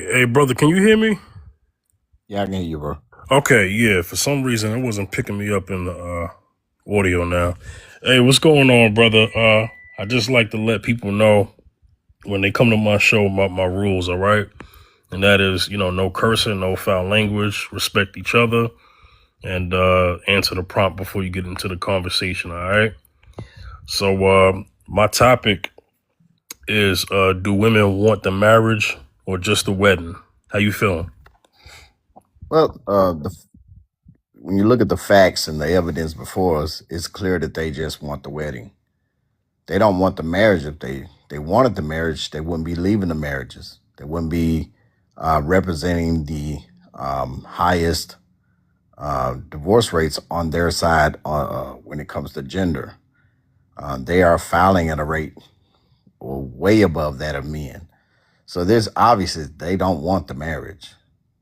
Hey, brother, can you hear me? Yeah, I can hear you, bro. Okay, yeah. For some reason, it wasn't picking me up in the audio now. Hey, what's going on, brother? I just like to let people know when they come to my show about my rules, all right? And that is, no cursing, no foul language, respect each other, and answer the prompt before you get into the conversation, all right? So, my topic is do women want the marriage or just the wedding? How you feeling? Well, when you look at the facts and the evidence before us, it's clear that they just want the wedding. They don't want the marriage. If they wanted the marriage, they wouldn't be leaving the marriages. They wouldn't be representing the highest divorce rates on their side when it comes to gender. They are filing at a rate way above that of men. So there's obviously they don't want the marriage.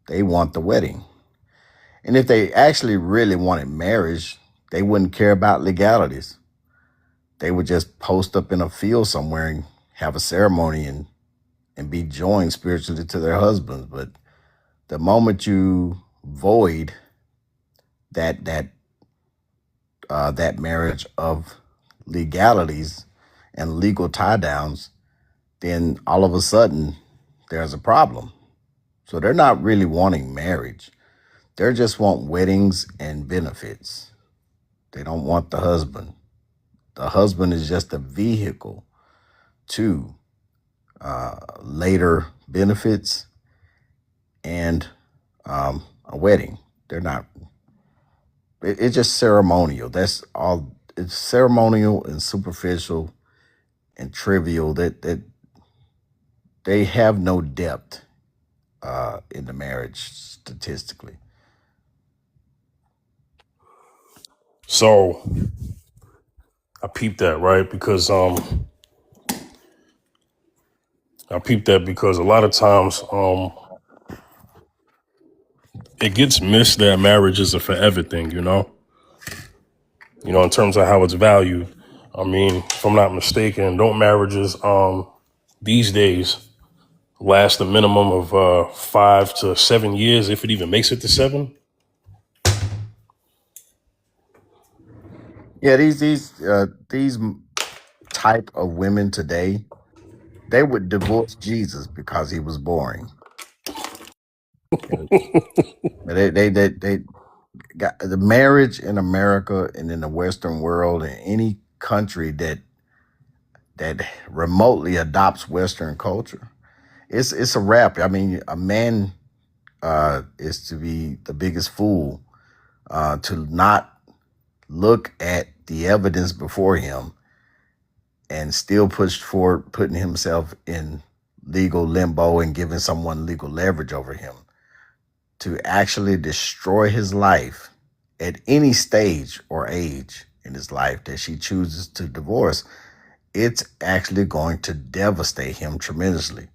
They want the wedding. And if they actually really wanted marriage, they wouldn't care about legalities. They would just post up in a field somewhere and have a ceremony and be joined spiritually to their husbands. But the moment you void that marriage of legalities and legal tie downs, then all of a sudden there's a problem. So they're not really wanting marriage. They just want weddings and benefits. They don't want the husband. The husband is just a vehicle to later benefits and a wedding. They're not. It's just ceremonial. That's all. It's ceremonial and superficial and trivial. That they have no depth in the marriage statistically. So I peeped that, right? Because I peeped that because a lot of times it gets missed that marriage is a forever thing, in terms of how it's valued. I mean, if I'm not mistaken, don't marriages these days last a minimum of 5 to 7 years, if it even makes it to 7? Yeah, these type of women today, they would divorce Jesus because he was boring. And they got the marriage in America and in the Western world and any country that remotely adopts Western culture. It's a wrap. I mean, a man is to be the biggest fool to not look at the evidence before him and still push forward, putting himself in legal limbo and giving someone legal leverage over him to actually destroy his life at any stage or age in his life that she chooses to divorce. It's actually going to devastate him tremendously.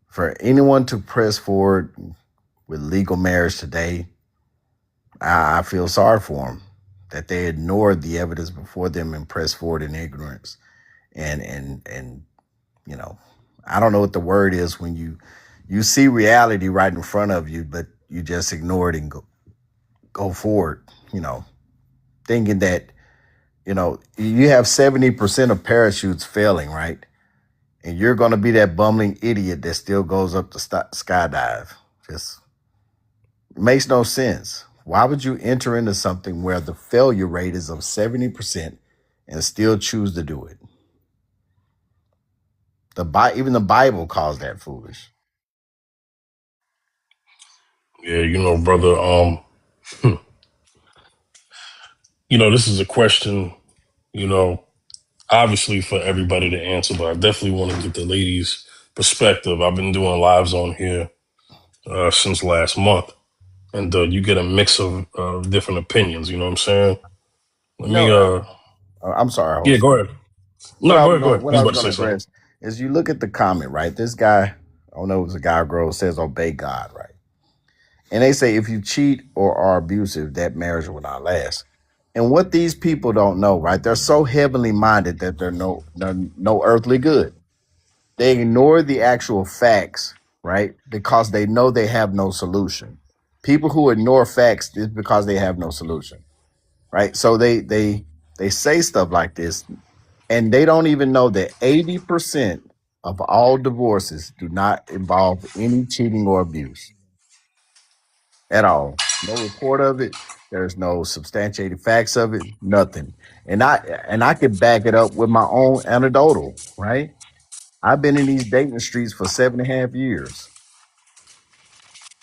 For anyone to press forward with legal marriage today, I feel sorry for them that they ignored the evidence before them and pressed forward in ignorance. And you know, I don't know what the word is when you see reality right in front of you, but you just ignore it and go forward. You know, thinking that you have 70% of parachutes failing, right? And you're going to be that bumbling idiot that still goes up to skydive. Just makes no sense. Why would you enter into something where the failure rate is of 70% and still choose to do it? Even the Bible calls that foolish. Yeah, brother, this is a question, you know, obviously for everybody to answer, but I definitely want to get the ladies' perspective. I've been doing lives on here since last month, and you get a mix of different opinions. You know what I'm saying? Let You me. know, I'm sorry, Yeah, host. go ahead. What No, I go was ahead. Go going, ahead. what You I was was about to going to say something. address is you look at the comment, right? This guy, I don't know, it was a guy or girl says obey God, right? And they say if you cheat or are abusive, that marriage will not last. And what these people don't know, right? They're so heavenly minded that they're no earthly good. They ignore the actual facts, right? Because they know they have no solution. People who ignore facts is because they have no solution, right? So they say stuff like this, and they don't even know that 80% of all divorces do not involve any cheating or abuse at all. No report of it. There's no substantiated facts of it. Nothing. And I could back it up with my own anecdotal. Right. I've been in these dating streets for 7.5 years.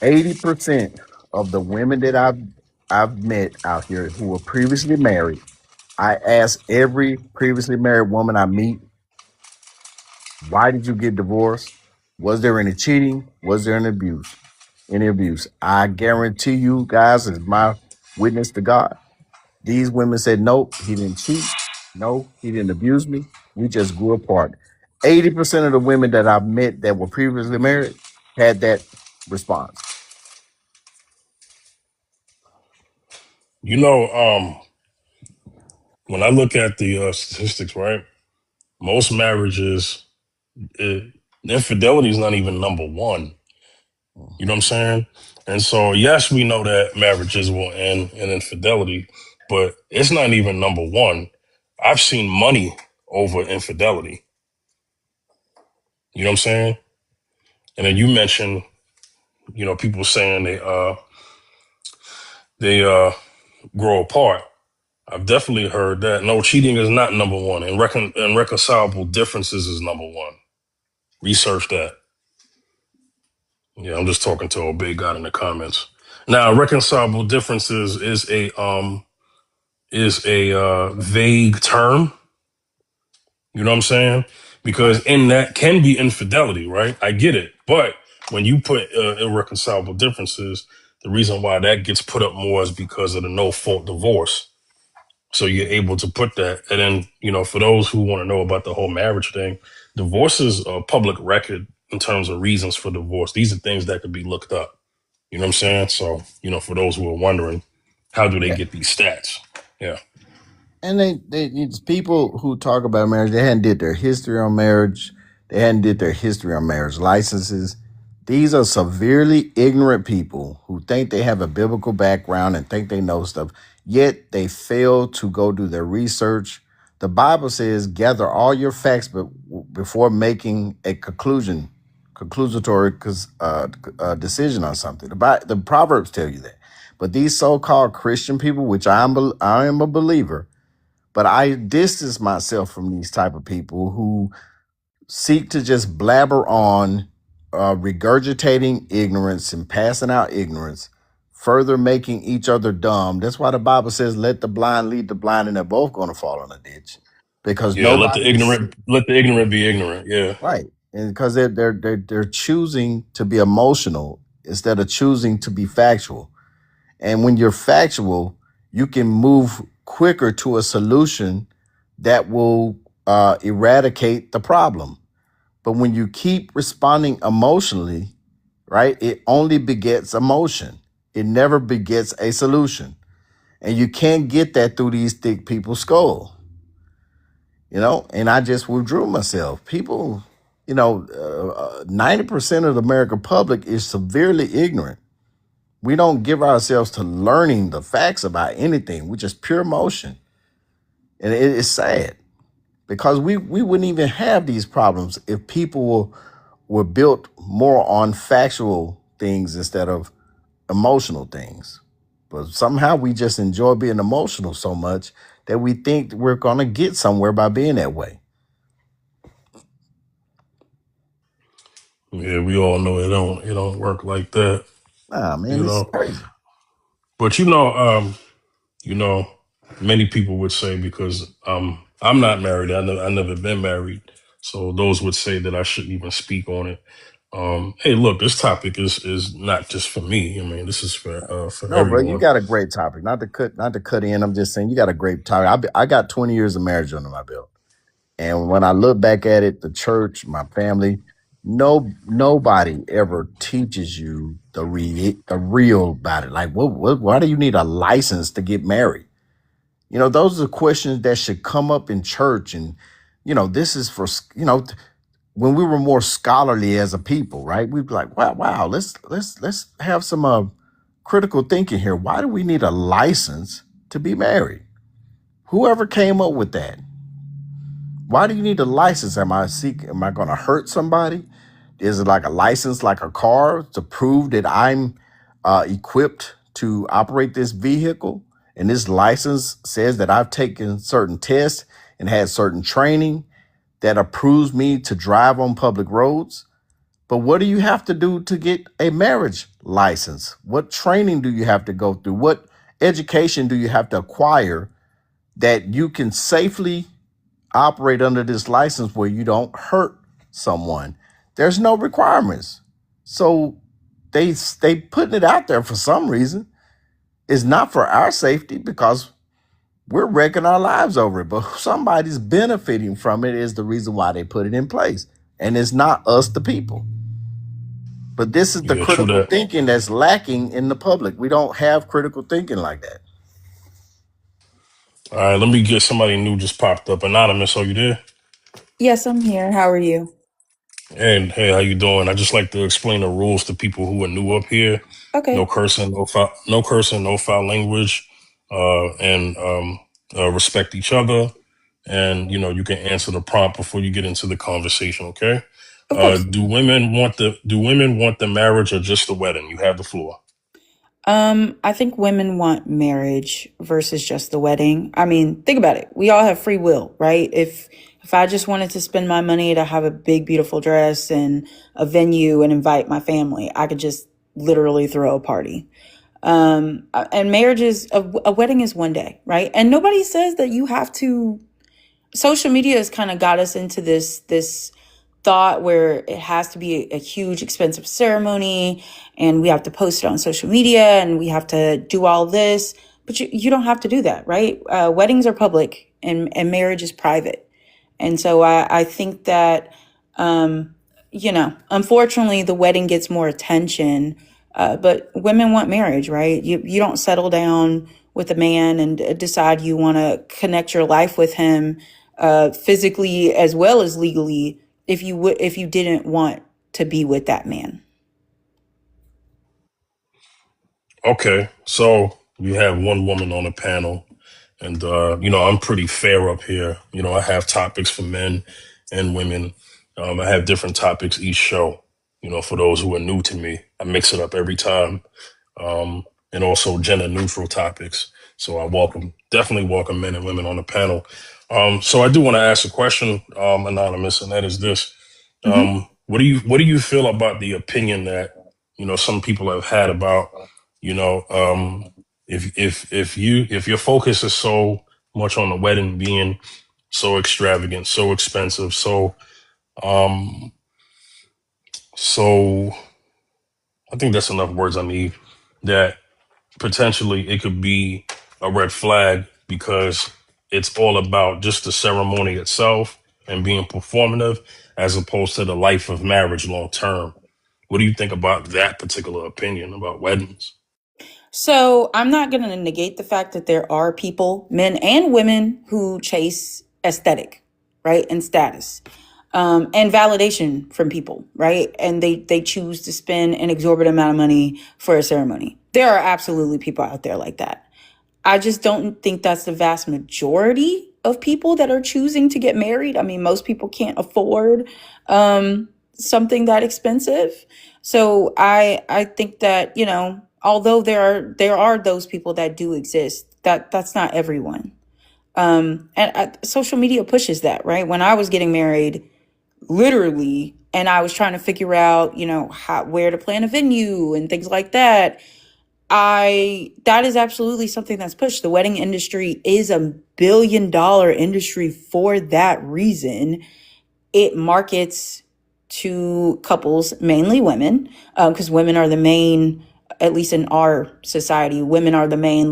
80% of the women that I've met out here who were previously married, I ask every previously married woman I meet, why did you get divorced? Was there any cheating? Was there any abuse? Any abuse? I guarantee you guys, as my witness to God, these women said, nope, he didn't cheat. No, he didn't abuse me. We just grew apart. 80% of the women that I've met that were previously married had that response. You know, when I look at the statistics, right, most marriages, infidelity is not even number one. You know what I'm saying? And so, yes, we know that marriages will end in infidelity, but it's not even number one. I've seen money over infidelity. You know what I'm saying? And then you mentioned, people saying they grow apart. I've definitely heard that. No, cheating is not number one, and irreconcilable differences is number one. Research that. Yeah, I'm just talking to a big guy in the comments. Now, reconcilable differences is a vague term. You know what I'm saying? Because Right. in that can be infidelity, right? I get it, but when you put irreconcilable differences, the reason why that gets put up more is because of the no fault divorce. So you're able to put that. And then, for those who want to know about the whole marriage thing, divorce is a public record in terms of reasons for divorce. These are things that could be looked up. You know what I'm saying? So, for those who are wondering, how do they Yeah. get these stats? Yeah. And it's people who talk about marriage, they hadn't did their history on marriage. They hadn't did their history on marriage licenses. These are severely ignorant people who think they have a biblical background and think they know stuff, yet they fail to go do their research. The Bible says, gather all your facts before making a conclusory decision on something. The Proverbs tell you that. But these so-called Christian people, which I am a believer, but I distance myself from these type of people who seek to just blabber on, regurgitating ignorance and passing out ignorance, further making each other dumb. That's why the Bible says, "Let the blind lead the blind," and they're both going to fall in a ditch because Yeah. Let the nobody is ignorant be ignorant. Yeah. right, and because they're choosing to be emotional instead of choosing to be factual. And when you're factual, you can move quicker to a solution that will eradicate the problem. But when you keep responding emotionally, right, it only begets emotion. It never begets a solution. And you can't get that through these thick people's skull, and I just withdrew myself. People, 90% of the American public is severely ignorant. We don't give ourselves to learning the facts about anything. We just pure emotion. And it is sad because we wouldn't even have these problems if people were built more on factual things instead of emotional things. But somehow we just enjoy being emotional so much that we think we're going to get somewhere by being that way. Yeah, we all know it don't work like that. Nah, man, You this is know. crazy. But you know, many people would say because I'm not married, I never been married. So those would say that I shouldn't even speak on it. Hey, look, this topic is not just for me. I mean, this is for No, bro, you everyone. got a great topic. Not to cut in. I'm just saying you got a great topic. I got 20 years of marriage under my belt. And when I look back at it, the church, my family, nobody ever teaches you the real about it. Like, why do you need a license to get married? Those are questions that should come up in church. And this is for when we were more scholarly as a people, right? We'd be like, wow, let's have some critical thinking here. Why do we need a license to be married? Whoever came up with that? Why do you need a license? Am I going to hurt somebody? Is it like a license, like a car, to prove that I'm equipped to operate this vehicle? And this license says that I've taken certain tests and had certain training that approves me to drive on public roads. But what do you have to do to get a marriage license? What training do you have to go through? What education do you have to acquire that you can safely operate under this license where you don't hurt someone? There's no requirements. So they putting it out there for some reason. It's not for our safety because we're wrecking our lives over it, but somebody's benefiting from it is the reason why they put it in place. And it's not us, the people. But this is the Yeah, true critical that. thinking that's lacking in the public. We don't have critical thinking like that. All right, let me get somebody new just popped up. Anonymous, are you there? Yes, I'm here. How are you? And hey, how you doing? I just like to explain the rules to people who are new up here. No Okay. cursing, no cursing, no foul language, and respect each other. And you can answer the prompt before you get into the conversation. Okay? Of course. Do women want the marriage or just the wedding? You have the floor. I think women want marriage versus just the wedding. I mean, think about it. We all have free will, right? If I just wanted to spend my money to have a big, beautiful dress and a venue and invite my family, I could just literally throw a party. And marriage is a wedding is one day, right? And nobody says that you have to. Social media has kind of got us into this thought where it has to be a huge expensive ceremony and we have to post it on social media and we have to do all this, but you don't have to do that, right? Weddings are public and marriage is private. And so I think that unfortunately the wedding gets more attention, but women want marriage, right? You don't settle down with a man and decide you want to connect your life with him, physically as well as legally, if you didn't want to be with that man. Okay, so you have one woman on the panel, and I'm pretty fair up here. I have topics for men and women. I have different topics each show. For those who are new to me, I mix it up every time, and also gender neutral topics. So I definitely welcome men and women on the panel. So I do want to ask a question, anonymous, and that is this: Hmm. what do you feel about the opinion that some people have had about if your focus is so much on the wedding being so extravagant, so expensive, um so I think that's enough words I need, that potentially it could be a red flag because it's all about just the ceremony itself and being performative as opposed to the life of marriage long term. What do you think about that particular opinion about weddings? So I'm not going to negate the fact that there are people, men and women, who chase aesthetic, right, and status, and validation from people, right, and they choose to spend an exorbitant amount of money for a ceremony. There are absolutely people out there like that. I just don't think that's the vast majority of people that are choosing to get married. I mean, most people can't afford something that expensive. So I think that, although there are those people that do exist, that's not everyone. And social media pushes that, right? When I was getting married, literally, and I was trying to figure out, where to plan a venue and things like that, that is absolutely something that's pushed. The wedding industry is a $1 billion industry for that reason. It markets to couples, mainly women, because women are the main, at least in our society, women are the main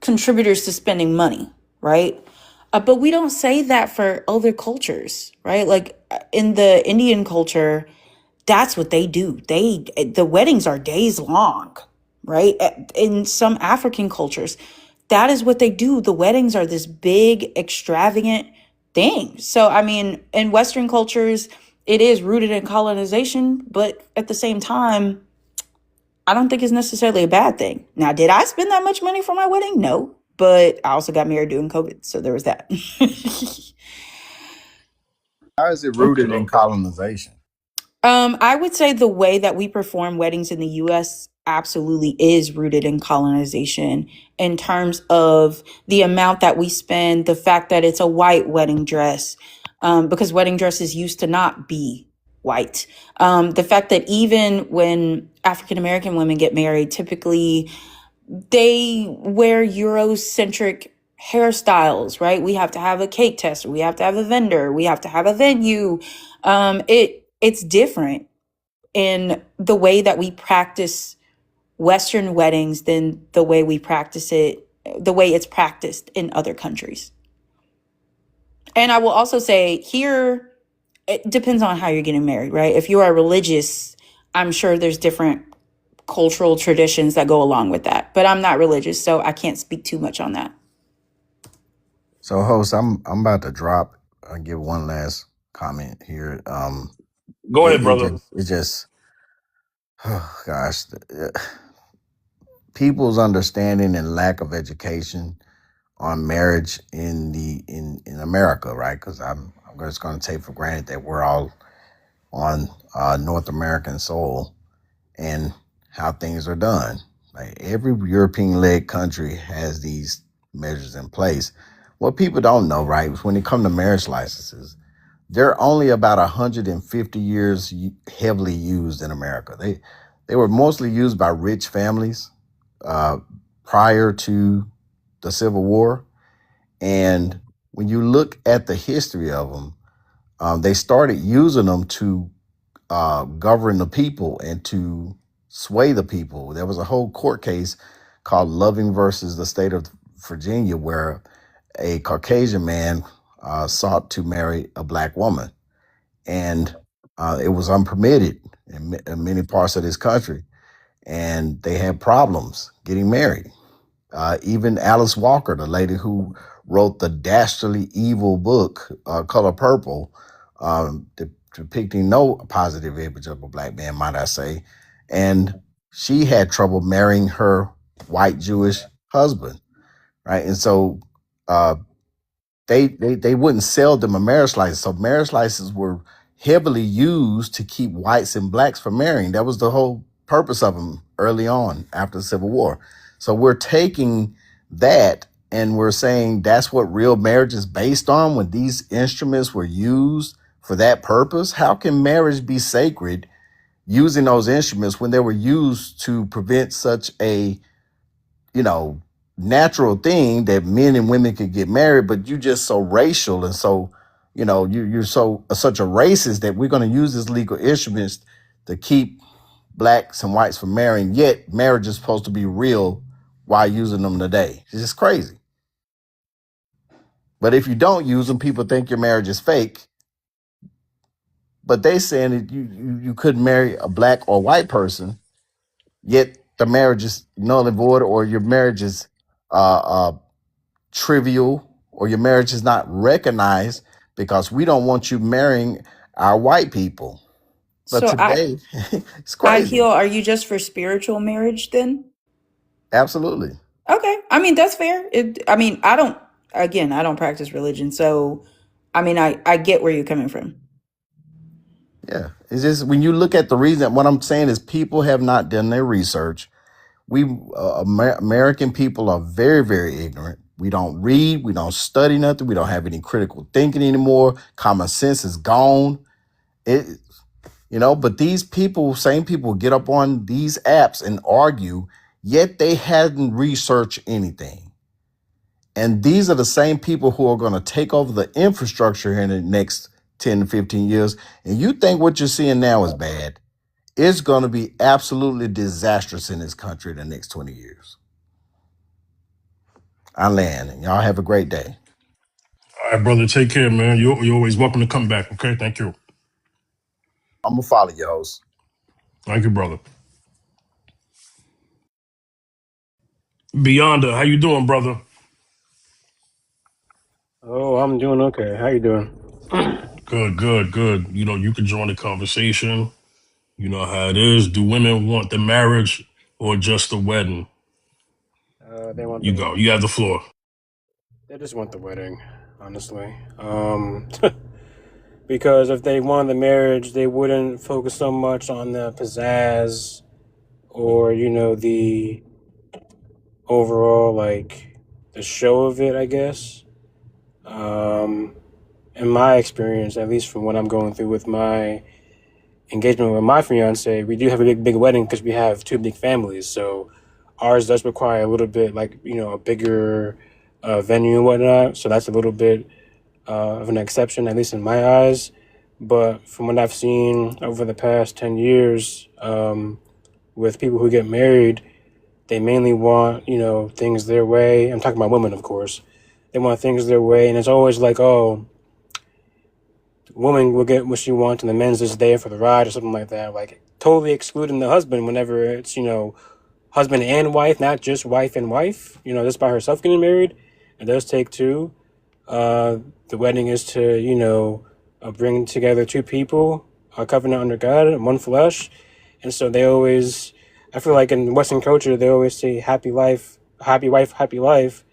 contributors to spending money, right? But we don't say that for other cultures, right? Like in the Indian culture, that's what they do. The weddings are days long, right? In some African cultures, that is what they do. The weddings are this big, extravagant. thing. So, I mean, in Western cultures, it is rooted in colonization, but at the same time, I don't think it's necessarily a bad thing. Now, did I spend that much money for my wedding? No, but I also got married during COVID, so there was that. How is it Okay. rooted in colonization? I would say the way that we perform weddings in the US absolutely is rooted in colonization in terms of the amount that we spend, the fact that it's a white wedding dress, because wedding dresses used to not be white. The fact that even when African American women get married, typically they wear Eurocentric hairstyles, right? We have to have a cake tester, we have to have a vendor, we have to have a venue. It's different in the way that we practice Western weddings than the way we practice it, the way it's practiced in other countries. And I will also say here, it depends on how you're getting married, right? If you are religious, I'm sure there's different cultural traditions that go along with that. But I'm not religious, so I can't speak too much on that. So, host, I'm about to drop and give one last comment here. Go ahead, brother. It just oh gosh, people's understanding and lack of education on marriage in America, right? Because I'm just going to take for granted that we're all on North American soil and how things are done. Like every European-led country has these measures in place. What people don't know, right, is when it comes to marriage licenses, they're only about 150 years heavily used in America. They were mostly used by rich families uh, prior to the Civil War. And when you look at the history of them, they started using them to govern the people and to sway the people. There was a whole court case called Loving versus the state of Virginia, where a Caucasian man sought to marry a black woman, and it was unpermitted in many parts of this country, and they had problems getting married. Even Alice Walker, the lady who wrote the dastardly evil book, Color Purple, depicting no positive image of a black man, might I say. And she had trouble marrying her white Jewish husband, right? And so uh, they wouldn't sell them a marriage license. So marriage licenses were heavily used to keep whites and blacks from marrying. That was the whole purpose of them early on after the Civil War. So we're taking that and we're saying that's what real marriage is based on when these instruments were used for that purpose. How can marriage be sacred using those instruments when they were used to prevent such a, you know, natural thing that men and women could get married, but you just so racial and so, you know, you're so such a racist that we're going to use these legal instruments to keep blacks and whites from marrying, yet marriage is supposed to be real while using them today. It's just crazy. But if you don't use them, people think your marriage is fake. But they saying that you couldn't marry a black or white person, yet the marriage is null and void, or your marriage is trivial, or your marriage is not recognized because we don't want you marrying our white people. But So today, it's I crazy. heal, are you just for spiritual marriage then? Absolutely. Okay. I mean, that's fair. I mean, I don't practice religion. So, I mean, I get where you're coming from. Yeah. It's just when you look at the reason, what I'm saying is people have not done their research. We American people are very, very ignorant. We don't read, we don't study nothing, we don't have any critical thinking anymore. Common sense is gone. It, but these people, same people, get up on these apps and argue, yet they hadn't researched anything. And these are the same people who are going to take over the infrastructure in the next 10 to 15 years. And you think what you're seeing now is bad. It's going to be absolutely disastrous in this country in the next 20 years. I land, and y'all have a great day. All right, brother. Take care, man. You're always welcome to come back. Okay, thank you. I'm going to follow you, host. Thank you, brother. Beyonda, how you doing, brother? Oh, I'm doing okay. How you doing? Good, good, good. You can join the conversation. You know how it is. Do women want the marriage or just the wedding? They want You the go. You have the floor. they just want the wedding, honestly. Because if they wanted the marriage, they wouldn't focus so much on the pizzazz or the overall like the show of it. I guess. Um, in my experience, at least from what I'm going through with my engagement with my fiance, we do have a big wedding because we have two big families. So ours does require a little bit like a bigger venue and whatnot. So that's a little bit of an exception, at least in my eyes. But from what I've seen over the past 10 years, with people who get married, they mainly want things their way. I'm talking about women, of course. They want things their way, and it's always like, oh, woman will get what she wants and the men's just there for the ride or something like that. Like totally excluding the husband whenever it's, husband and wife, not just wife and wife, just by herself getting married. It does take two. The wedding is to, bring together two people, a covenant under God and one flesh. And so they always, I feel like in Western culture, they always say happy life, happy wife, happy life,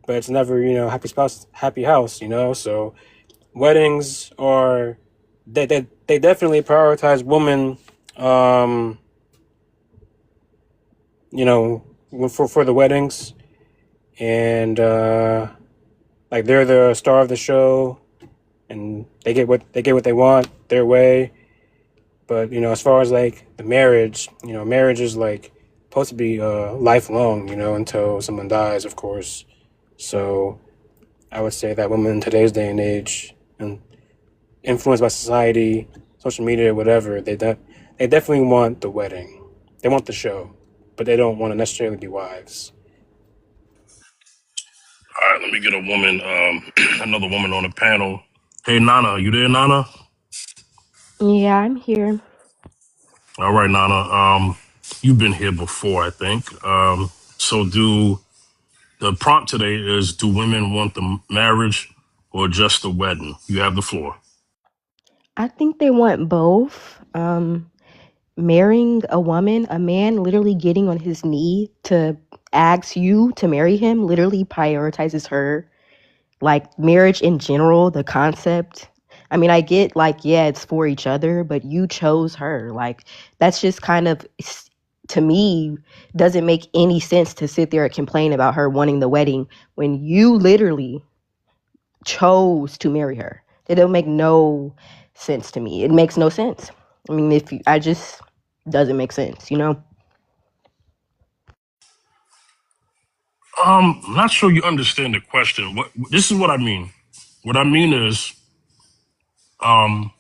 but it's never, happy spouse, happy house, So weddings are they definitely prioritize women, um for the weddings, and like they're the star of the show, and they get what they want their way. But as far as like the marriage, marriage is like supposed to be lifelong, until someone dies, of course. So I would say that women in today's day and age, and influenced by society, social media, whatever, they definitely want the wedding. They want the show, but they don't want to necessarily be wives. All right, let me get a woman, another woman on the panel. Hey, Nana, you there, Nana? Yeah, I'm here. All right, Nana. You've been here before, I think. So the prompt today is: do women want the marriage or just the wedding? You have the floor. I think they want both. Marrying a woman, a man literally getting on his knee to ask you to marry him literally prioritizes her. Like marriage in general, the concept. I mean, I get like, yeah, it's for each other, but you chose her. Like, that's just kind of, to me, doesn't make any sense to sit there and complain about her wanting the wedding when you literally chose to marry her. It don't make no sense to me. It makes no sense. I mean, if you, I just doesn't make sense, you know? I'm not sure you understand the question. What this is what I mean. What I mean is, um,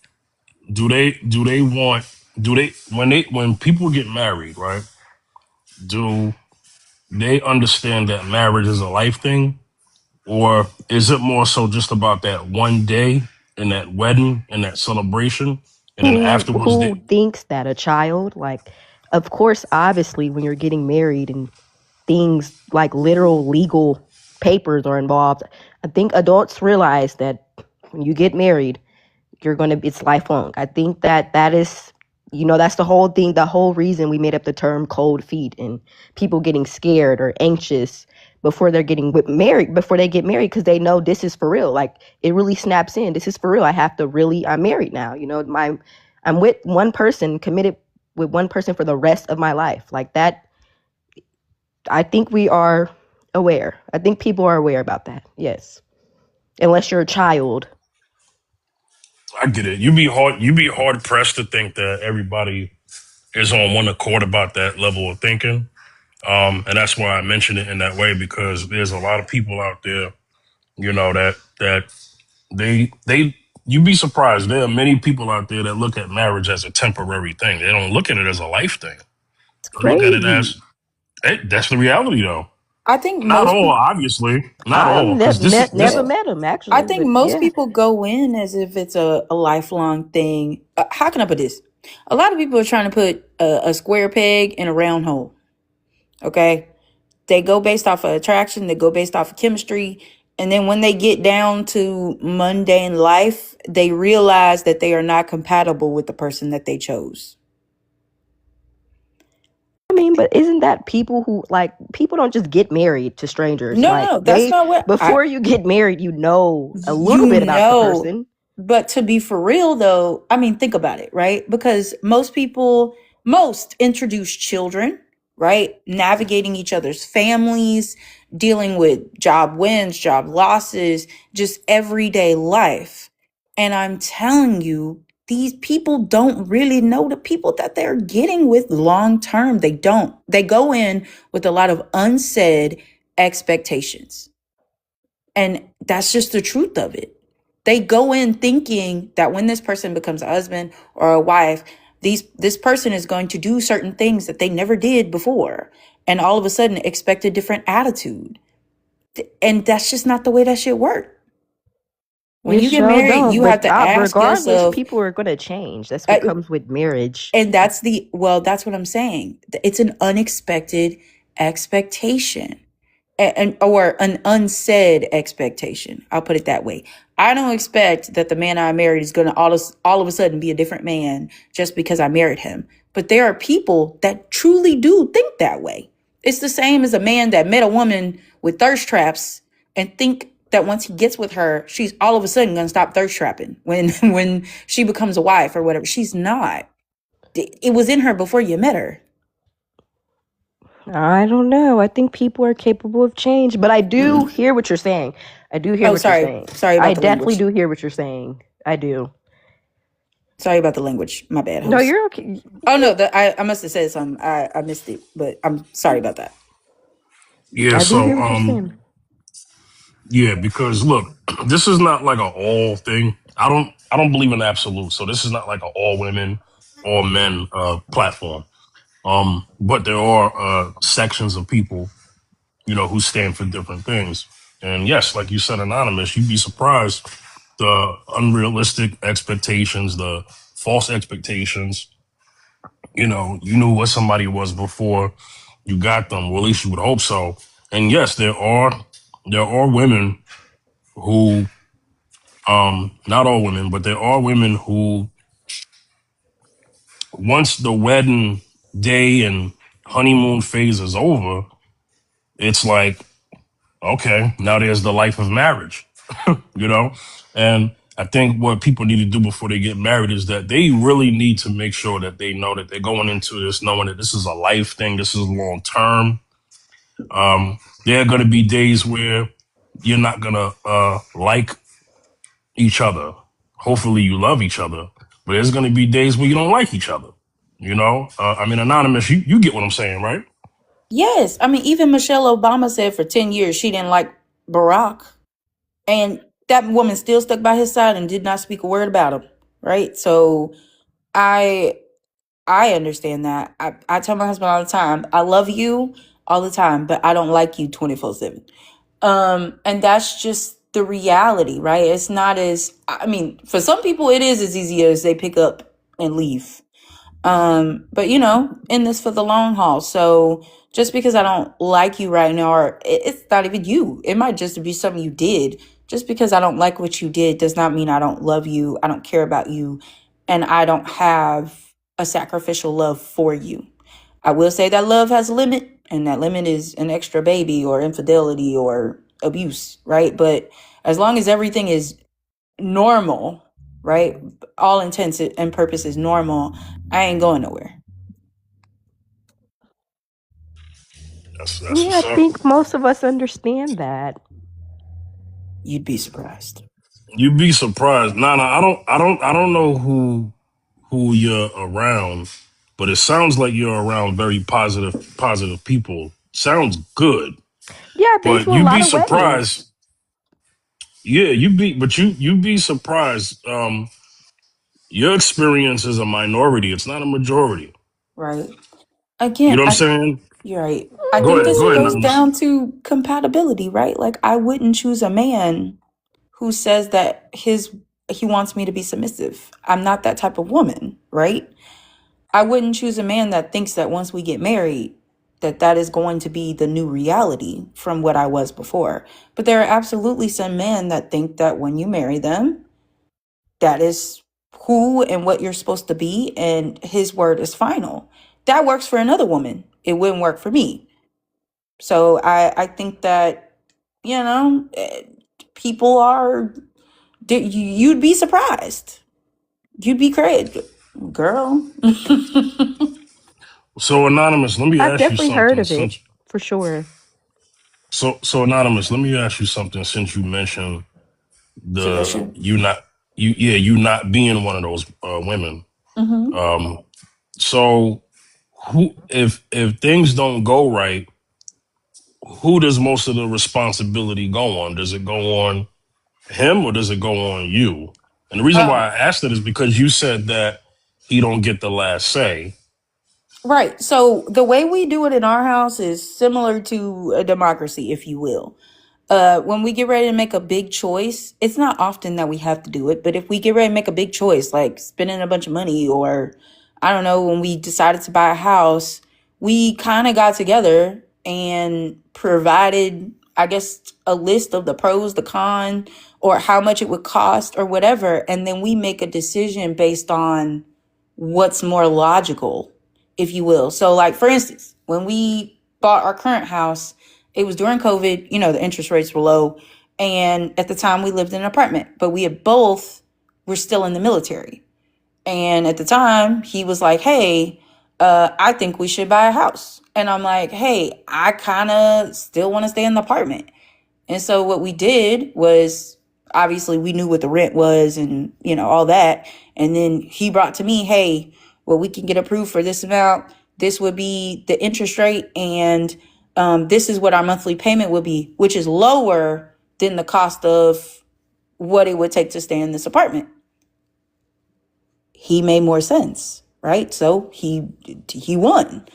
do they want do they when people get married, right? Do they understand that marriage is a life thing, or is it more so just about that one day and that wedding and that celebration, and then afterwards Who thinks that a child, like, of course, obviously, when you're getting married and things like literal legal papers are involved, I think adults realize that when you get married, you're going to, it's lifelong. I think that that is, that's the whole thing, the whole reason we made up the term cold feet and people getting scared or anxious before they're getting married, before they get married, because they know this is for real. Like, it really snaps in. This is for real. I have to really, I'm married now. I'm with one person, committed with one person for the rest of my life. Like that, I think we are aware. I think people are aware about that. Yes. Unless you're a child. I get it. You be hard pressed to think that everybody is on one accord about that level of thinking. And that's why I mention it in that way, because there's a lot of people out there, that they you'd be surprised. There are many people out there that look at marriage as a temporary thing. They don't look at it as a life thing. It's They look at it crazy. as, hey, that's the reality though. I think Not most all, people obviously. Not I've all, because this is never this. yeah. met him I actually, think but most yeah. people go in as if it's a lifelong thing. How can I put this? A lot of people are trying to put a square peg in a round hole. Okay. They go based off of attraction, they go based off of chemistry. And then when they get down to mundane life, they realize that they are not compatible with the person that they chose. I mean, but isn't that people who like people don't just get married to strangers? No, Like no, that's they not what before you get married, you know a little you bit about the know. person. But to be for real though, I mean, think about it, right? Because most introduce children, right? Navigating each other's families, dealing with job wins, job losses, just everyday life. And I'm telling you, these people don't really know the people that they're getting with long term. They don't. They go in with a lot of unsaid expectations. And that's just the truth of it. They go in thinking that when this person becomes a husband or a wife, this person is going to do certain things that they never did before. And all of a sudden expect a different attitude. And that's just not the way that shit works. When It you get sure married, don't. you have But to ask regardless, yourself, people are gonna change. That's what comes with marriage. and that's what I'm saying. It's an unexpected expectation. Or an unsaid expectation. I'll put it that way. I don't expect that the man I married is going to all of a sudden be a different man just because I married him. But there are people that truly do think that way. It's the same as a man that met a woman with thirst traps and think that once he gets with her, she's all of a sudden going to stop thirst trapping when she becomes a wife or whatever. She's not. It was in her before you met her. I don't know. I think people are capable of change, but I do hear what you're saying. I do hear Oh, what you're sorry. saying. Sorry about I the definitely language. do hear what you're saying. I do. Sorry about the language. My bad, host. No, you're okay. Oh no, I must have said something. I missed it, but I'm sorry about that. Yeah, I do so hear what you're saying. yeah, because look, this is not like a all thing. I don't believe in absolute. So this is not like a all women, all men platform. But there are sections of people, who stand for different things. And yes, like you said, anonymous, you'd be surprised the unrealistic expectations, the false expectations. You knew what somebody was before you got them. Well, at least you would hope so. And yes, there are women who, not all women, but there are women who, once the wedding day and honeymoon phase is over, it's like, okay, now there's the life of marriage, you know? And I think what people need to do before they get married is that they really need to make sure that they know that they're going into this knowing that this is a life thing, this is long term. There are going to be days where you're not going to like each other. Hopefully you love each other, but there's going to be days where you don't like each other. Anonymous, you get what I'm saying, right? Yes, I mean even Michelle Obama said for 10 years she didn't like Barack, and that woman still stuck by his side and did not speak a word about him. Right? So I I understand that. I tell my husband all the time, I love you all the time, but I don't like you 24/7. And that's just the reality, right? It's not as, I mean, for some people it is as easy as they pick up and leave. But in this for the long haul. So just because I don't like you right now, or it's not even you, it might just be something you did. Just because I don't like what you did does not mean I don't love you, I don't care about you, and I don't have a sacrificial love for you. I will say that love has a limit, and that limit is an extra baby or infidelity or abuse, right? But as long as everything is normal, right? All intents and purposes normal, I ain't going nowhere. That's Yeah, I what's up. think most of us understand that. You'd be surprised. You'd be surprised. Nah, I don't know who you're around, but it sounds like you're around very positive people. Sounds good, Yeah, I've been but to a you'd lot be of weddings. surprised. Yeah, you'd be surprised. Your experience is a minority. It's not a majority. Right. You Again, know what I'm saying? you're right. I Go think ahead, this go ahead, goes Anonymous. down to compatibility, right? Like I wouldn't choose a man who says that he wants me to be submissive. I'm not that type of woman, right? I wouldn't choose a man that thinks that once we get married, that is going to be the new reality from what I was before. But there are absolutely some men that think that when you marry them, that is who and what you're supposed to be, and his word is final. That works for another woman. It wouldn't work for me. So I think that, people are, you'd be surprised. You'd be crazy, girl. So anonymous, let me I've ask you definitely heard something. of it Since for sure. so anonymous, let me ask you something. Since you mentioned the Submission. you not being one of those women. Mm-hmm. So who if things don't go right, who does most of the responsibility go on? Does it go on him or does it go on you? And the reason why I asked it is because you said that he don't get the last say. Right. So the way we do it in our house is similar to a democracy, if you will. When we get ready to make a big choice, it's not often that we have to do it, but if we get ready to make a big choice, like spending a bunch of money, or I don't know, when we decided to buy a house, we kind of got together and provided, I guess, a list of the pros, the con, or how much it would cost or whatever. And then we make a decision based on what's more logical, if you will. So, like, for instance, when we bought our current house, it was during COVID, the interest rates were low. And at the time, we lived in an apartment, but we had both were still in the military. And at the time, he was like, hey, I think we should buy a house. And I'm like, hey, I kind of still want to stay in the apartment. And so what we did was, obviously we knew what the rent was and, all that. And then he brought to me, hey, well, we can get approved for this amount. This would be the interest rate. And this is what our monthly payment would be, which is lower than the cost of what it would take to stay in this apartment. He made more sense, right? So he won.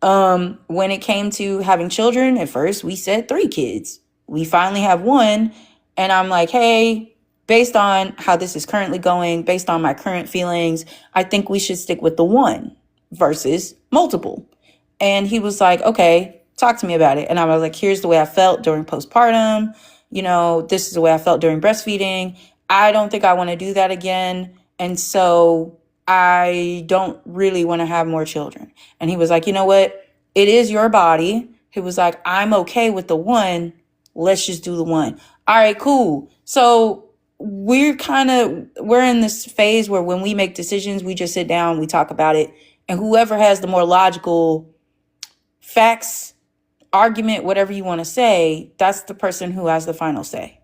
When it came to having children, at first we said 3 kids. We finally have 1. And I'm like, hey, based on how this is currently going, based on my current feelings, I think we should stick with the 1 versus multiple. And he was like, okay, talk to me about it. And I was like, here's the way I felt during postpartum. This is the way I felt during breastfeeding. I don't think I want to do that again. And so I don't really want to have more children. And he was like, you know what? It is your body. He was like, I'm okay with the 1. Let's just do the 1. All right, cool. So we're in this phase where when we make decisions, we just sit down, we talk about it. And whoever has the more logical facts, argument, whatever you want to say, that's the person who has the final say.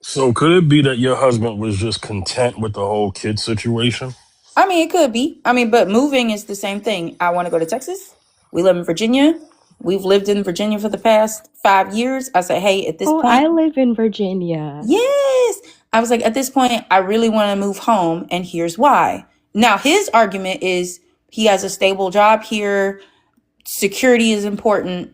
So could it be that your husband was just content with the whole kid situation? I mean, it could be. But moving is the same thing. I want to go to Texas. We live in Virginia. We've lived in Virginia for the past 5 years. I said, hey, at this Oh, point, I live in Virginia. yes. I was like, at this point, I really want to move home. And here's why. Now, his argument is he has a stable job here. Security is important.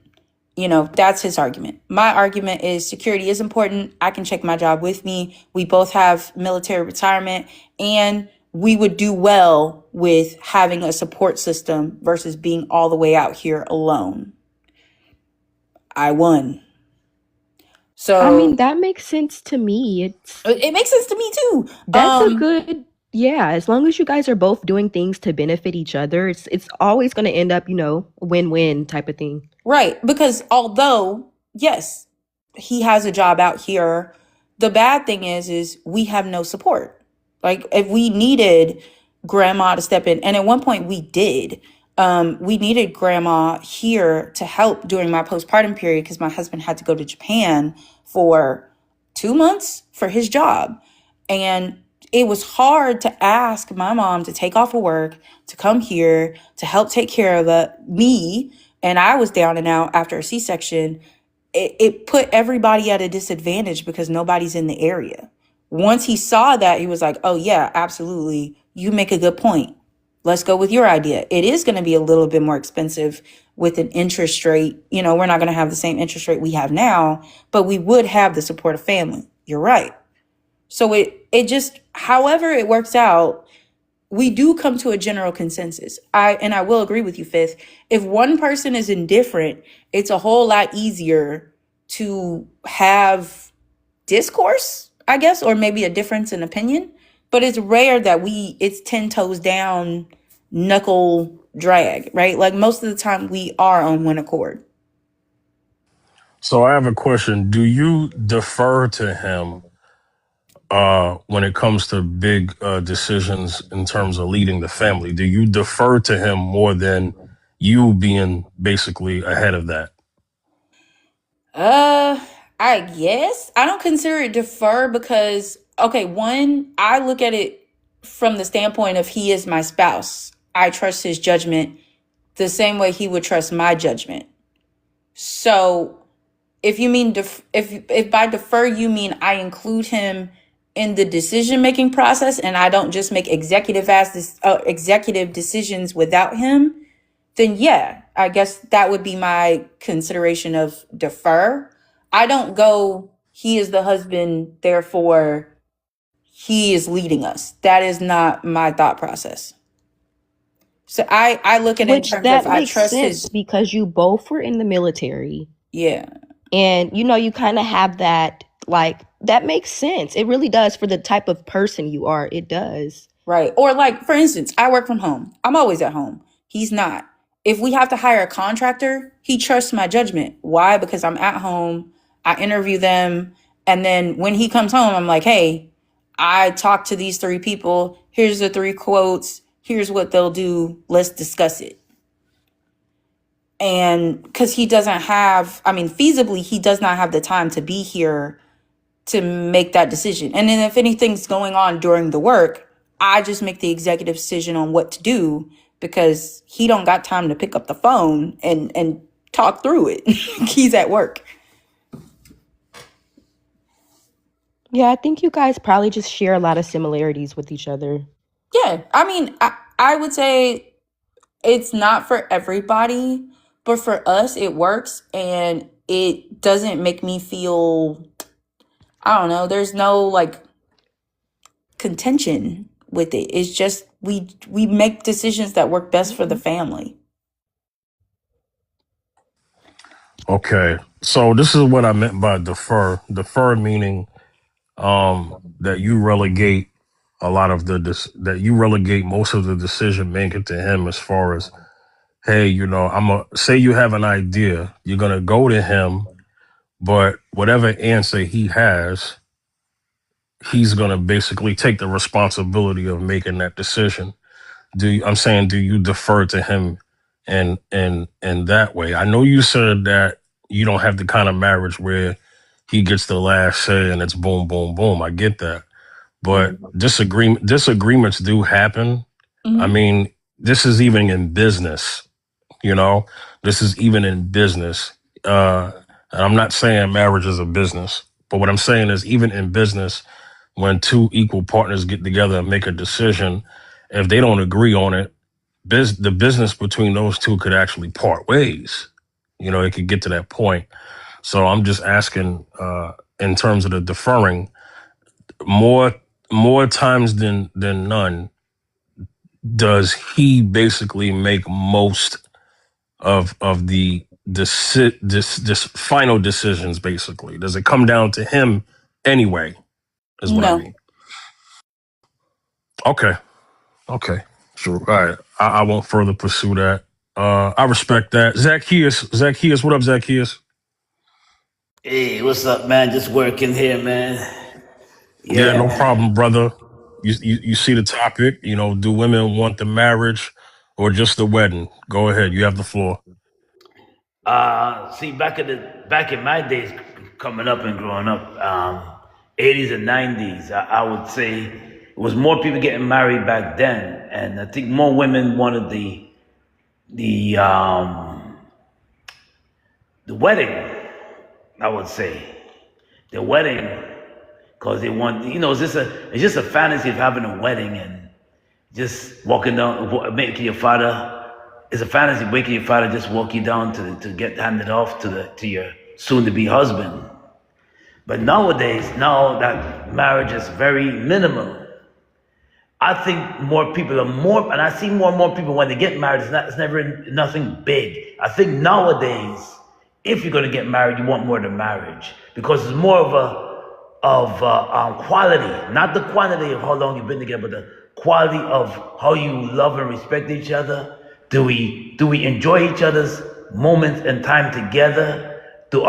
That's his argument. My argument is security is important. I can check my job with me. We both have military retirement, and we would do well with having a support system versus being all the way out here alone. I won. So I mean, that makes sense to me. it makes sense to me too. That's a good, yeah, as long as you guys are both doing things to benefit each other, it's always going to end up, win-win type of thing. Right. Because although, yes, he has a job out here, the bad thing is we have no support. Like, if we needed grandma to step in, and at one point we did, we needed grandma here to help during my postpartum period because my husband had to go to Japan for 2 months for his job. And it was hard to ask my mom to take off of work, to come here, to help take care of me. And I was down and out after a C-section. It put everybody at a disadvantage because nobody's in the area. Once he saw that, he was like, oh, yeah, absolutely. You make a good point. Let's go with your idea. It is going to be a little bit more expensive with an interest rate. We're not going to have the same interest rate we have now, but we would have the support of family. You're right. So it just, however it works out, we do come to a general consensus. I will agree with you, Fifth. If one person is indifferent, it's a whole lot easier to have discourse, I guess, or maybe a difference in opinion. But it's rare that it's 10 toes down, knuckle drag, right? Like most of the time we are on one accord. So I have a question. Do you defer to him when it comes to big decisions in terms of leading the family? Do you defer to him more than you being basically ahead of that? I guess I don't consider it defer because, okay, one, I look at it from the standpoint of he is my spouse. I trust his judgment the same way he would trust my judgment. So if you mean if by defer you mean I include him in the decision making process and I don't just make executive decisions without him, then yeah, I guess that would be my consideration of defer. I don't go, he is the husband, therefore he is leading us. That is not my thought process. So I look at it in Which terms that of I makes trust sense his, because you both were in the military. yeah. And you kind of have that, like, that makes sense. It really does for the type of person you are. It does. Right. Or like, for instance, I work from home. I'm always at home. He's not. If we have to hire a contractor, he trusts my judgment. Why? Because I'm at home. I interview them. And then when he comes home, I'm like, hey, I talked to these 3 people. Here's the 3 quotes. Here's what they'll do. Let's discuss it. And because he doesn't have, feasibly, he does not have the time to be here to make that decision. And then if anything's going on during the work, I just make the executive decision on what to do because he don't got time to pick up the phone and talk through it. He's at work. Yeah, I think you guys probably just share a lot of similarities with each other. Yeah, I would say it's not for everybody, but for us, it works and it doesn't make me feel, I don't know, there's no like contention with it. It's just we make decisions that work best for the family. Okay. So this is what I meant by defer. Defer meaning that you relegate that you relegate most of the decision making to him as far as, hey, say you have an idea, you're going to go to him, but whatever answer he has, he's going to basically take the responsibility of making that decision. Do you defer to him in that way? I know you said that you don't have the kind of marriage where he gets the last say and it's boom, boom, boom. I get that. But disagreements do happen. I mean, this is even in business, this is even in business. And I'm not saying marriage is a business, but what I'm saying is even in business, when 2 equal partners get together and make a decision, if they don't agree on it, the business between those 2 could actually part ways. It could get to that point. So I'm just asking, in terms of the deferring, more times than none, does he basically make most of the this final decisions? Basically, does it come down to him anyway? Is what I No. mean. Okay. Sure. All right. I won't further pursue that. I respect that. Zacchaeus, what up, Zacchaeus? Hey, what's up, man? Just working here, man. Yeah, no Yeah. problem, brother. You see the topic, do women want the marriage or just the wedding? Go ahead. You have the floor. See, back in my days, coming up and growing up, 80s and 90s, I would say it was more people getting married back then, and I think more women wanted the wedding. I would say the wedding, because they want, it's just a fantasy of having a wedding and just walking down, making your father. It's a fantasy making your father just walk you down to get handed off to your soon-to-be husband. But nowadays, now that marriage is very minimal, I think more people are more, and I see more and more people when they get married. It's never nothing big. I think nowadays, if you're going to get married, you want more than marriage because it's more of quality, not the quantity of how long you've been together, but the quality of how you love and respect each other. Do we enjoy each other's moments and time together? Do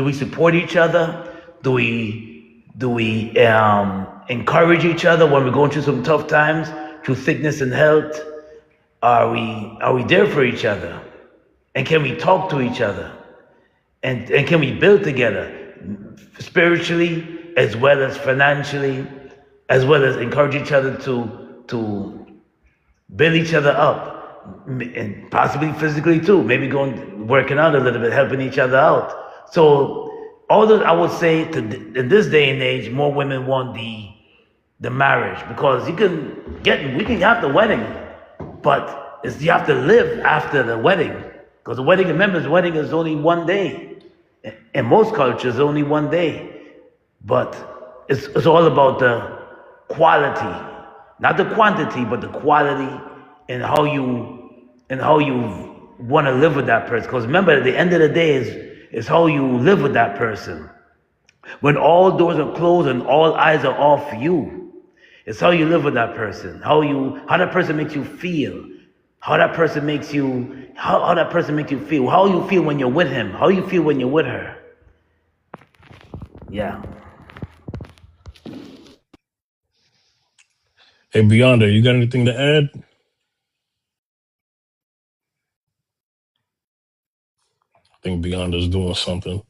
we support each other? Do we encourage each other when we're going through some tough times, through sickness and health? Are we there for each other? And can we talk to each other? And can we build together spiritually as well as financially, as well as encourage each other to build each other up, and possibly physically too, maybe working out a little bit, helping each other out. So although I would say in this day and age, more women want the marriage because we can have the wedding, but you have to live after the wedding. Because the wedding, remember, the wedding is only one day. In most cultures, only one day. But it's all about the quality, not the quantity, but the quality and how you want to live with that person. Because remember, at the end of the day is how you live with that person. When all doors are closed and all eyes are off you, it's how you live with that person, how that person makes you feel, how that person makes you feel, how you feel when you're with him, how you feel when you're with her. Yeah. Hey, Beyonda, you got anything to add? I think Beyonda's doing something.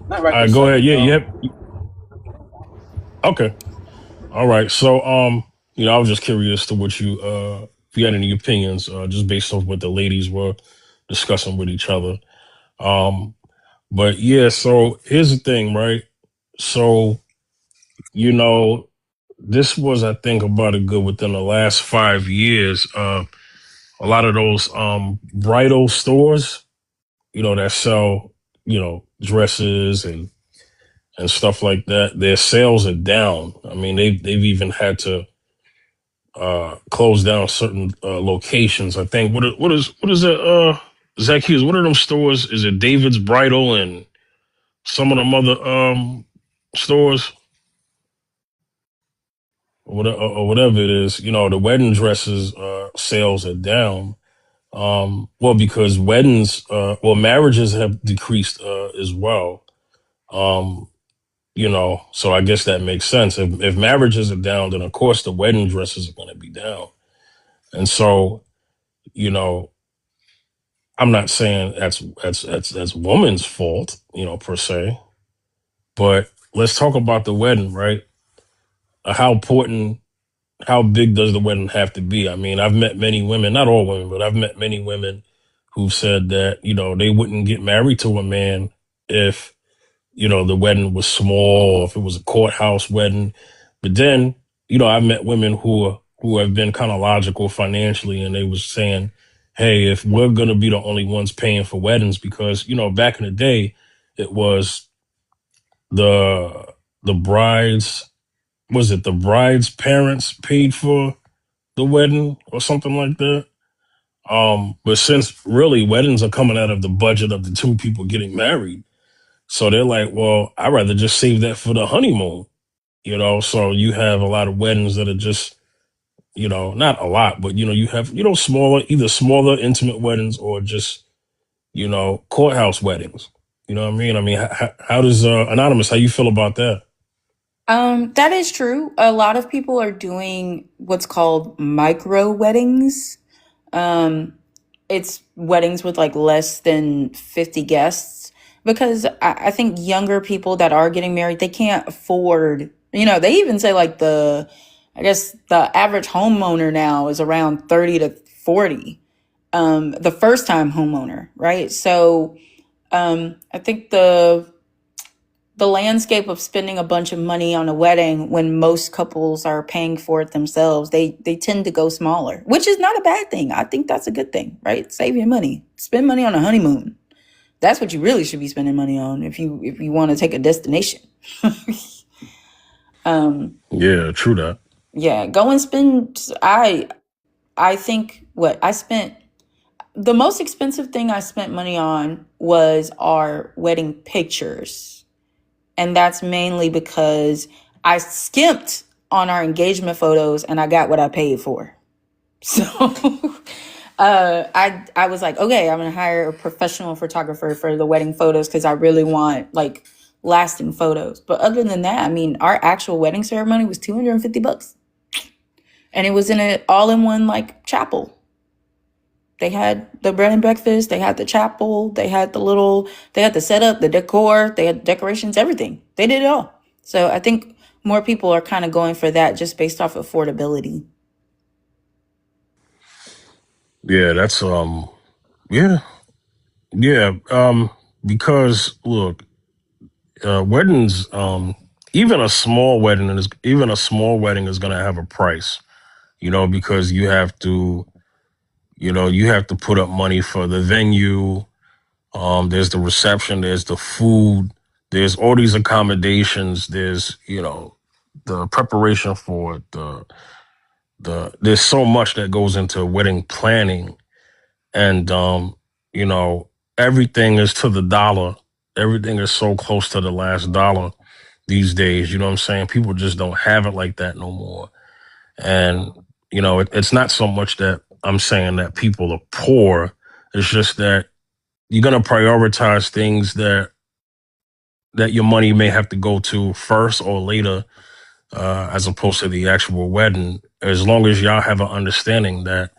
Not All right right, this go ahead. second, Yeah, no. yep. Okay. All right. So, I was just curious to what if you had any opinions, just based off what the ladies were discussing with each other. But yeah, so here's the thing, right? So, this was, I think, about a good within the last 5 years. A lot of those bridal stores, that sell, dresses and stuff like that, their sales are down. I mean, they've even had to close down certain locations. I think what is that? Zacchaeus, what are them stores? Is it David's Bridal and some of them other stores or whatever it is? The wedding dresses sales are down. Well, because marriages have decreased as well. So I guess that makes sense. If marriages are down, then of course the wedding dresses are going to be down. And so, I'm not saying that's woman's fault, per se, but let's talk about the wedding, right? How big does the wedding have to be? I mean, I've met many women, not all women, but I've met many women who've said that, they wouldn't get married to a man if, the wedding was small, or if it was a courthouse wedding. But then, I've met women who have been kind of logical financially, and they was saying, hey, if we're going to be the only ones paying for weddings, because, back in the day, it was the the bride's parents paid for the wedding or something like that. But since really weddings are coming out of the budget of the two people getting married, so they're like, well, I'd rather just save that for the honeymoon, so you have a lot of weddings that are just, not a lot, but, you have, either smaller intimate weddings or just, courthouse weddings. You know what I mean? I mean, how does, Anonymous, how you feel about that? That is true. A lot of people are doing what's called micro weddings. It's weddings with like less than 50 guests because I think younger people that are getting married, they can't afford, they even say like I guess the average homeowner now is around 30 to 40. The first time homeowner, right? So, I think the landscape of spending a bunch of money on a wedding when most couples are paying for it themselves, they tend to go smaller, which is not a bad thing. I think that's a good thing, right? Save your money. Spend money on a honeymoon. That's what you really should be spending money on if you want to take a destination. Yeah, true that. Yeah, go and spend. I think what I spent, the most expensive thing I spent money on was our wedding pictures. And that's mainly because I skimped on our engagement photos and I got what I paid for. So I was like, okay, I'm gonna hire a professional photographer for the wedding photos because I really want like lasting photos. But other than that, I mean, our actual wedding ceremony was $250. And it was in an all-in-one like chapel. They had the bread and breakfast, they had the chapel, they had the setup, the decor, they had decorations, everything. They did it all. So I think more people are kind of going for that just based off affordability. Yeah, that's yeah. Yeah. Because look, weddings, even a small wedding is gonna have a price, because you have to put up money for the venue. There's the reception, there's the food, there's all these accommodations, there's, the preparation for it, there's so much that goes into wedding planning. And, you know, everything is to the dollar. Everything is so close to the last dollar these days. You know what I'm saying? People just don't have it like that no more. And, it's not so much that I'm saying that people are poor. It's just that you're going to prioritize things that your money may have to go to first or later, as opposed to the actual wedding. As long as y'all have an understanding that,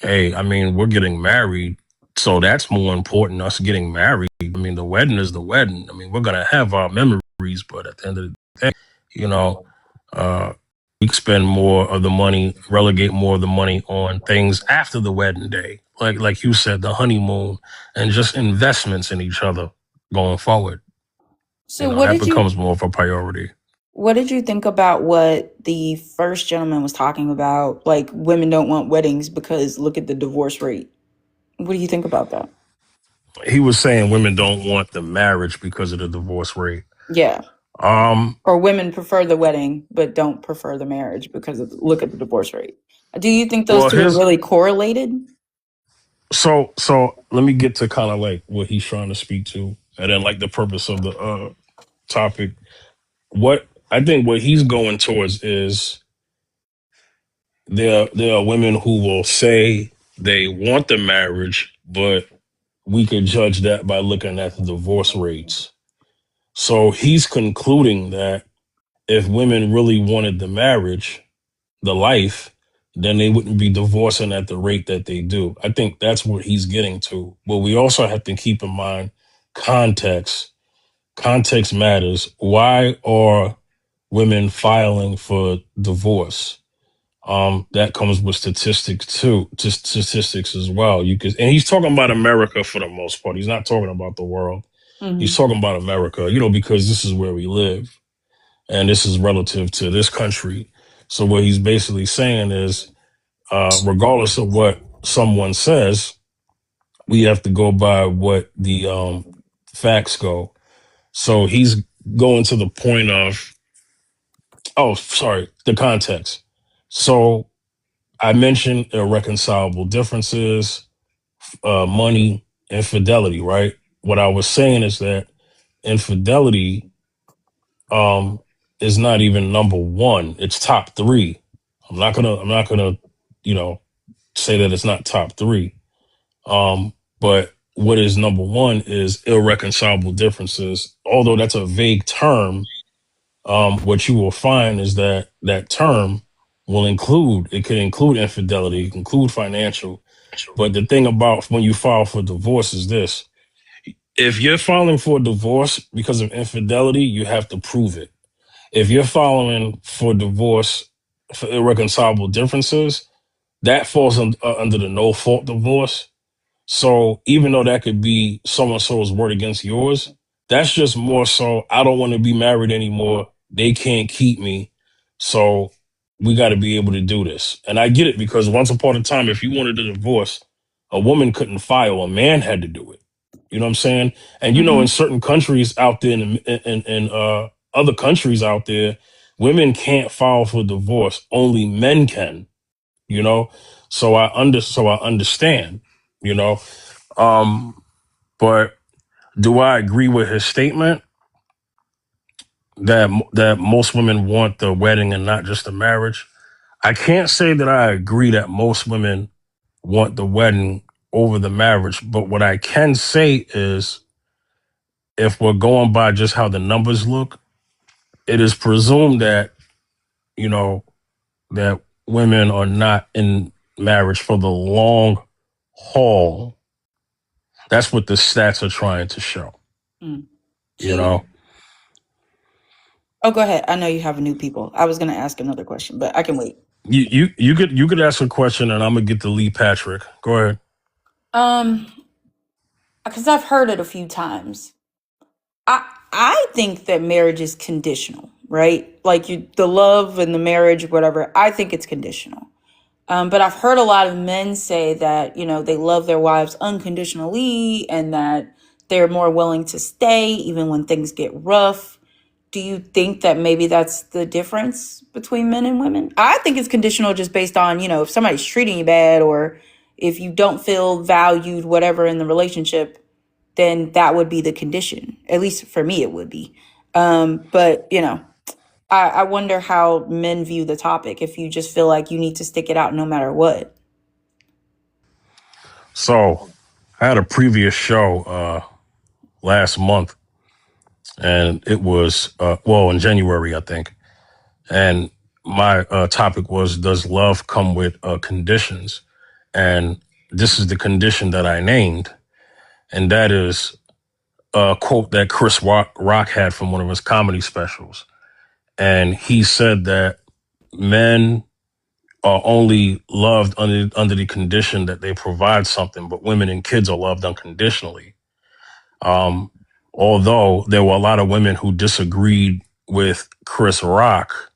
hey, I mean, we're getting married, so that's more important, us getting married. I mean, the wedding is the wedding. I mean, we're going to have our memories, but at the end of the day, you know, uh, we spend more of the money, relegate more of the money on things after the wedding day. Like you said, the honeymoon and just investments in each other going forward. So That becomes more of a priority. what did you think about what the first gentleman was talking about? Like women don't want weddings because look at the divorce rate. What do you think about that? He was saying women don't want the marriage because of the divorce rate. Yeah. Um, Or women prefer the wedding but don't prefer the marriage because of look at the divorce rate. Do you think those well, two are his really correlated? so let me get to kind of like what he's trying to speak to, and then like the purpose of the topic. What I think what he's going towards is there are women who will say they want the marriage, but we could judge that by looking at the divorce rates. So he's concluding that if women really wanted the marriage, the life, then they wouldn't be divorcing at the rate that they do. I think that's what he's getting to. But we also have to keep in mind context. Context matters. Why are women filing for divorce? That comes with statistics too, just statistics as well. And he's talking about America for the most part. He's not talking about the world. Mm-hmm. He's talking about America, because this is where we live and this is relative to this country. So what he's basically saying is, regardless of what someone says, we have to go by what the facts go. So he's going to the point of, the context. So I mentioned irreconcilable differences, money, infidelity, right? What I was saying is that infidelity is not even number one. It's top three. I'm not gonna, say that it's not top three. But what is number one is irreconcilable differences. Although that's a vague term, what you will find is that that term it can include infidelity, it can include financial. But the thing about when you file for divorce is this: if you're filing for divorce because of infidelity, you have to prove it. If you're filing for divorce for irreconcilable differences, that falls under the no fault divorce. So even though that could be so and so's word against yours, that's just more so I don't want to be married anymore. They can't keep me. So we got to be able to do this. And I get it because once upon a time, if you wanted a divorce, a woman couldn't file, a man had to do it. You know what I'm saying? And Mm-hmm. in certain countries out there, in other countries out there, Women can't file for divorce. Only men can, you know? So I understand, you know? But do I agree with his statement that most women want the wedding and not just the marriage? I can't say that I agree that most women want the wedding over the marriage, but what I can say is if we're going by just how the numbers look, it is presumed that, you know, that women are not in marriage for the long haul. That's what the stats are trying to show, Mm. you know? Oh, go ahead. I know you have new people. I was going to ask another question, but I can wait. You could ask a question and I'm gonna get to Lee Patrick. Go ahead. Because I've heard it a few times. I think that marriage is conditional, right? Like the love and the marriage, whatever. I think it's conditional. But I've heard a lot of men say that, they love their wives unconditionally and that they're more willing to stay even when things get rough. Do you think that maybe that's the difference between men and women? I think it's conditional just based on, if somebody's treating you bad or if you don't feel valued, whatever in the relationship, then that would be the condition. At least for me, it would be. But, I wonder how men view the topic if you just feel like you need to stick it out no matter what. So I had a previous show last month and it was in January, I think. And my topic was, does love come with conditions? And this is the condition that I named. And that is a quote that Chris Rock had from one of his comedy specials. And he said that men are only loved under the condition that they provide something, but women and kids are loved unconditionally. Um, Although there were a lot of women who disagreed with Chris Rock,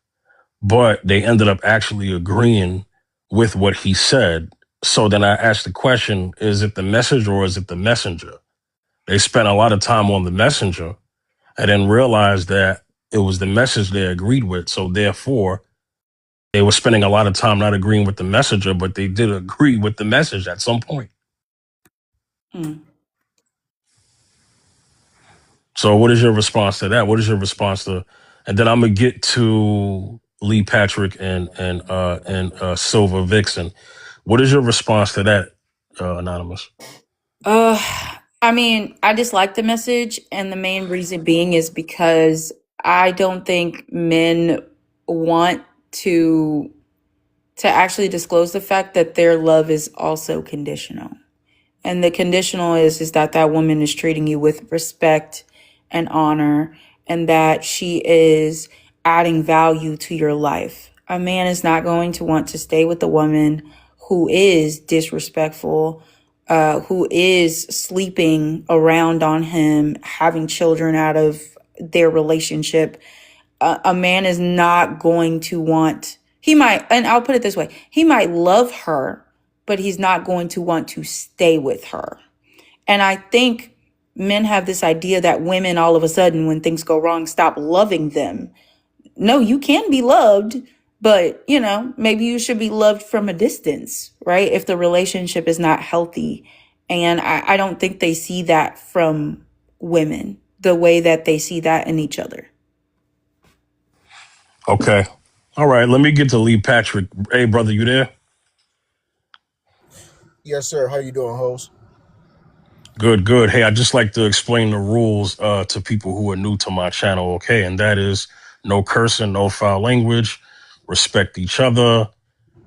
but they ended up actually agreeing with what he said. So then I asked the question, is it the message or is it the messenger? They spent a lot of time on the messenger and then realized that it was the message they agreed with. So therefore, they were spending a lot of time not agreeing with the messenger, but they did agree with the message at some point. Mm. So what is your response to that? What is your response to, and then I'm gonna get to Lee Patrick and Silver Vixen. What is your response to that, Anonymous? I mean, I dislike the message, and the main reason being is because I don't think men want to actually disclose the fact that their love is also conditional. And the conditional is that woman is treating you with respect and honor and that she is adding value to your life. A man is not going to want to stay with a woman who is disrespectful, who is sleeping around on him, having children out of their relationship. A man is not going to want, he might, and I'll put it this way, he might love her, but he's not going to want to stay with her. And I think men have this idea that women all of a sudden, when things go wrong, stop loving them. No, you can be loved, but maybe you should be loved from a distance, right? If the relationship is not healthy. And I don't think they see that from women the way that they see that in each other. Okay. All right. Let me get to Lee Patrick. Hey, brother, you there? Yes, sir. How you doing, host? Good, good. Hey, I'd just like to explain the rules to people who are new to my channel, okay? And that is no cursing, no foul language, respect each other.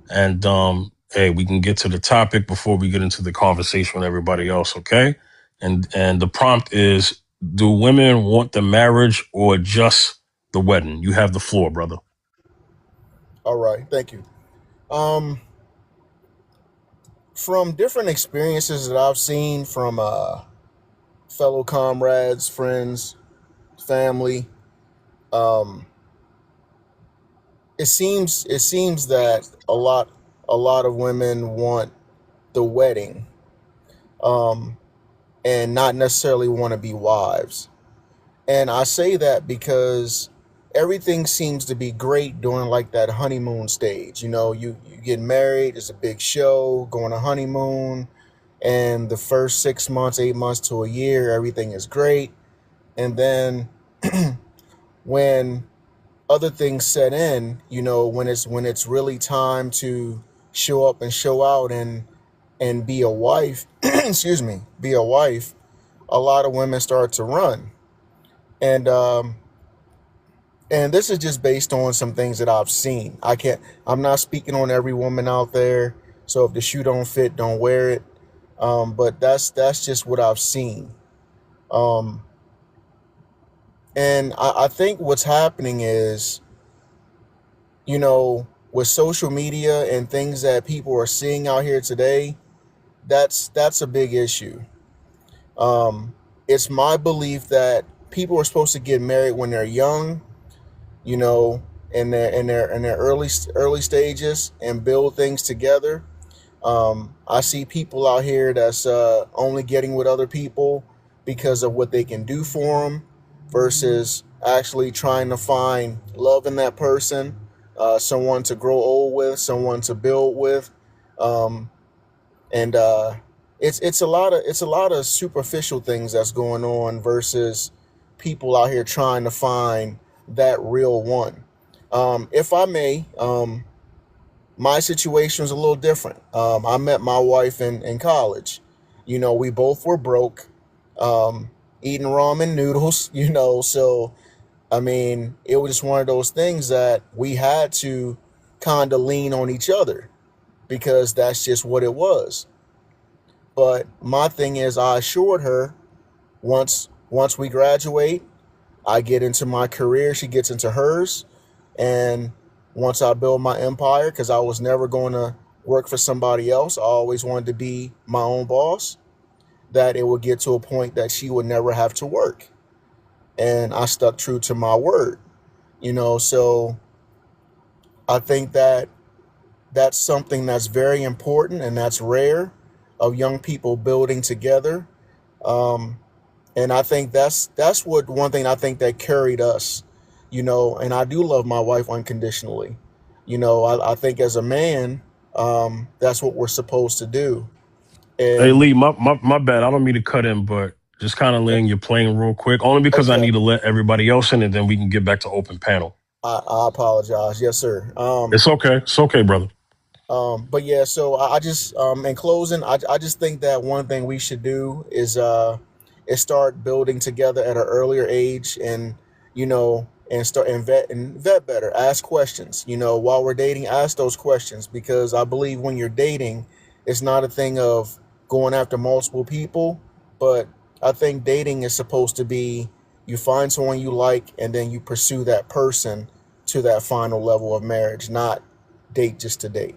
And hey, we can get to the topic before we get into the conversation with everybody else, okay? And the prompt is, do women want the marriage or just the wedding? You have the floor, brother. All right, thank you. From different experiences that I've seen from fellow comrades, friends, family, um, it seems that a lot of women want the wedding, um, and not necessarily want to be wives. And I say that because everything seems to be great during like that honeymoon stage. You get married, it's a big show, go on a honeymoon, and the first 6 months, 8 months to a year, everything is great. And then when other things set in, when it's really time to show up and show out and be a wife, excuse me, be a wife, a lot of women start to run. And this is just based on some things that I've seen. I'm not speaking on every woman out there. So if the shoe don't fit, don't wear it. But that's just what I've seen. Um, and I think what's happening is, with social media and things that people are seeing out here today, that's a big issue. It's my belief that people are supposed to get married when they're young, you know, in their early stages, and build things together. I see people out here that's only getting with other people because of what they can do for them, versus actually trying to find love in that person, someone to grow old with, someone to build with. Um, and it's a lot of superficial things that's going on, versus people out here trying to find that real one. If I may, my situation was a little different. I met my wife in college. We both were broke, eating ramen noodles. So I mean, it was just one of those things that we had to kind of lean on each other, because that's just what it was. But my thing is, I assured her, once we graduate, I get into my career, she gets into hers, and once I build my empire, because I was never going to work for somebody else, I always wanted to be my own boss, that it would get to a point that she would never have to work. And I stuck true to my word. So I think that that's something that's very important, and that's rare, of young people building together. Um, and I think that's what one thing I think that carried us. And I do love my wife unconditionally. I think as a man, that's what we're supposed to do. Hey And Lee, my bad. I don't mean to cut in, but just kind of laying your plane real quick, only because I okay, need to let everybody else in, and then we can get back to open panel. I apologize. Yes, sir. It's okay. It's okay, brother. But yeah, so I just in closing, I just think that one thing we should do is start building together at an earlier age, and start and vet better, ask questions. While we're dating, ask those questions, because I believe when you're dating, it's not a thing of going after multiple people, but I think dating is supposed to be, you find someone you like, and then you pursue that person to that final level of marriage, not date just to date.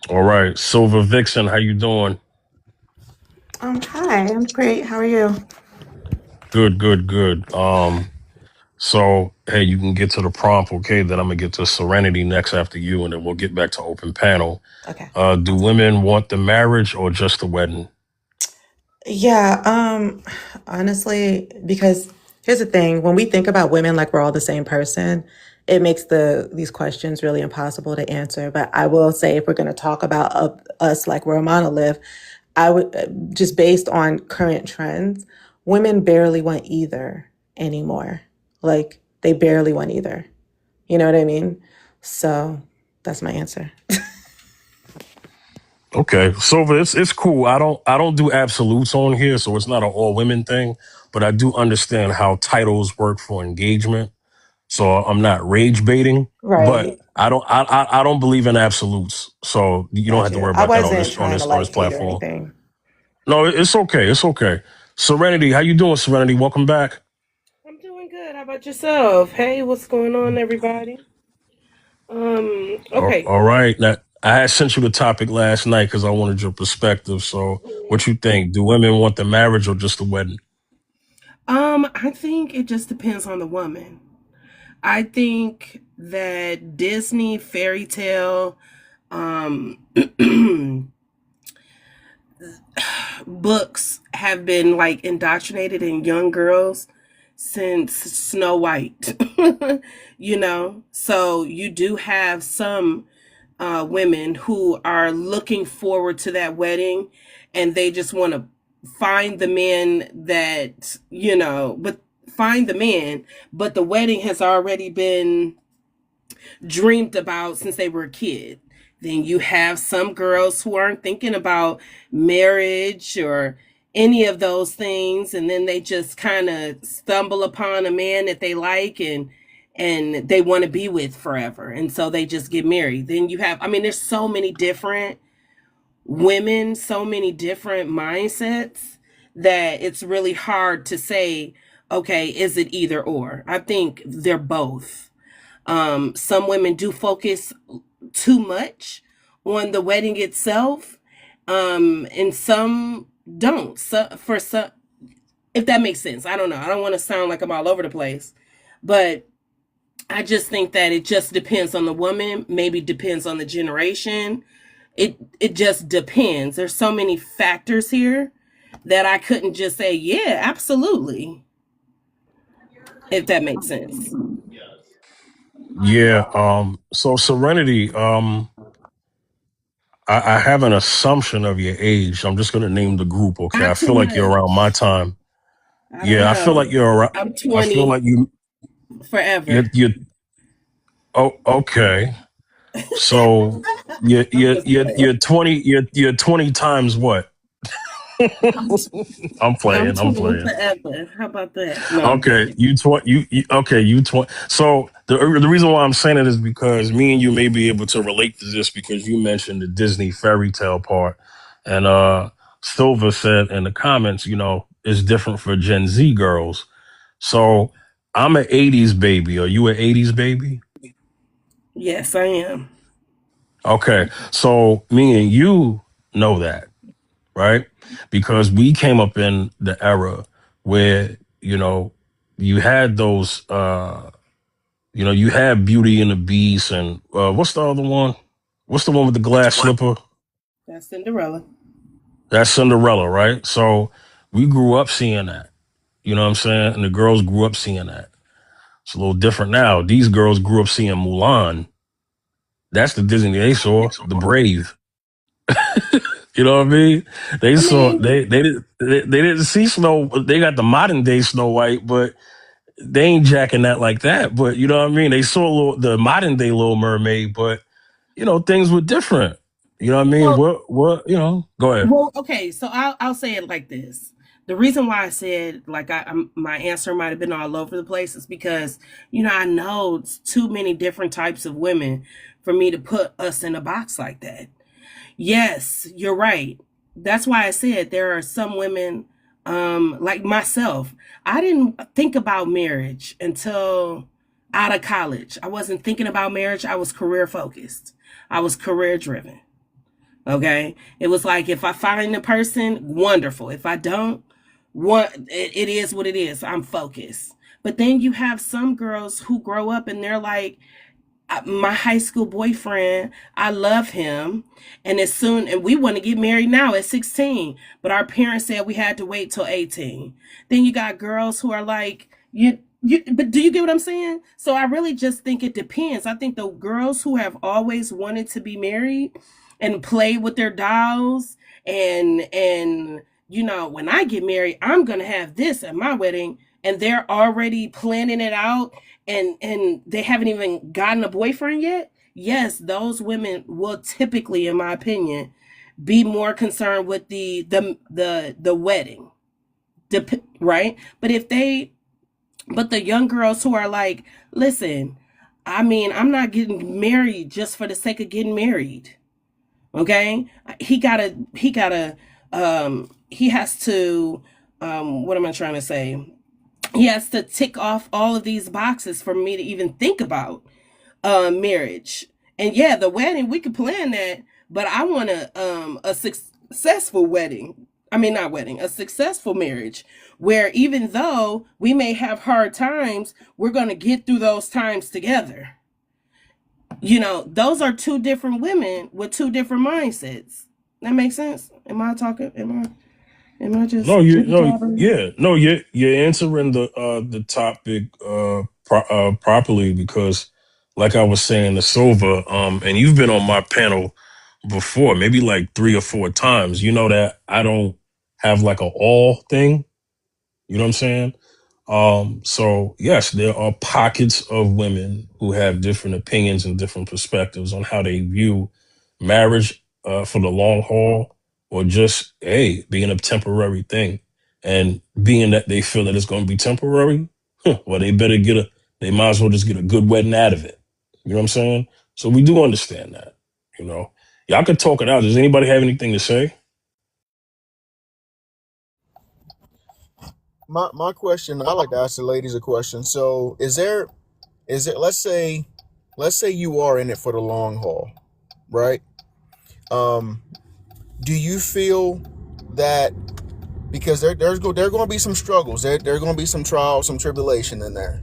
All right, Silver Vixen, how you doing? Hi, I'm great. How are you? Good, good, good. So hey, you can get to the prompt, okay? Then I'm gonna get to Serenity next after you, and then we'll get back to open panel. Okay. Do women want the marriage or just the wedding? Yeah, honestly, because here's the thing, when we think about women like we're all the same person, it makes these questions really impossible to answer. But I will say, if we're going to talk about us like we're a monolith, I would just based on current trends, women barely want either anymore. Like they barely want either. You know what I mean? So that's my answer. Okay, Silver, it's cool. I don't do absolutes on here, so it's not an all women thing. But I do understand how titles work for engagement. So I'm not rage baiting, but Right. I don't believe in absolutes. So you don't have to Gotcha. worry I about that on wasn't this on trying to this on like this hate or platform. anything. No, it's okay. It's okay. Serenity, how you doing, Serenity? Welcome back. I'm doing good. How about yourself? Hey, what's going on, everybody? Okay. All right. Now I had sent you the topic last night because I wanted your perspective. So what you think? Do women want the marriage or just the wedding? I think it just depends on the woman. I think that Disney fairy tale, um, books have been like indoctrinated in young girls since Snow White. You know, so you do have some women who are looking forward to that wedding, and they just want to find the man that, you know, but find the man, but the wedding has already been dreamed about since they were a kid. Then you have some girls who aren't thinking about marriage or any of those things, and then they just kind of stumble upon a man that they like and they want to be with forever, and so they just get married. Then you have, I mean, there's so many different women, so many different mindsets, that it's really hard to say, okay, is it either or? I think they're both. Some women do focus too much on the wedding itself, and some don't. So for some, if that makes sense, I don't know. I don't want to sound like I'm all over the place, but I just think that it just depends on the woman. Maybe depends on the generation. It just depends. There's so many factors here that I couldn't just say, yeah, absolutely, if that makes sense. Yeah. So Serenity. I have an assumption of your age. I'm just gonna name the group. Okay. I Not too feel like you're around my much. time. I don't Yeah. I feel like know. you're around. I'm I feel 20 like you. forever. You. Oh. Okay. So you. I'm You. just You. playing. You're 20. You're 20 times what? I'm I'm playing. I'm 20 playing. forever. How about that? No, I'm Okay, kidding. you okay, you 20. So the reason why I'm saying it is because me and you may be able to relate to this because you mentioned the Disney fairy tale part, and Silva said in the comments, you know, it's different for Gen Z girls. So I'm an 80s baby. Are you an 80s baby? Yes, I am. Okay, so me and you know that, right? Because we came up in the era where, you know, you had those you know, you had Beauty and the Beast and what's the other one? What's the one with the glass slipper? That's Cinderella. That's Cinderella, right? So we grew up seeing that. You know what I'm saying? And the girls grew up seeing that. It's a little different now. These girls grew up seeing Mulan. That's the Disney they saw, The Brave. You know what I mean? They I saw mean, they didn't see Snow. They got the modern day Snow White, but they ain't jacking that like that. But you know what I mean? They saw the modern day Little Mermaid, but you know things were different. You know what I mean? well, What you know? Go ahead. well, okay. So I'll say it like this. The reason why I said like my answer might have been all over the place is because, you know, I know it's too many different types of women for me to put us in a box like that. Yes, you're right. That's why I said there are some women, like myself. I didn't think about marriage until out of college. I wasn't thinking about marriage. I was career focused. I was career driven. Okay. It was like, if I find a person, wonderful. If I don't, it is what it is. I'm focused. But then you have some girls who grow up and they're like, my high school boyfriend, I love him, and and we want to get married now at 16, but our parents said we had to wait till 18. Then you got girls who are like, but do you get what I'm saying? So I really just think it depends. I think the girls who have always wanted to be married and play with their dolls, and you know, when I get married, I'm gonna have this at my wedding, and they're already planning it out, and they haven't even gotten a boyfriend yet. Yes, those women will typically, in my opinion, be more concerned with the wedding, right? But the young girls who are like, listen, I mean, I'm not getting married just for the sake of getting married. Okay, he has to, what am I trying to say? He has to tick off all of these boxes for me to even think about marriage. And yeah, the wedding, we could plan that, but I want a successful wedding. I mean, not wedding, a successful marriage, where even though we may have hard times, we're going to get through those times together. You know, those are two different women with two different mindsets. That makes sense. Am I talking? Am I just No, you teeter no, tottering? yeah, no, you're answering the topic properly because, like I was saying to Silva, and you've been on my panel before, maybe like 3 or 4 times. You know that I don't have like a all thing. You know what I'm saying? So yes, there are pockets of women who have different opinions and different perspectives on how they view marriage for the long haul, or just being a temporary thing. And being that they feel that it's going to be temporary, well, they might as well just get a good wedding out of it. You know what I'm saying? So we do understand that. You know, y'all could talk it out. Does anybody have anything to say? My question, I like to ask the ladies a question. So is it let's say you are in it for the long haul, right? Um, do you feel that because there going to be some struggles, there going to be some trials, some tribulation in there.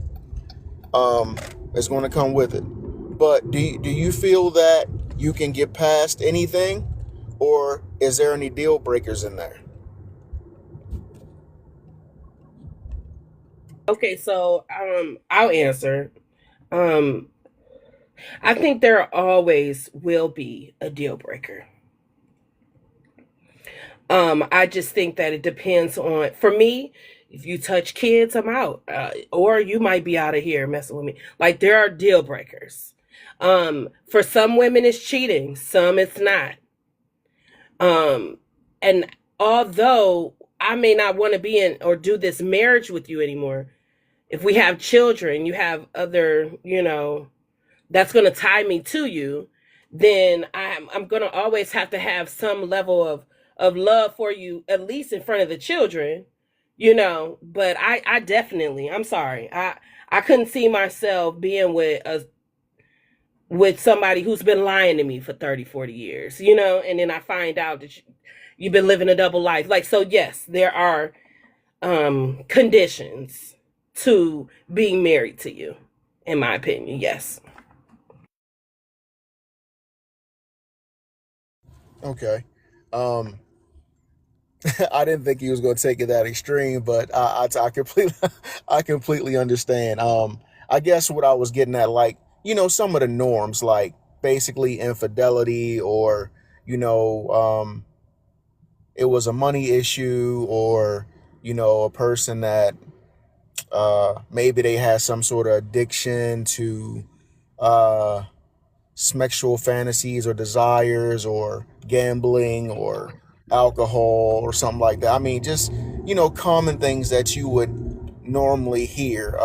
It's going to come with it. But do you feel that you can get past anything, or is there any deal breakers in there? Okay, so I'll answer. Um, I think there always will be a deal breaker. I just think that it depends on, for me, if you touch kids, I'm out. Or you might be out of here messing with me. Like there are deal breakers. For some women it's cheating, some it's not. Um, and although I may not want to be in or do this marriage with you anymore, if we have children, you have other, that's going to tie me to you, then I'm going to always have to have some level of love for you, at least in front of the children, but I definitely, I'm sorry. I couldn't see myself being with somebody who's been lying to me for 30, 40 years, and then I find out that you've been living a double life. Like, so yes, there are conditions to being married to you, in my opinion. Yes. Okay. Um, I didn't think he was going to take it that extreme, but I completely I completely understand. I guess what I was getting at, like some of the norms, like basically infidelity, or it was a money issue, or a person that maybe they had some sort of addiction to uh, sexual fantasies or desires, or gambling, or alcohol, or something like that. I mean, just common things that you would normally hear.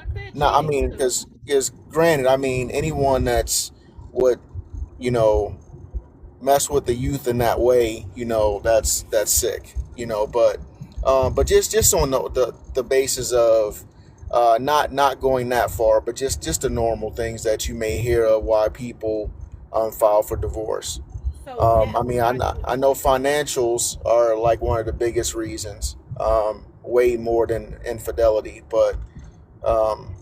I said Now, I cheating mean, too. because granted, I mean, anyone that's would you know mess with the youth in that way, that's sick, but just on the basis of not going that far, but just the normal things that you may hear of why people file for divorce. So yes, I mean, I know financials are like one of the biggest reasons, way more than infidelity, but um,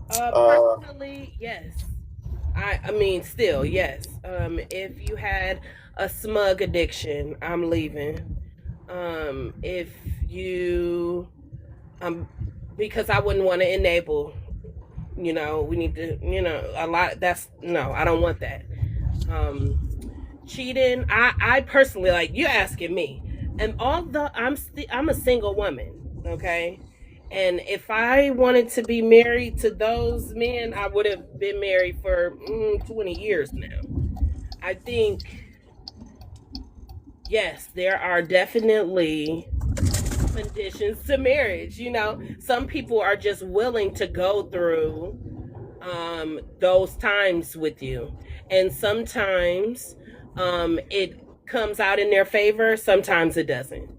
uh, personally, yes. I mean, still, yes. If you had a smug addiction, I'm leaving. If you, um, because I wouldn't want to enable. We need to, a lot. That's no, I don't want that. Um, Cheating. I personally, like you asking me, and although I'm a single woman, okay. And if I wanted to be married to those men, I would have been married for 20 years now. I think, yes, there are definitely conditions to marriage. Some people are just willing to go through those times with you, and sometimes it comes out in their favor, sometimes it doesn't.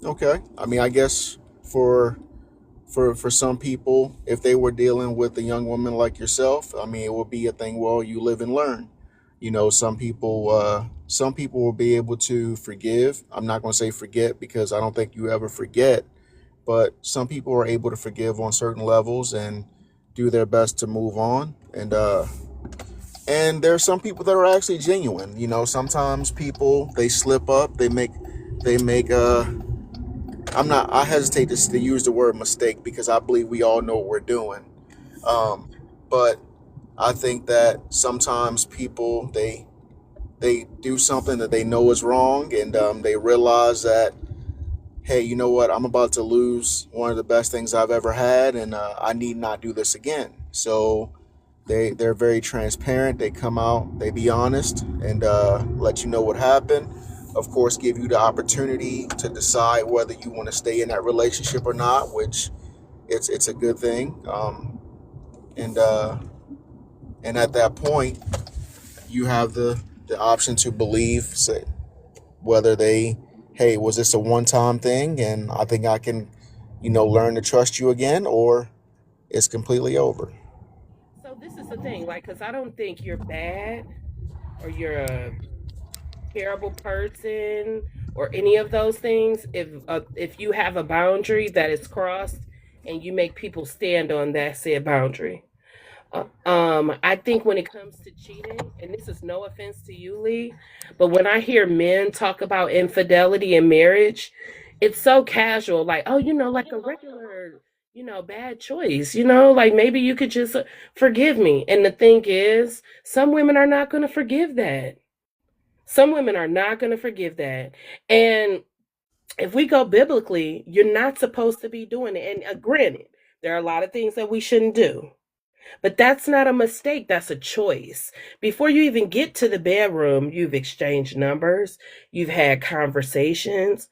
okay. I mean, I guess for some people, if they were dealing with a young woman like yourself, I mean, it would be a thing. Well, you live and learn. Some people will be able to forgive. I'm not going to say forget, because I don't think you ever forget, but some people are able to forgive on certain levels and do their best to move on. And And there's some people that are actually genuine. You know, sometimes people, they slip up, they make I hesitate to use the word mistake because I believe we all know what we're doing. Um, but I think that sometimes people, they do something that they know is wrong, and they realize that, hey, you know what? I'm about to lose one of the best things I've ever had, and I need not do this again. So they're very transparent. They come out, they be honest, and let you know what happened. Of course, give you the opportunity to decide whether you want to stay in that relationship or not, which it's a good thing. And and at that point, you have the option to believe, say, whether they, hey, was this a one time thing, and I think I can, learn to trust you again, or it's completely over. So this is the thing, like, because I don't think you're bad or you're a terrible person or any of those things if you have a boundary that is crossed and you make people stand on that said boundary. I think when it comes to cheating, and this is no offense to you, Lee, but when I hear men talk about infidelity in marriage, it's so casual, like, oh, like a regular, bad choice, like maybe you could just forgive me. And the thing is, some women are not going to forgive that. Some women are not going to forgive that. And if we go biblically, you're not supposed to be doing it. And granted, there are a lot of things that we shouldn't do. But that's not a mistake, that's a choice. Before you even get to the bedroom, you've exchanged numbers, you've had conversations.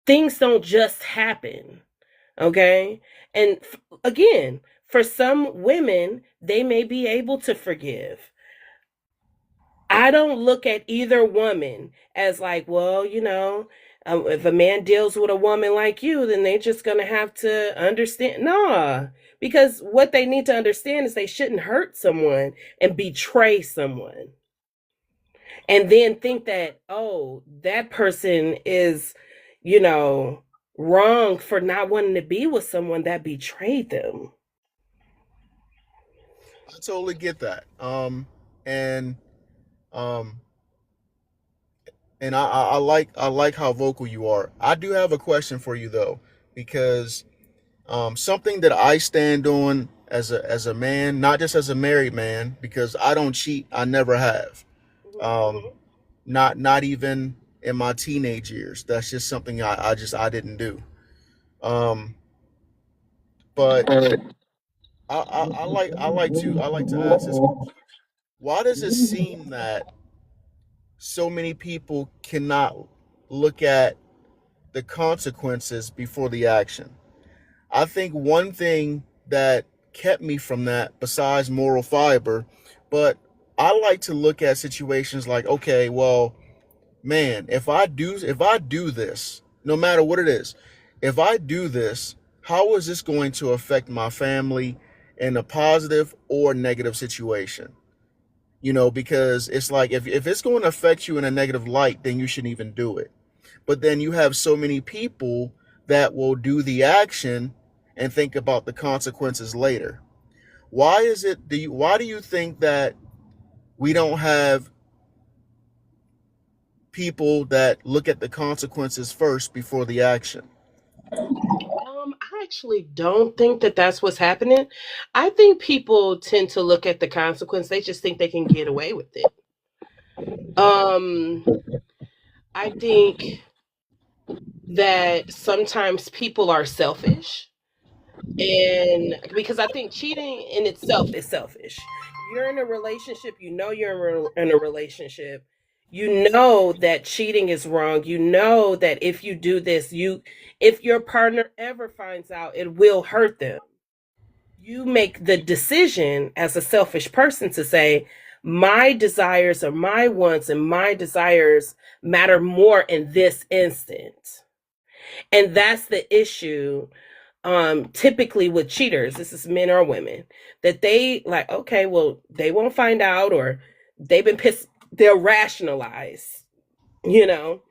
Things don't just happen, okay? And again, for some women, they may be able to forgive. I don't look at either woman as like, well, if a man deals with a woman like you, then they're just going to have to understand. Nah, because what they need to understand is they shouldn't hurt someone and betray someone and then think that, oh, that person is, you know, wrong for not wanting to be with someone that betrayed them. I totally get that. And um, and I like how vocal you are. I do have a question for you though, because something that I stand on as a man, not just as a married man, because I don't cheat. I never have. Um, not even in my teenage years. That's just something I didn't do. Um, but I like to ask this question. Why does it seem that so many people cannot look at the consequences before the action? I think one thing that kept me from that, besides moral fiber, but I like to look at situations like, okay, well, man, if I do this, no matter what it is, if I do this, how is this going to affect my family in a positive or negative situation? Because it's like, if it's going to affect you in a negative light, then you shouldn't even do it. But then you have so many people that will do the action and think about the consequences later. Why do you think that we don't have people that look at the consequences first before the action? I actually don't think that that's what's happening. I think people tend to look at the consequence. They just think they can get away with it. Um, I think that sometimes people are selfish, and because I think cheating in itself is selfish. You're in a relationship, in a relationship, you know that cheating is wrong. You know that if you do this, if your partner ever finds out, it will hurt them. You make the decision as a selfish person to say, my desires or my wants and my desires matter more in this instant. And that's the issue, typically with cheaters. This is men or women, that they like, okay, well, they won't find out, or they've been pissed. They'll rationalize, you know,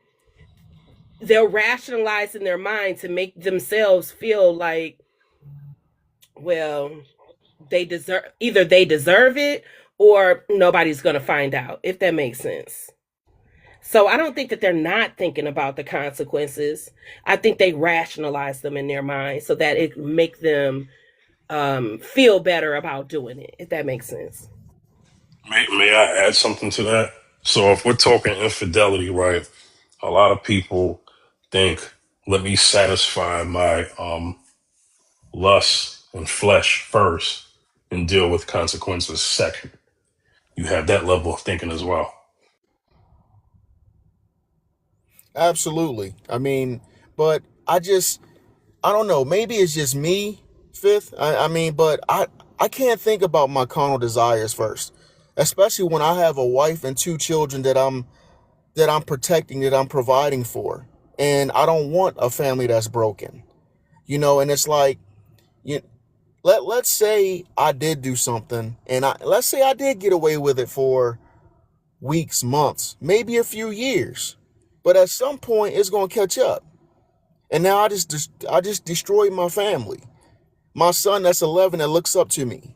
they'll rationalize in their mind to make themselves feel like, well, they deserve it, or nobody's going to find out, if that makes sense. So I don't think that they're not thinking about the consequences. I think they rationalize them in their mind so that it make them feel better about doing it, if that makes sense. May I add something to that? So if we're talking infidelity, right? A lot of people think, let me satisfy my lust and flesh first and deal with consequences second. You have that level of thinking as well. Absolutely. I mean, but I don't know. Maybe it's just me, Fifth. I mean, but I can't think about my carnal desires first, especially when I have a wife and two children that I'm protecting, that I'm providing for, and I don't want a family that's broken, you know. And it's like, you let's say I did do something, and let's say I did get away with it for weeks, months, maybe a few years, but at some point it's gonna catch up. And now I just destroyed my family. My son that's 11 that looks up to me,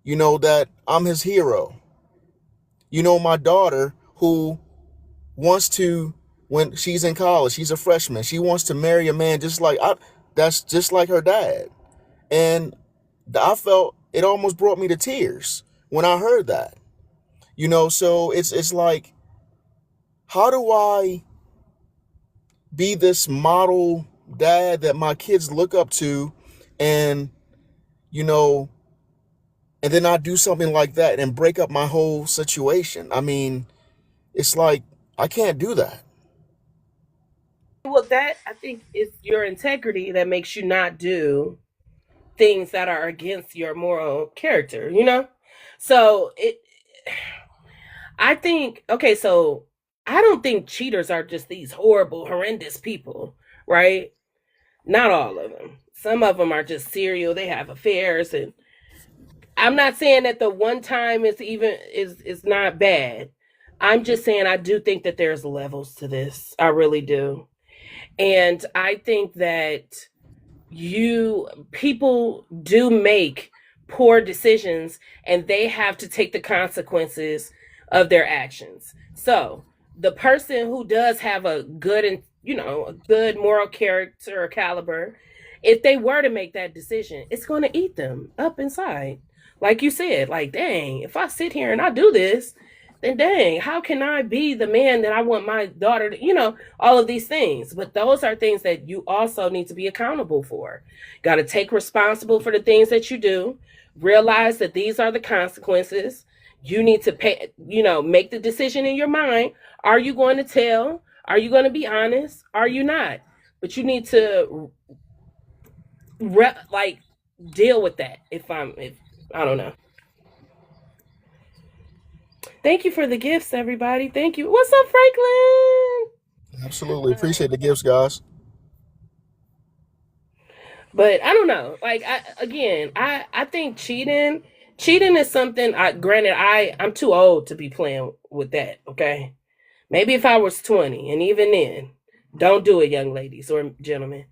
you know, that I'm his hero. You know, my daughter who wants to, when she's in college, she's a freshman, she wants to marry a man that's just like her dad. And I felt it almost brought me to tears when I heard that. You know, so it's like, how do I be this model dad that my kids look up to, and you know, and then I do something like that and break up my whole situation? I mean, it's like, I can't do that. Well, that I think is your integrity that makes you not do things that are against your moral character, you know? So I think, okay, so I don't think cheaters are just these horrible, horrendous people, right? Not all of them. Some of them are just serial, they have affairs, and I'm not saying that the one time is not bad. I'm just saying I do think that there's levels to this. I really do. And I think that people do make poor decisions and they have to take the consequences of their actions. So the person who does have a good and a good moral character or caliber, if they were to make that decision, it's going to eat them up inside. Like you said, like, dang, if I sit here and I do this, then dang, how can I be the man that I want my daughter to, all of these things. But those are things that you also need to be accountable for. Got to take responsible for the things that you do. Realize that these are the consequences. You need to make the decision in your mind. Are you going to tell? Are you going to be honest? Are you not? But you need to deal with that. If I don't know. Thank you for the gifts, everybody. Thank you. What's up, Franklin? Absolutely. Appreciate the gifts, guys. But I don't know. Like, I think cheating is something. Granted, I'm too old to be playing with that. Okay, maybe if I was 20, and even then, don't do it, young ladies or gentlemen.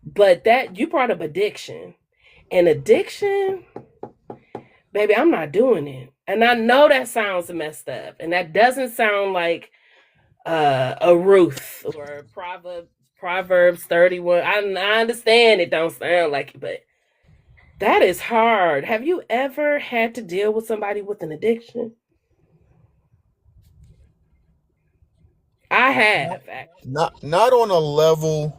But that you brought up addiction, and addiction, baby, I'm not doing it. And I know that sounds messed up, and that doesn't sound like a Ruth or Proverbs 31. I understand it don't sound like it, but that is hard. Have you ever had to deal with somebody with an addiction? I have, actually. Not on a level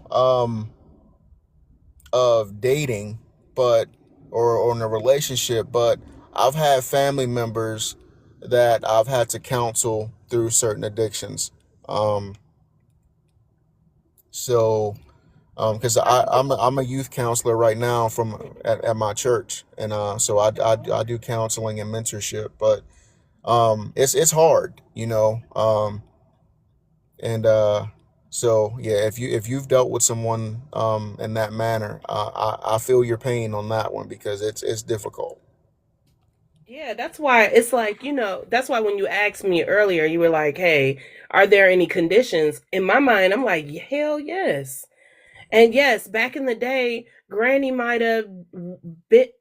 of dating, but or in a relationship, but I've had family members that I've had to counsel through certain addictions. Um, so because I'm a youth counselor right now at my church, and so I do counseling and mentorship, but it's hard, and so yeah, if you've dealt with someone in that manner, I feel your pain on that one, because it's difficult. Yeah, that's why it's like, that's why when you asked me earlier, you were like, hey, are there any conditions? In my mind, I'm like, hell yes. And yes, back in the day, Granny might have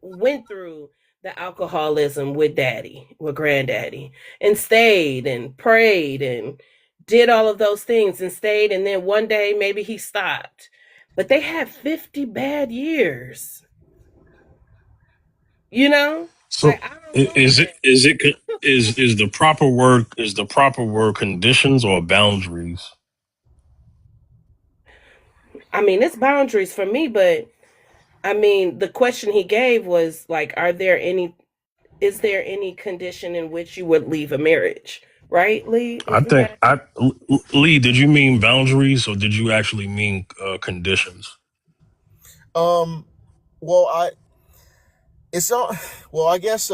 went through the alcoholism with daddy, with granddaddy, and stayed and prayed and did all of those things and stayed. And then one day maybe he stopped. But they had 50 bad years. You know? So Like, I don't want is that. is the proper word conditions or boundaries? I mean, it's boundaries for me, but I mean, the question he gave was like, is there any condition in which you would leave a marriage? Right, Lee? I Isn't think that? Lee, did you mean boundaries or did you actually mean conditions? Um, well, it's all well, I guess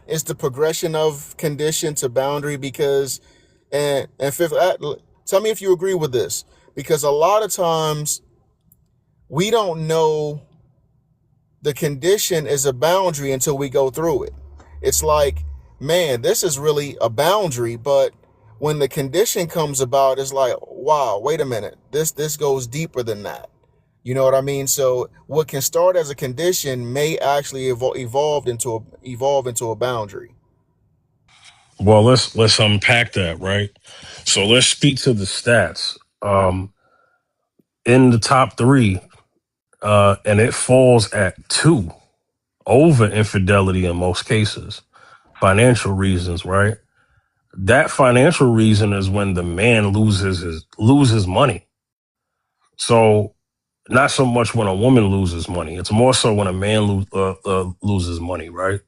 it's the progression of condition to boundary because and fifth, tell me if you agree with this because a lot of times we don't know the condition is a boundary until we go through it. It's like, man, this is really a boundary, but when the condition comes about, it's like, wow, wait a minute, this goes deeper than that. You know what I mean? So what can start as a condition may actually evolve into a boundary. Well, let's unpack that, right? So let's speak to the stats. In the top three, and it falls at 2 over infidelity in most cases. Financial reasons, right? That financial reason is when the man loses money. So not so much when a woman loses money. It's more so when a man loses money, right?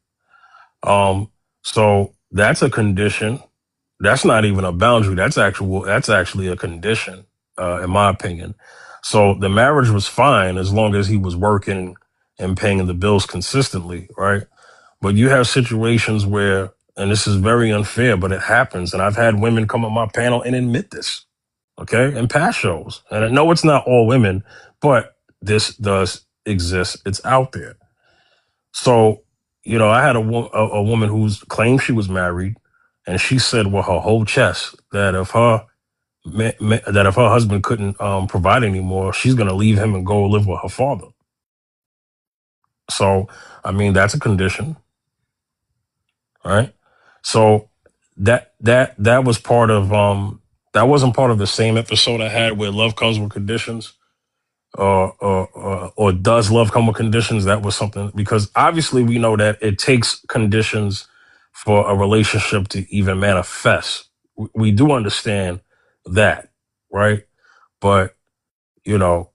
Um, so that's a condition. That's not even a boundary. That's actually a condition, in my opinion. So the marriage was fine as long as he was working and paying the bills consistently, right? But you have situations where, and this is very unfair, but it happens. And I've had women come on my panel and admit this, okay, in past shows. And I know it's not all women, but this does exist. It's out there. So, I had a woman who's claimed she was married, and she said with her whole chest that if her husband couldn't provide anymore, she's going to leave him and go live with her father. So, I mean, that's a condition, right? So that was part of that wasn't part of the same episode I had where love comes with conditions. Or does love come with conditions? That was something, because obviously we know that it takes conditions for a relationship to even manifest. We do understand that, right? But you know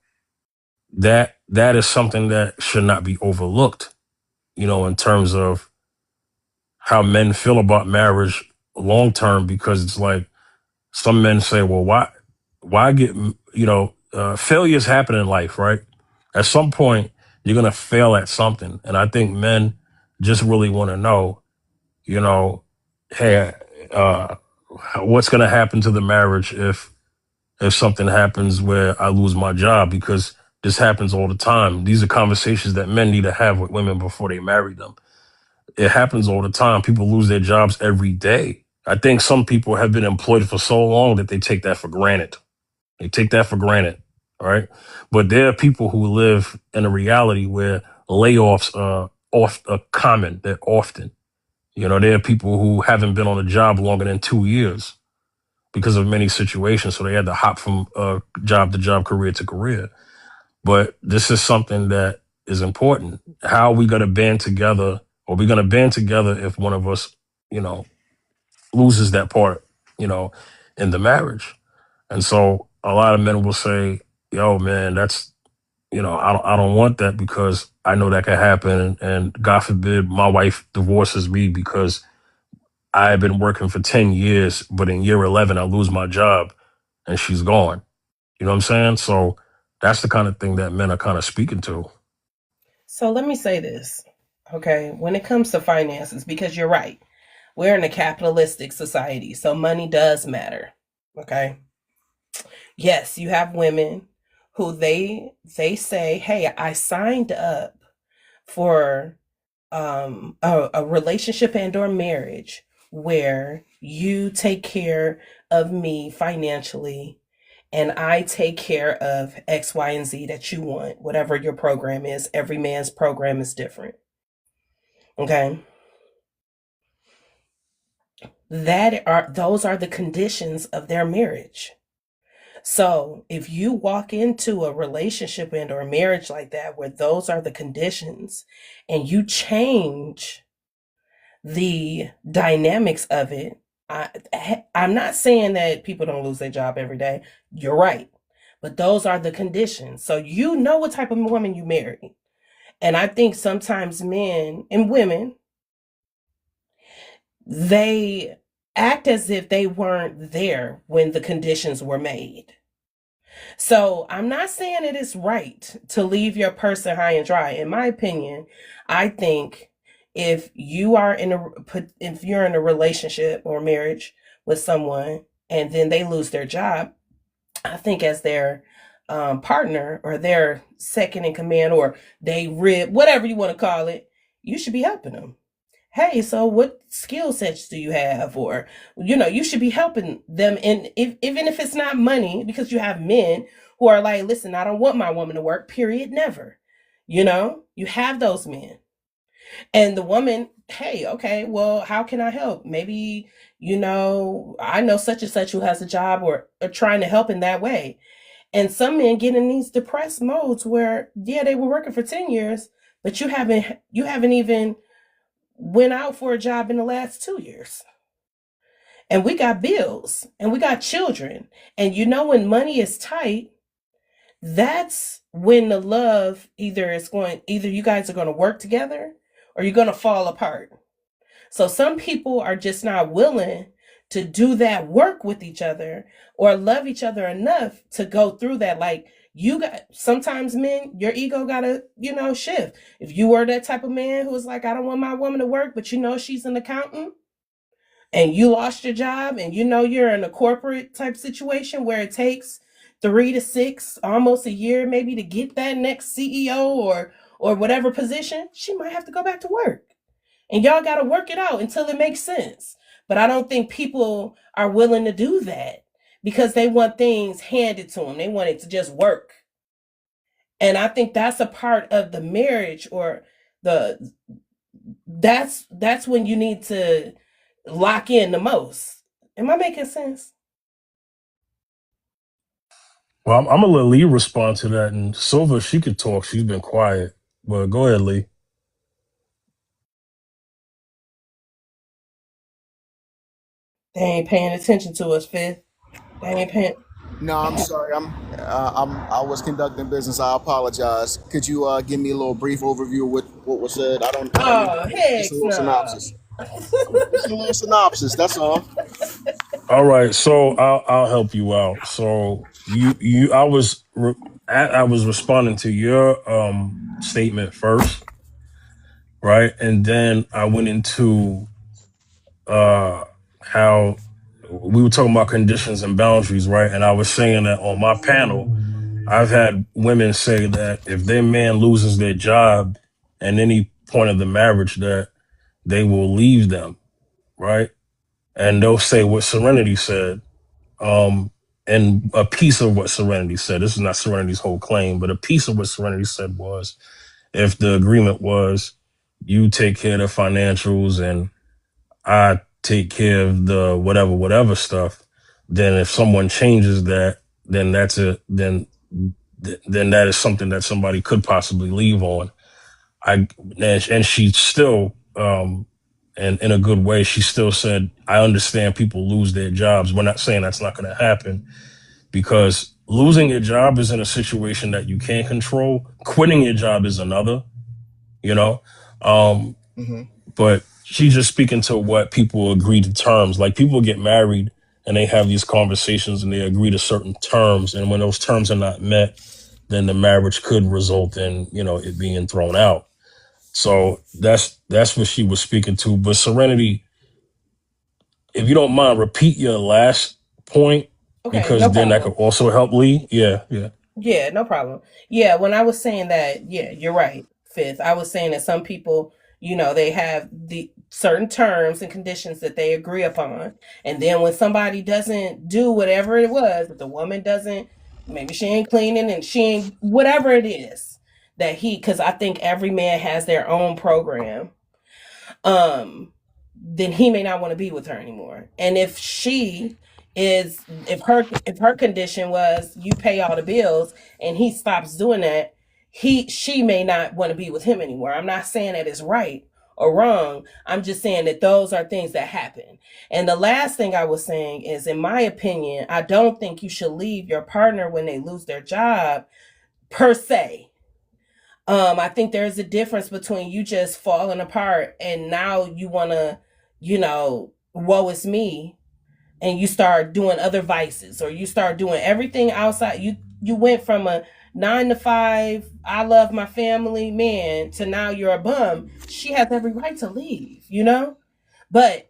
that is something that should not be overlooked. In terms of how men feel about marriage long term, because it's like some men say, well, why get, failures happen in life, right? At some point, you're going to fail at something. And I think men just really want to know, you know, hey, what's going to happen to the marriage if something happens where I lose my job? Because this happens all the time. These are conversations that men need to have with women before they marry them. It happens all the time. People lose their jobs every day. I think some people have been employed for so long that they take that for granted. They take that for granted. All right. But there are people who live in a reality where layoffs are common. They're often. There are people who haven't been on a job longer than 2 years because of many situations. So they had to hop from job to job, career to career. But this is something that is important. How are we going to band together? Are we going to band together if one of us, loses that part, in the marriage? And so a lot of men will say, yo, man, that's, I don't want that because I know that could happen. And God forbid my wife divorces me because I have been working for 10 years, but in year 11, I lose my job and she's gone. You know what I'm saying? So that's the kind of thing that men are kind of speaking to. So let me say this, okay? When it comes to finances, because you're right, we're in a capitalistic society, so money does matter, okay? Yes, you have women who they say, "Hey, I signed up for a relationship and or marriage where you take care of me financially and I take care of X, Y, and Z that you want, whatever your program is. Every man's program is different. Okay. those are the conditions of their marriage. So if you walk into a relationship and or a marriage like that where those are the conditions and you change the dynamics of it, I'm not saying that people don't lose their job every day. You're right. But those are the conditions. So you know what type of woman you marry. And I think sometimes men and women, they act as if they weren't there when the conditions were made. So I'm not saying it is right to leave your person high and dry. In my opinion, I think if you're in a relationship or marriage with someone and then they lose their job, I think as their partner or their second in command or they rib, whatever you want to call it, you should be helping them. Hey, so what skill sets do you have? Or, you should be helping them. And even if it's not money, because you have men who are like, listen, I don't want my woman to work, period, never. You have those men. And the woman, hey, okay, well, how can I help? Maybe, I know such and such who has a job or trying to help in that way. And some men get in these depressed modes where, yeah, they were working for 10 years, but you haven't even went out for a job in the last 2 years. And we got bills and we got children. And when money is tight, that's when the love either you guys are going to work together or you're going to fall apart. So some people are just not willing to do that work with each other or love each other enough to go through that. Like sometimes men, your ego gotta, shift. If you were that type of man who was like, I don't want my woman to work, but she's an accountant and you lost your job and you're in a corporate type situation where it takes 3 to 6, almost a year maybe to get that next CEO or whatever position, she might have to go back to work. And y'all got to work it out until it makes sense. But I don't think people are willing to do that because they want things handed to them. They want it to just work. And I think that's a part of the marriage or that's when you need to lock in the most. Am I making sense? Well, I'm gonna let Lee respond to that, and Silva, she could talk. She's been quiet, but go ahead, Lee. They ain't paying attention to us, Fifth. They ain't paying. No, I'm sorry. I was conducting business. I apologize. Could you give me a little brief overview of what was said? I don't need Oh, just heck a little no. synopsis. Just a little synopsis. That's all. All right, so I'll help you out. So I was responding to your statement first, right, and then I went into how we were talking about conditions and boundaries, right, and I was saying that on my panel, I've had women say that if their man loses their job at any point of the marriage, that they will leave them, right, and they'll say what Serenity said. And a piece of what Serenity said, this is not Serenity's whole claim, but a piece of what Serenity said was if the agreement was you take care of the financials and I take care of the whatever stuff, then if someone changes that, then then that is something that somebody could possibly leave on. And she still, and in a good way, she still said, I understand people lose their jobs. We're not saying that's not going to happen because losing your job is in a situation that you can't control. Quitting your job is another, you know? Mm-hmm. But she's just speaking to what people agree to terms. Like people get married and they have these conversations and they agree to certain terms. And when those terms are not met, then the marriage could result in, it being thrown out. So that's what she was speaking to. But Serenity, if you don't mind, repeat your last point Okay, because no then that problem. could also help Lee. Yeah. Yeah, no problem. Yeah, when I was saying that, yeah, you're right, Fifth. I was saying that some people, they have the certain terms and conditions that they agree upon. And then when somebody doesn't do whatever it was, if the woman doesn't, maybe she ain't cleaning and she ain't, whatever it is because I think every man has their own program. Um, then he may not want to be with her anymore. And if her condition was you pay all the bills and he stops doing that, she may not want to be with him anymore. I'm not saying that it's right or wrong. I'm just saying that those are things that happen. And the last thing I was saying is, in my opinion, I don't think you should leave your partner when they lose their job per se. I think there's a difference between you just falling apart and now you want to, woe is me, and you start doing other vices, or you start doing everything outside. You went from a 9 to 5, I love my family man, to now you're a bum. She has every right to leave, but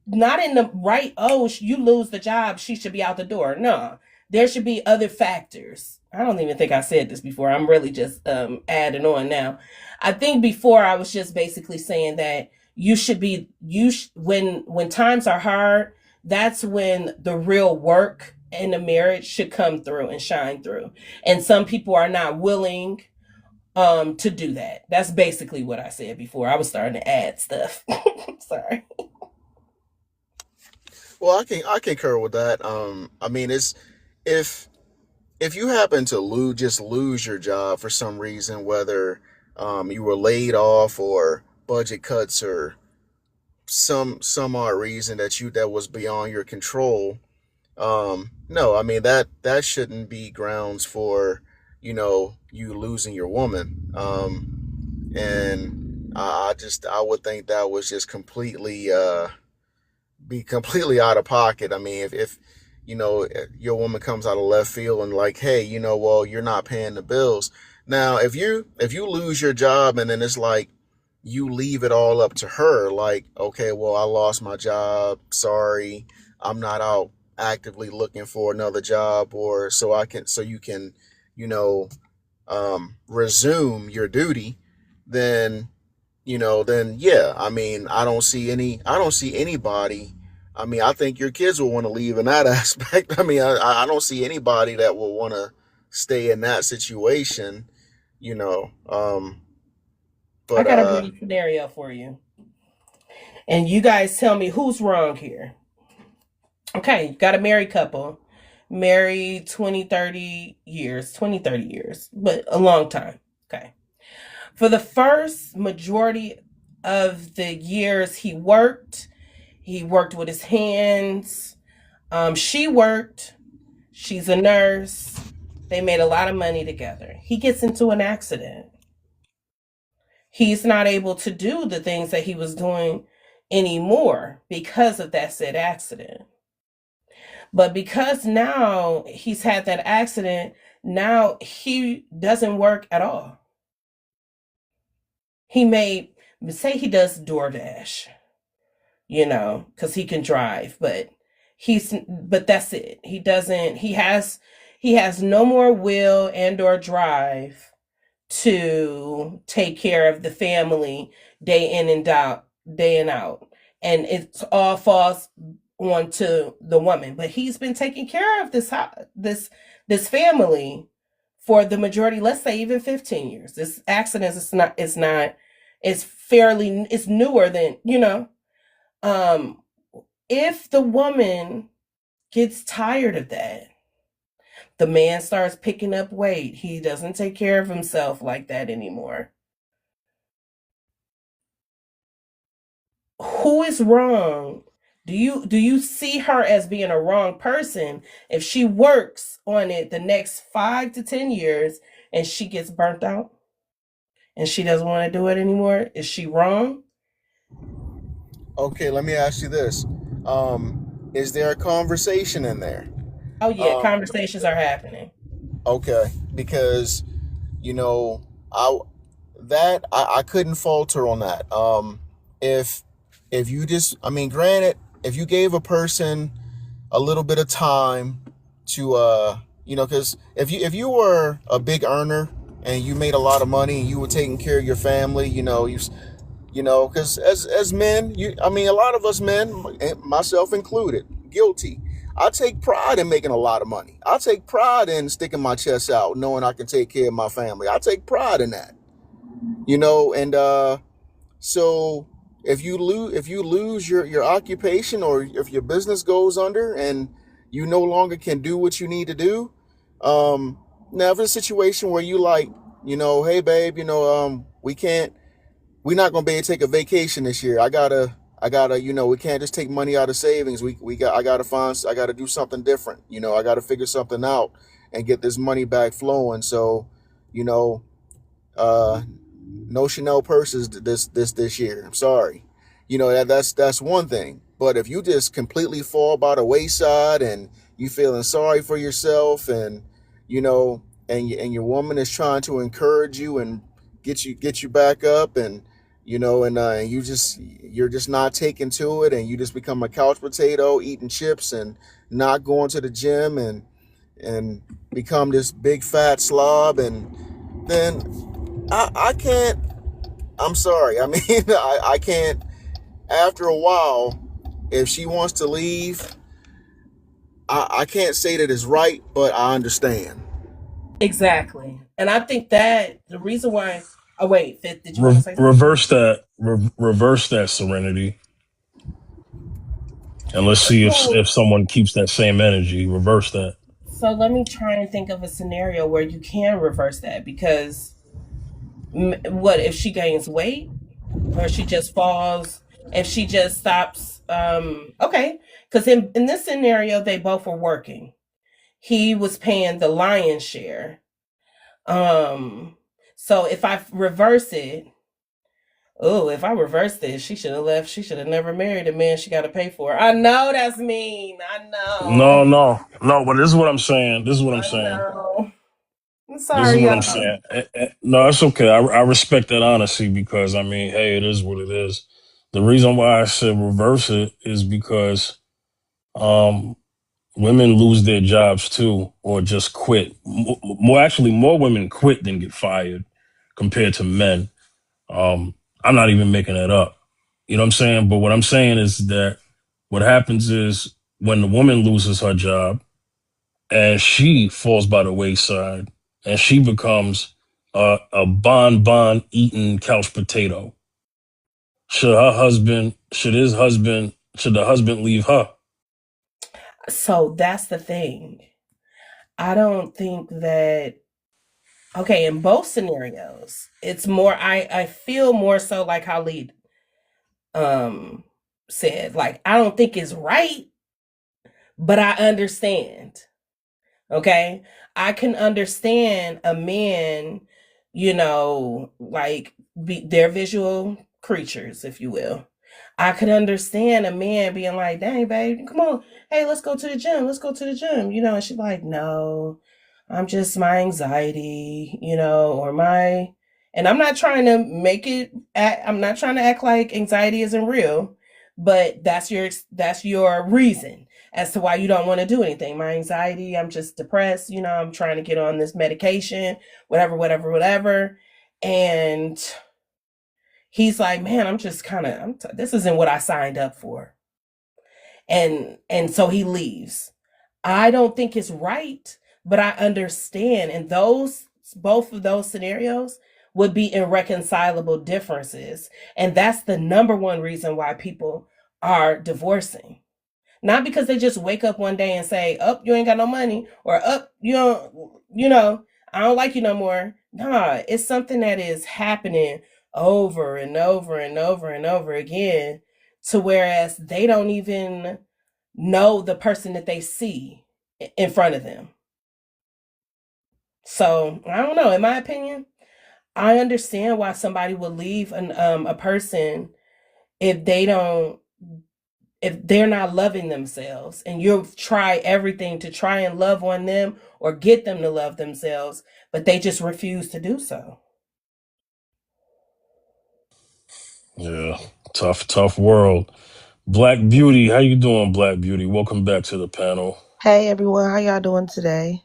not in the right, oh, you lose the job, she should be out the door. No, there should be other factors. I don't even think I said this before. I'm really just adding on now. I think before I was just basically saying that when times are hard, that's when the real work in the marriage should come through and shine through. And some people are not willing to do that. That's basically what I said before. I was starting to add stuff. Sorry. Well, I concur with that. I mean, it's if you happen to lose your job for some reason, whether you were laid off or budget cuts or some odd reason that was beyond your control, no, I mean that shouldn't be grounds for you losing your woman. And I would think that was just be completely out of pocket. I mean, if your woman comes out of left field and like, hey, well, you're not paying the bills. Now, if you lose your job and then it's like you leave it all up to her, like, okay, well, I lost my job, sorry, I'm not out actively looking for another job, or so you can resume your duty, then yeah, I mean, I don't see anybody. I mean, I think your kids will want to leave in that aspect. I mean, I don't see anybody that will want to stay in that situation, I but got a brief scenario for you. And you guys tell me who's wrong here. Okay, you got a married couple, married 20, 30 years, but a long time. Okay. For the first majority of the years he worked with his hands. She worked. She's a nurse. They made a lot of money together. He gets into an accident. He's not able to do the things that he was doing anymore because of that said accident. But because now he's had that accident, now he doesn't work at all. Say he does DoorDash, because he can drive, but that's it. He has no more will and or drive to take care of the family day in and out. And it all falls onto the woman. But he's been taking care of this family for the majority, let's say even 15 years. This accident it's newer than, if the woman gets tired of that, the man starts picking up weight, he doesn't take care of himself like that anymore. Who is wrong? Do you see her as being a wrong person if she works on it the next 5 to 10 years and she gets burnt out and she doesn't want to do it anymore? Is she wrong? Okay, let me ask you this. Is there a conversation in there? Oh yeah, conversations are happening. Okay, because I couldn't falter on that. If you just, I mean, granted, if you gave a person a little bit of time to because if you were a big earner and you made a lot of money and you were taking care of your family, because as men, a lot of us men, myself included, guilty. I take pride in making a lot of money. I take pride in sticking my chest out, knowing I can take care of my family. I take pride in that, and so If you lose your occupation, or if your business goes under and you no longer can do what you need to do, now if it's a situation where you like, hey babe, we're not gonna be able to take a vacation this year. I gotta, we can't just take money out of savings. I gotta do something different. I gotta figure something out and get this money back flowing. So, you know, uh, no Chanel purses this year. I'm sorry. That's one thing. But if you just completely fall by the wayside and you feeling sorry for yourself, and and your woman is trying to encourage you and get you back up, and you're just not taking to it, and you just become a couch potato eating chips and not going to the gym, and become this big fat slob, and then I can't. I'm sorry. I mean, I can't. After a while, if she wants to leave, I can't say that it's right, but I understand. Exactly. And I think that the reason why. Oh wait, Fifth, did you want to say something? Reverse that, Serenity, and let's see So, if someone keeps that same energy. Reverse that. so let me try and think of a scenario where you can reverse that, because what if she gains weight, or she just falls, if she just stops? Okay, because in this scenario they both were working. He was paying the lion's share. So if I reverse it, if I reverse this, she should have left. She should have never married a man she got to pay for. I know that's mean. I No, know. no, no. But this is what I'm saying. This is what I'm I saying. know. I'm This is sorry, what I'm y'all. saying. No, it's okay. I respect that honesty, because I mean, hey, it is what it is. The reason why I said reverse it is because um, women lose their jobs too, or just quit. More women quit than get fired compared to men. I'm not even making that up. You know what I'm saying? But what I'm saying is that what happens is when the woman loses her job and she falls by the wayside and she becomes a bon eating couch potato. Should the husband leave her? So that's the thing. I don't think that. Okay, in both scenarios, it's more. I feel more so like how Lee said. Like, I don't think it's right, but I understand. Okay. I can understand a man, like they're visual creatures, if you will. I could understand a man being like, dang, babe, come on. Hey, let's go to the gym. Let's go to the gym. And she's like, no, I'm just my anxiety, and I'm not trying to I'm not trying to act like anxiety isn't real, but that's your reason as to why you don't want to do anything. My anxiety, I'm just depressed, I'm trying to get on this medication, whatever, whatever, whatever. And he's like, man, I'm just kind of, this isn't what I signed up for. And so he leaves. I don't think it's right, but I understand. And both of those scenarios would be irreconcilable differences. And that's the number one reason why people are divorcing. Not because they just wake up one day and say, "Oh, you ain't got no money," or "Oh, I don't like you no more." Nah, it's something that is happening over and over and over and over again, to whereas they don't even know the person that they see in front of them. So I don't know. In my opinion, I understand why somebody would leave a person if they're not loving themselves, and you'll try everything to try and love on them or get them to love themselves, but they just refuse to do so. Yeah, tough world. Black Beauty, how you doing, Black Beauty? Welcome back to the panel. Hey everyone, how y'all doing today?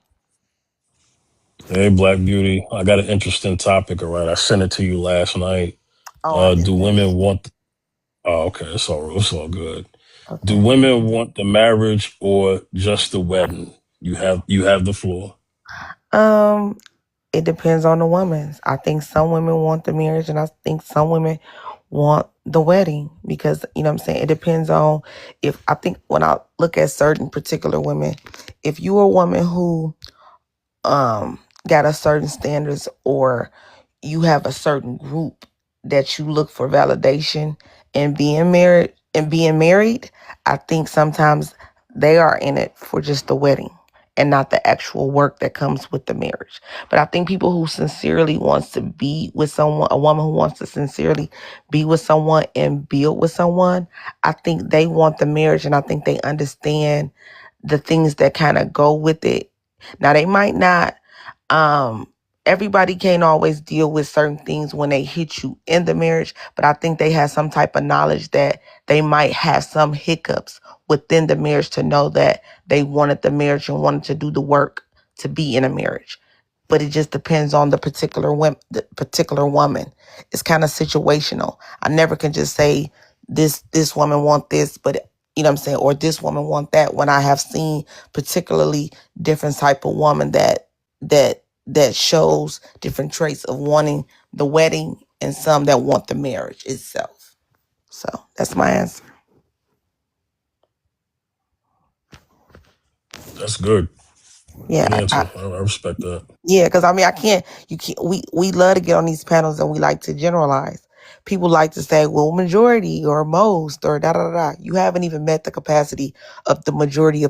Hey, Black Beauty. I got an interesting topic, all right? I sent it to you last night. Oh, I Do didn't get it. women want... Oh, okay, it's all good. Do Okay. women want the marriage or just the wedding? You have the floor. Um, it depends on the woman. I think some women want the marriage, and I think some women want the wedding because, you know what I'm saying, it depends on if I think when I look at certain particular women, if you're a woman who got a certain standards or you have a certain group that you look for validation in being married, I think sometimes they are in it for just the wedding and not the actual work that comes with the marriage. But I think people who sincerely wants to be with someone, a woman who wants to sincerely be with someone and build with someone, I think they want the marriage and I think they understand the things that kind of go with it. Now they might not everybody can't always deal with certain things when they hit you in the marriage, but I think they have some type of knowledge that they might have some hiccups within the marriage to know that they wanted the marriage and wanted to do the work to be in a marriage. But it just depends on the particular woman. It's kind of situational. I never can just say this woman want this, but you know what I'm saying, or this woman want that, when I have seen particularly different type of woman that shows different traits of wanting the wedding and some that want the marriage itself. So that's my answer. That's good. Yeah, Good answer. I respect that. yeah, because I mean, we love to get on these panels and we like to generalize. People like to say, well, majority or most or da da da. You haven't even met the capacity of the majority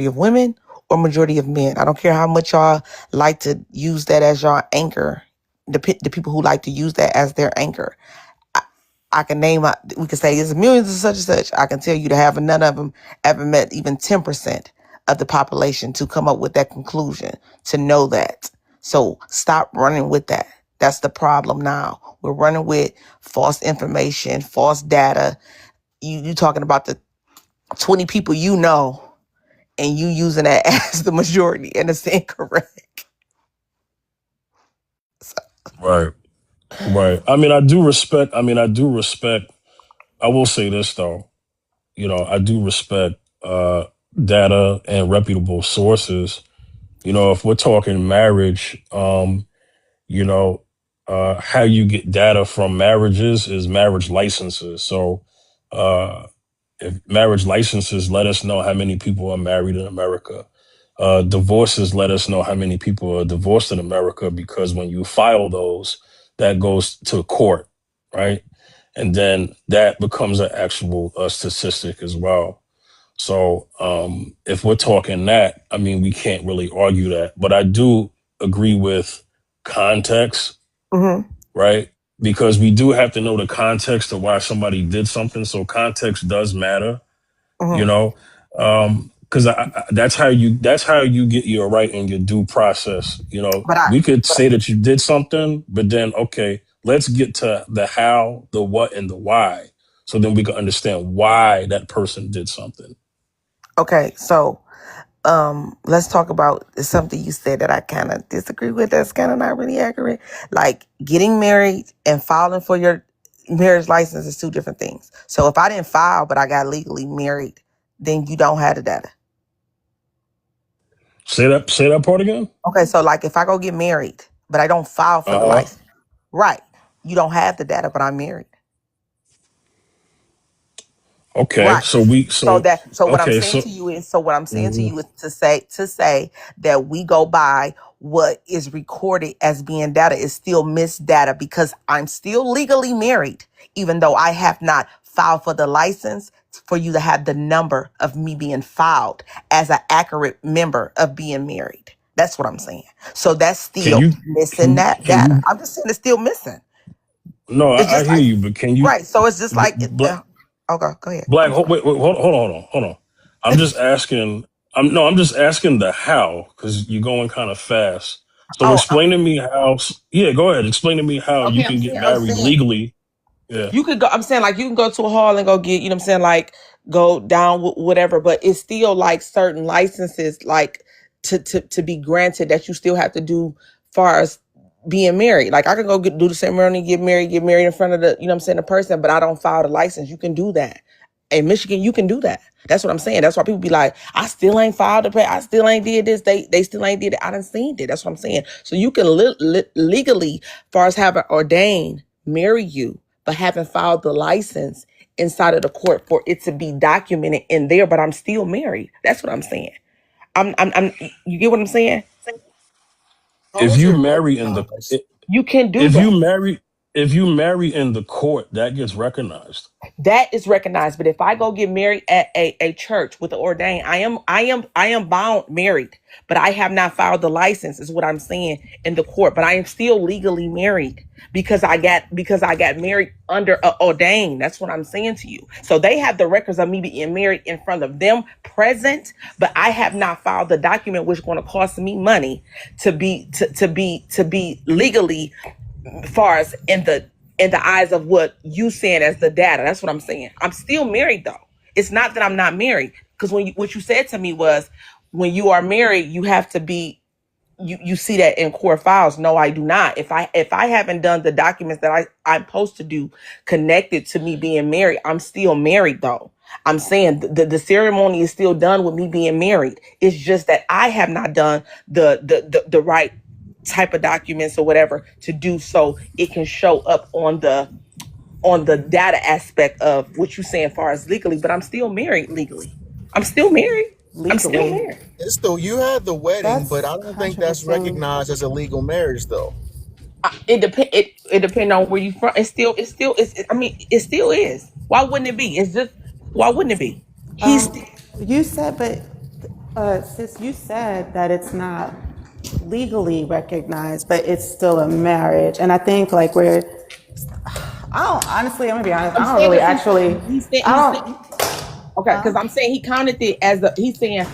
of women or majority of men. I don't care how much y'all like to use that as your anchor. The people who like to use that as their anchor. I can name, we can say there's millions of such and such. I can tell you to have none of them ever met even 10% of the population to come up with that conclusion, to know that. So stop running with that. That's the problem now. We're running with false information, false data. You talking about the 20 people you know, and you using that as the majority, and it's incorrect. So, Right. Right. I mean, I do respect. I will say this though. I do respect data and reputable sources. If we're talking marriage, how you get data from marriages is marriage licenses. So, if marriage licenses let us know how many people are married in America, divorces let us know how many people are divorced in America, because when you file those, that goes to court, right? And then that becomes an actual statistic as well. So if we're talking that, I mean, we can't really argue that. But I do agree with context, mhm, right? Because we do have to know the context of why somebody did something. So context does matter, you mhm. know, because that's how you get your right and your due process. But I, We could say that you did something, but then okay, let's get to the how, the what, and the why, so then we can understand why that person did something. okay, so let's talk about something you said that I kind of disagree with. That's kind of not really accurate. Like getting married and filing for your marriage license is two different things. So if I didn't file but I got legally married, then you don't have the data. Say that part again. Okay, so like if I go get married but I don't file for the Uh huh. license, right? You don't have the data, but I'm married. Okay. Right. So we so So what I'm okay. saying to you is to say that we go by what is recorded as being data is still missed data, because I'm still legally married, even though I have not filed for the license for you to have the number of me being filed as an accurate member of being married. That's what I'm saying. So that's Can still you missing that can data. you? I'm just saying it's still missing. No, It's I just hear like, you, but can you? right. So it's just like, Black, okay, go ahead. Black. I'm sorry. Wait, hold on. I'm just asking. I'm just asking the how, because you're going kind of fast. So Oh, explain to me how. Yeah, go ahead. Explain to me how you okay. can get I'm married saying legally. Yeah. you could go. I'm saying like you can go to a hall and go get. You know what I'm saying, like go down whatever. But it's still like certain licenses, like to be granted, that you still have to do far as being married. Like I could go do the ceremony, get married in front of the, you know what I'm saying, the person, but I don't file the license. You can do that. In Michigan, you can do that. That's what I'm saying. That's why people be like, I still ain't filed the pay. I still ain't did this. They still ain't did it. I done seen it. That's what I'm saying. So you can legally, far as having ordained marry you, but haven't filed the license inside of the court for it to be documented in there, but I'm still married. That's what I'm saying. I'm you get what I'm saying? How If is you it marry in the recognized? You can do if that. you marry if you marry in the court, that gets recognized. That is recognized. But if I go get married at a church with the ordained, I am bound married, but I have not filed the license, is what I'm saying, in the court. But I am still legally married because I got married under a ordained. That's what I'm saying to you. So they have the records of me being married in front of them present, but I have not filed the document, which is going to cost me money to be legally, far as in the eyes of what you saying as the data. That's what I'm saying. I'm still married though. It's not that I'm not married, because what you said to me was, when you are married, you have to be, you see that in court files. No, I do not. If I haven't done the documents that I'm supposed to do connected to me being married, I'm still married though. I'm saying the ceremony is still done with me being married. It's just that I have not done the right type of documents or whatever to do so it can show up on the data aspect of what you're saying, far as legally. But I'm still married legally. I'm still married. I'm still Legally. married. It's though you had the wedding, but That's I don't think that's contradicting. recognized as a legal marriage, though. It depends on where you from. I mean, it still is. Why wouldn't it be? It's just, why wouldn't it be? He's You said, but sis, you said that it's not legally recognized, but it's still a marriage. And I think like I don't, honestly, I'm gonna be honest, I'm I don't saying really that actually, I don't, okay, because I'm saying he counted it as he's saying, as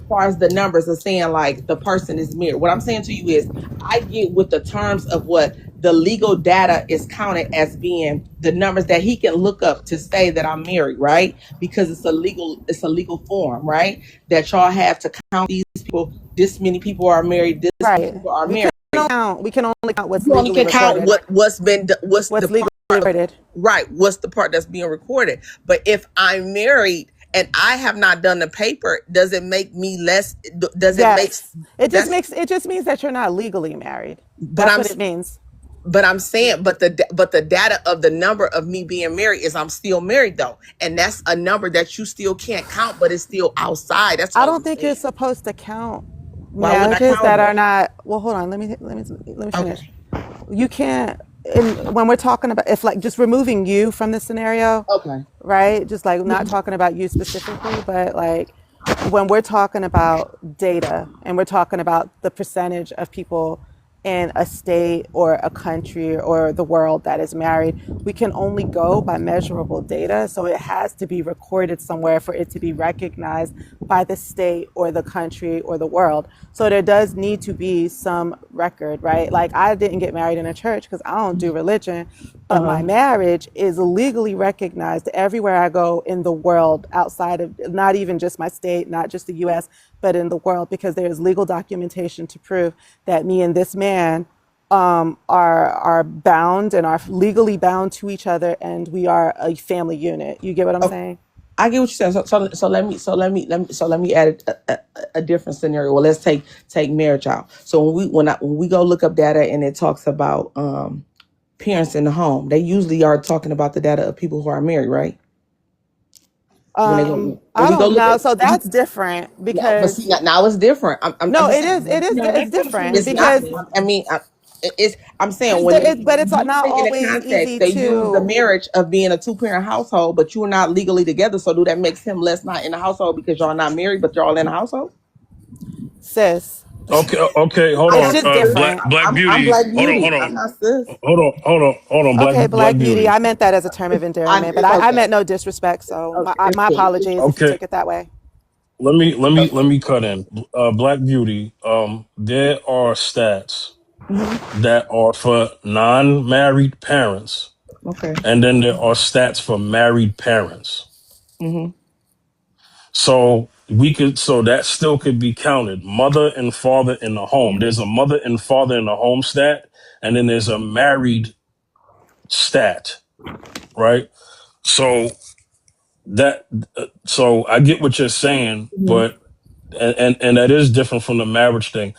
far as the numbers are saying, like the person is married. What I'm saying to you is, I get with the terms of what the legal data is counted as being the numbers that he can look up to say that I'm married, right? Because it's a legal form, right? That y'all have to count these people. This many people are married. This many right. people are married. We can only count what's You only legally can count recorded. what's been what's What's the legally part, recorded. right? What's the part that's being recorded? But if I'm married and I have not done the paper, does it make me less? Does it make Yes. It just means that you're not legally married. But That's what it means. I'm saying, but the data of the number of me being married is I'm still married though, and that's a number that you still can't count, but it's still outside. That's I what don't I'm think saying. you're supposed to count Why wouldn't I marriages count that them? are not. Well, hold on. Let me finish. Okay. You can't. When we're talking about, if like just removing you from the scenario, Okay. right? Just like not talking about you specifically, but like when we're talking about data and we're talking about the percentage of people in a state or a country or the world that is married, we can only go by measurable data. So it has to be recorded somewhere for it to be recognized by the state or the country or the world. So there does need to be some record, right? Like I didn't get married in a church because I don't do religion, but my marriage is legally recognized everywhere I go in the world, outside of not even just my state, not just the US, but in the world, because there is legal documentation to prove that me and this man are bound and are legally bound to each other, and we are a family unit. You get what I'm saying? I get what you're saying. So let me add a different scenario. Well, let's take marriage out. So when we go look up data and it talks about parents in the home, they usually are talking about the data of people who are married, right? I don't know. So that's different But because see, now it's different. no, I'm it saying, is it's different it's not. because I mean, I'm saying when but it's you not think in the always context, easy they use the to marriage of being a two-parent household, but you are not legally together. So do that makes him less not in the household because y'all not married, but y'all in the household? sis. Okay, hold It's on. just Black different. Black I'm Beauty. Black Hold on, Beauty. hold I'm on. not sis. Hold on, Okay, Black Black Beauty. Beauty. I meant that as a term of endearment, but It's I okay. meant no disrespect. So It's my cool. apologies if you Okay, took it that way. let me cut in. Black Beauty. There are stats that are for non-married parents, Okay. and then there are stats for married parents. Mm-hmm. So that still could be counted. Mother and father in the home. There's a mother and father in the home stat, and then there's a married stat, right? So so I get what you're saying, but and that is different from the marriage thing.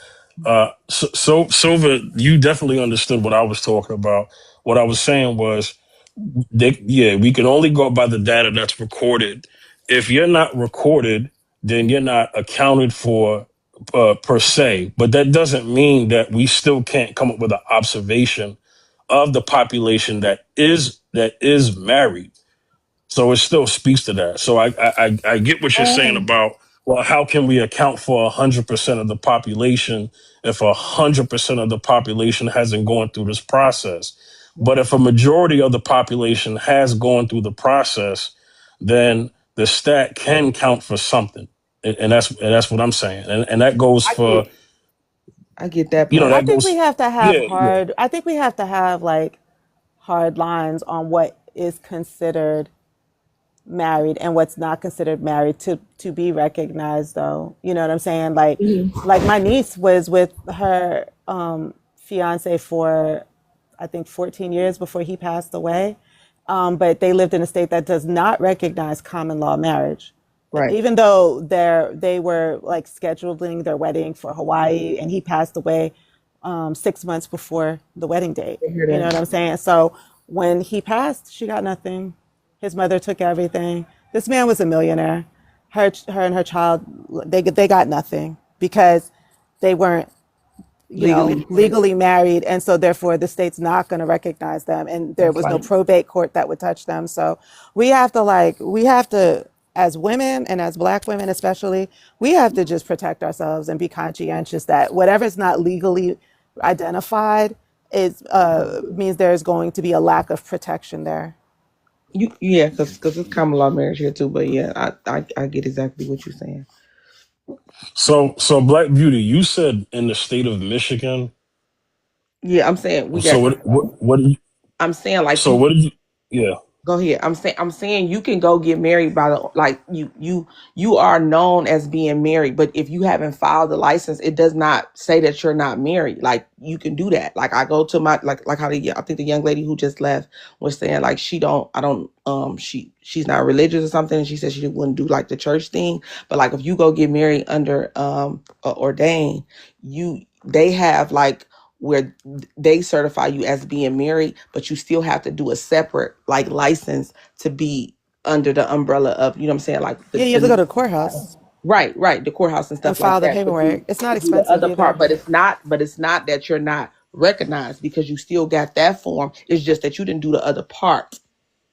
So Silva, you definitely understood what I was talking about what I was saying was, we can only go by the data that's recorded. If you're not recorded, then you're not accounted for per se. But that doesn't mean that we still can't come up with an observation of the population that is married. So it still speaks to that. So I get what you're saying about, well, how can we account for 100% of the population if 100% of the population hasn't gone through this process? But if a majority of the population has gone through the process, then the stat can count for something. And that's what I'm saying. And that goes for, I get that you know, part. I that think we goes, have to have yeah, yeah. hard. I think we have to have like hard lines on what is considered married and what's not considered married to be recognized. Though, you know what I'm saying? Like my niece was with her fiance for I think 14 years before he passed away. But they lived in a state that does not recognize common law marriage. Right. Even though they were like scheduling their wedding for Hawaii, and he passed away 6 months before the wedding date. I hear You know that. what I'm saying? So when he passed, she got nothing. His mother took everything. This man was a millionaire. Her and her child, they got nothing because they weren't Legally. legally married, and so therefore the state's not going to recognize them, and there That's was no like, probate court that would touch them. So we have to, as women and as Black women especially, we have to just protect ourselves and be conscientious that whatever's not legally identified is means there is going to be a lack of protection there. yeah, because it's common law marriage here too. But yeah, I get exactly what you're saying. So Black Beauty, you said in the state of Michigan. Yeah, I'm saying we So got. what do you, I'm saying like so you what did you, yeah. go ahead. I'm saying you can go get married by the like you are known as being married, but if you haven't filed the license, it does not say that you're not married. Like you can do that. Like I go to my like how I think the young lady who just left was saying like she's not religious or something, and she said she wouldn't do like the church thing. But like if you go get married under ordained, they have like where they certify you as being married, but you still have to do a separate like license to be under the umbrella of, you know what I'm saying, like Yeah, you have to go to the courthouse right, the courthouse and and stuff like file the that. But paperwork. you It's not to do the expensive other part, either. but it's not that you're not recognized because you still got that form. It's just that you didn't do the other part.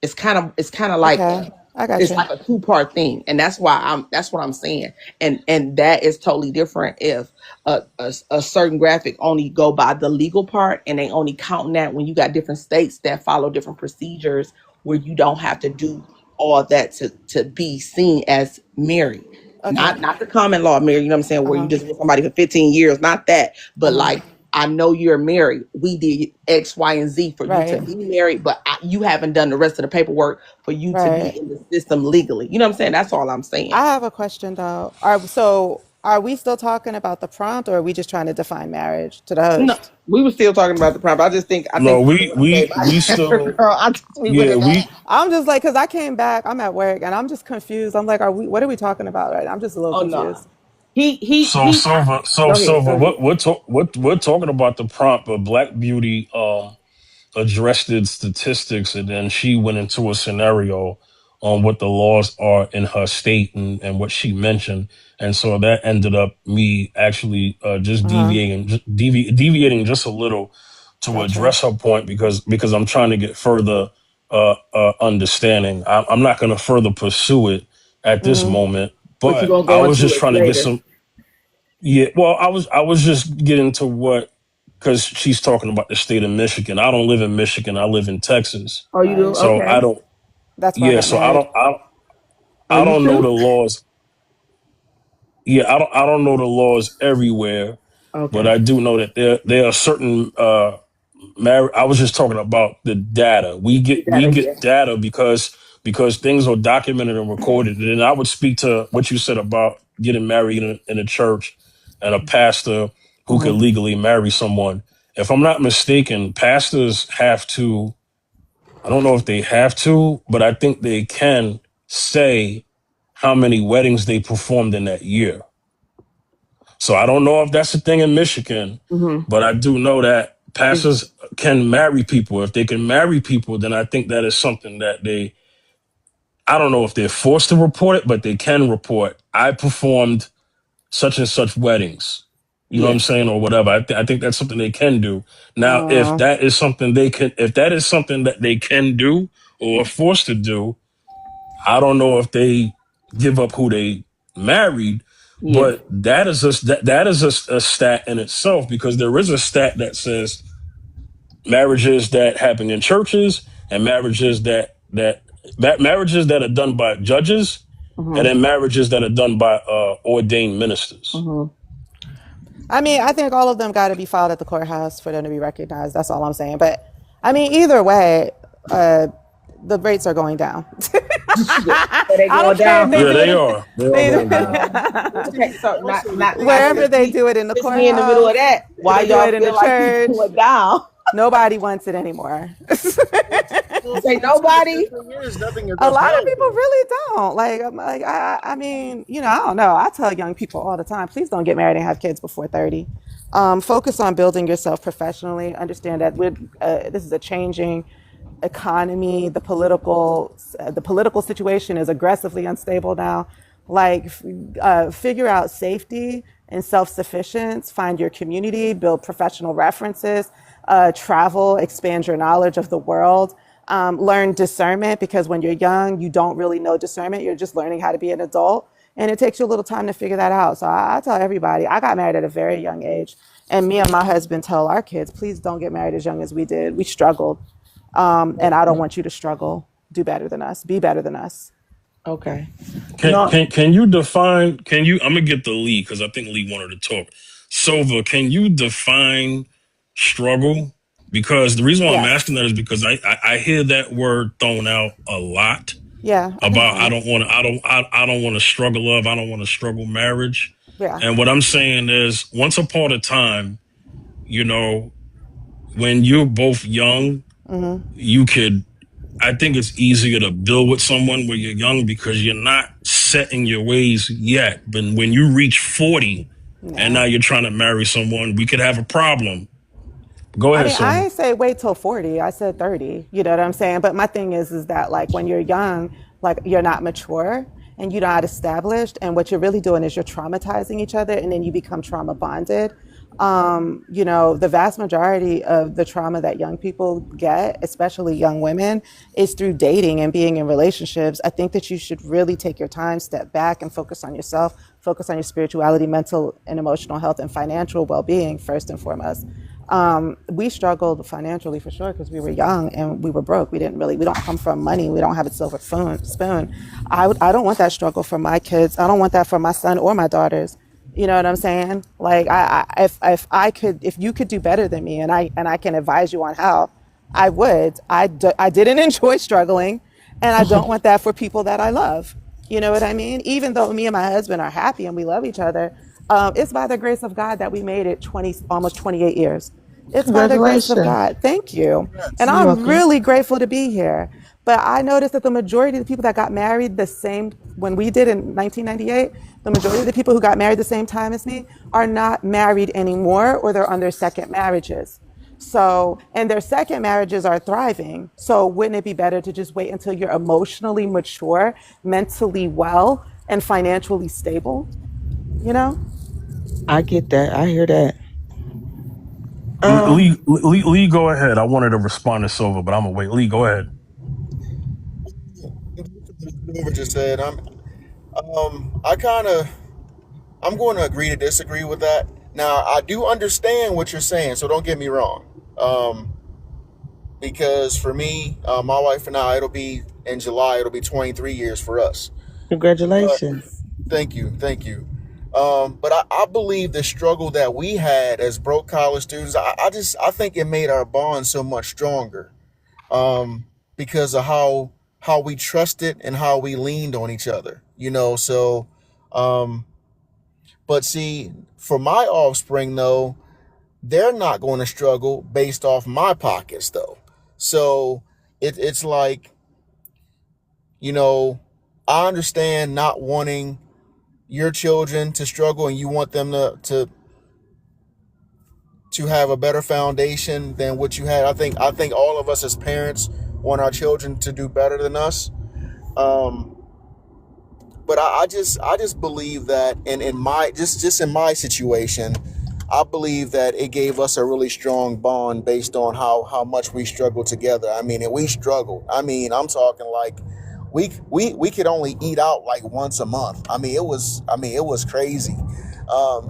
It's kind of like Okay, I got it's you. like a two-part thing, and that's what I'm saying, and that is totally different if a certain graphic only go by the legal part and they only counting that when you got different states that follow different procedures where you don't have to do all that to be seen as married. Okay. Not the common law married, you know what I'm saying, Uh where you huh. just with somebody for 15 years, not that, Uh but huh. like I know you're married. We did X, Y, and Z for you to Right. be married, but you haven't done the rest of the paperwork for you to be Right. in the system legally. You know what I'm saying? That's all I'm saying. I have a question though. Are we still talking about the prompt, or are we just trying to define marriage to the No, host? we were still talking about the prompt. I No, think we still, girl, we went yeah, in that. I'm just like, cause I came back, I'm at work, and I'm just confused. I'm like, what are we talking about right now? I'm just a little Oh no, confused. so he. Go ahead. Silver, what we're talking about the prompt, but Black Beauty addressed the statistics, and then she went into a scenario on what the laws are in her state and what she mentioned. And so that ended up me actually just Uh huh. deviating just a little to Gotcha. address her point because I'm trying to get further understanding. I'm not going to further pursue it at this Mm-hmm. moment, But you but gonna I go was into just it trying to get later. some. Yeah, well, I was just getting to what, because she's talking about the state of Michigan. I don't live in Michigan. I live in Texas. Oh, you do? Right. So I Okay. don't. That's where I Yeah, got so I married. don't. I, Oh, I you don't know the too? laws. Yeah, I don't know the laws everywhere, but Okay. I do know that there are certain I was just talking about the data. You We gotta, yeah. get data because things are documented and recorded. And then I would speak to what you said about getting married in a church and a pastor who could Mhm. legally marry someone. If I'm not mistaken, pastors have to, I don't know if they have to, but I think they can say how many weddings they performed in that year. So I don't know if that's a thing in Michigan, Mhm. but I do know that pastors can marry people. If they can marry people, then I think that is something that I don't know if they're forced to report it, but they can report, I performed such and such weddings. You know what Yeah. I'm saying, or whatever. I think that's something they can do. Now, if that is something that they can do or are forced to do, I don't know if they give up who they married, Yeah. but that is a stat in itself, because there is a stat that says marriages that happen in churches and marriages that marriages that are done by judges, and then marriages that are done by ordained ministers. I mean, I think all of them got to be filed at the courthouse for them to be recognized. That's all I'm saying. But I mean, either way, the rates are going down. Are they I going don't care if down? they Yeah, do they it. are. They all They, going down. Okay, so not wherever they do it in the just me in the middle of courthouse, that. Why they do y'all it in the feel like you church. going down? Nobody wants it anymore. Say nobody. Nothing is A lot of upheld. people really don't. Like, I'm like, I mean, I don't know. I tell young people all the time, please don't get married and have kids before 30. Focus on building yourself professionally. Understand that this is a changing economy. The political situation is aggressively unstable now. Like, figure out safety and self-sufficiency. Find your community. Build professional references. Travel. Expand your knowledge of the world. Learn discernment, because when you're young, you don't really know discernment. You're just learning how to be an adult. And it takes you a little time to figure that out. So I tell everybody, I got married at a very young age. And me and my husband tell our kids, please don't get married as young as we did. We struggled. And I don't want you to struggle. Do better than us. Be better than us. Okay. Can you define? I'm gonna get the Lee, because I think Lee wanted to talk. Silva, can you define struggle? Because the reason why I'm Yes. asking that is because I hear that word thrown out a lot Yeah, I can about explain I it. don't want to struggle love, I don't want to struggle marriage. Yeah. And what I'm saying is, once upon a time, when you're both young, you could. I think it's easier to build with someone when you're young, because you're not set in your ways yet. But when you reach 40 and now Yeah. you're trying to marry someone, we could have a problem. Go I ahead, mean, I Silva. ain't say wait till 40. I said 30. You know what I'm saying? But my thing is that, like, when you're young, like, you're not mature and you're not established. And what you're really doing is you're traumatizing each other, and then you become trauma bonded. The vast majority of the trauma that young people get, especially young women, is through dating and being in relationships. I think that you should really take your time, step back, and focus on yourself, focus on your spirituality, mental and emotional health, and financial well-being first and foremost. We struggled financially for sure because we were young and we were broke. We don't come from money. We don't have a silver spoon. I don't want that struggle for my kids. I don't want that for my son or my daughters. You know what I'm saying? Like, if you could do better than me, and I can advise you on how, I would. I didn't enjoy struggling, and I don't want that for people that I love. You know what I mean? Even though me and my husband are happy and we love each other, it's by the grace of God that we made it almost 28 years. It's by the grace of Congratulations. God. Thank you. And You're I'm welcome. really grateful to be here. But I noticed that the majority of the people that got married the same when we did in 1998, the majority of the people who got married the same time as me are not married anymore, or they're on their second marriages. So, and their second marriages are thriving. So, wouldn't it be better to just wait until you're emotionally mature, mentally well, and financially stable? You know? I get that. I hear that. Um, Lee, go ahead. I wanted to respond to Silva, but I'm gonna wait. Lee, go ahead. Whoever just said, I'm going to agree to disagree with that. Now, I do understand what you're saying, so don't get me wrong. Because for me, my wife and I, it'll be in July, it'll be 23 years for us. But congratulations. thank you. But I believe the struggle that we had as broke college students, I think it made our bond so much stronger. Because of how we trusted and how we leaned on each other. So um, but see, for my offspring though, they're not going to struggle based off my pockets though. So it's like, you know, I understand not wanting your children to struggle and you want them to to have a better foundation than what you had. I think all of us as parents want our children to do better than us. Um, but I just believe that in my just in my situation, I believe that it gave us a really strong bond based on how much we struggled together. I mean, and we struggled. I mean, I'm talking like we could only eat out like once a month. I mean it was crazy. Um,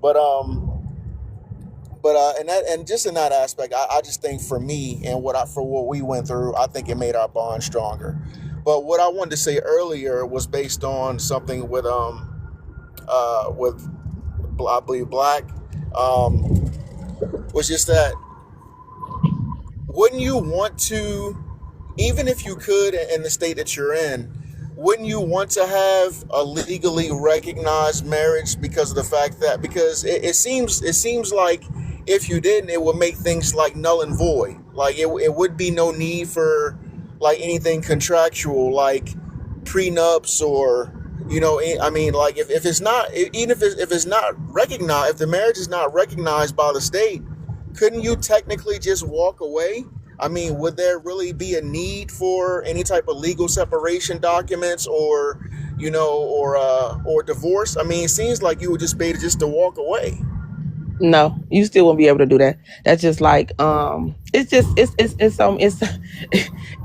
but and just in that aspect, I just think for me and for what we went through, I think it made our bond stronger. But what I wanted to say earlier was based on something with I believe Black, um, was just that wouldn't you want to, even if you could in the state that you're in, wouldn't you want to have a legally recognized marriage because of the fact that because it seems like if you didn't, it would make things like null and void. Like it would be no need for like anything contractual like prenups or I mean like if it's not even if it's not recognized, if the marriage is not recognized by the state, couldn't you technically just walk away? I mean, would there really be a need for any type of legal separation documents or divorce? I mean, it seems like you would just be able just to walk away. No, you still won't be able to do that. That's just like it's just it's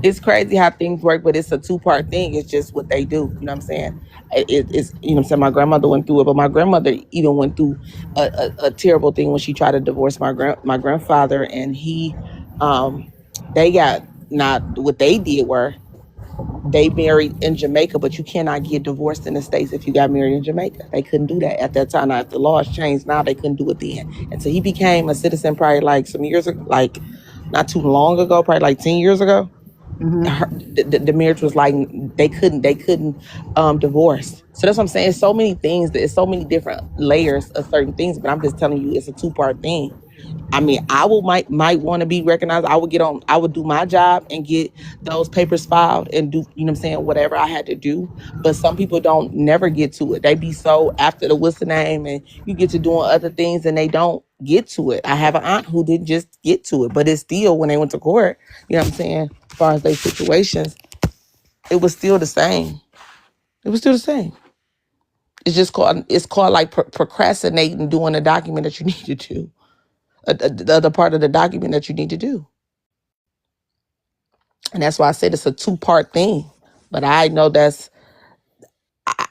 it's crazy how things work, but it's a two-part thing. It's just what they do. You know what I'm saying? It's you know what I'm saying. My grandmother went through it, but my grandmother even went through a terrible thing when she tried to divorce my grandfather, and they got not what they did were they married in Jamaica, but you cannot get divorced in the States if you got married in Jamaica. They couldn't do that at that time. Now, if the laws changed now, they couldn't do it then. And so he became a citizen probably like some years ago, like not too long ago, probably like 10 years ago. The marriage was like they couldn't divorce. So that's what I'm saying. It's so many things, it's so many different layers of certain things, but I'm just telling you it's a two-part thing. I mean, might want to be recognized. I would do my job and get those papers filed and do, you know what I'm saying, whatever I had to do. But some people don't never get to it. They be so after the what's the name and you get to doing other things and they don't get to it. I have an aunt who didn't just get to it, but it's still when they went to court, you know what I'm saying, as far as their situations, it was still the same. It was still the same. It's called like procrastinating doing a document that you need to do. The other part of the document that you need to do. And that's why I said it's a two-part thing. But I know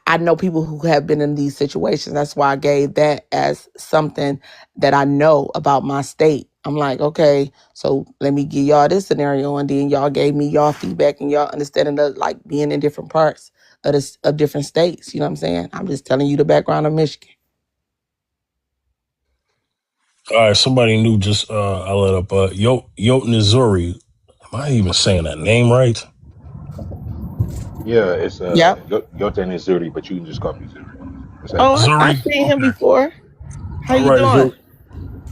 I know people who have been in these situations. That's why I gave that as something that I know about my state. I'm like, okay, so let me give y'all this scenario, and then y'all gave me y'all feedback and y'all understanding of like being in different parts of different states. You know what I'm saying? I'm just telling you the background of Michigan. All right, somebody new just I let up Yote Nizuri. Am I even saying that name right? Yeah, it's Yep. Yoten is Zuri, but you can just call me Zuri. That's Oh, actually I've Zuri? seen him Okay. before. How All you right, doing?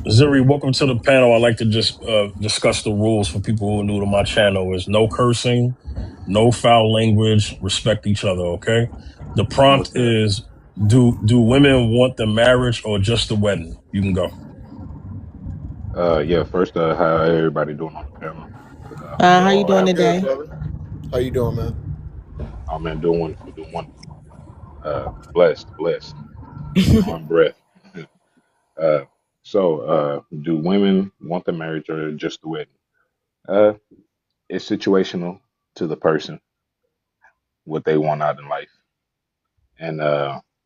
Zuri, welcome to the panel. I'd like to just discuss the rules for people who are new to my channel. Is no cursing, no foul language, respect each other, okay? The prompt most that. is do women want the marriage or just the wedding? You can go. Yeah, first, how everybody doing on the panel? How you All doing have I'm a good, today? brother. How you doing, man? oh man, doing wonderful, doing wonderful. Blessed, beyond breath. uh, do women want the marriage or just the wedding? Uh, it's situational to the person, what they want out in life, and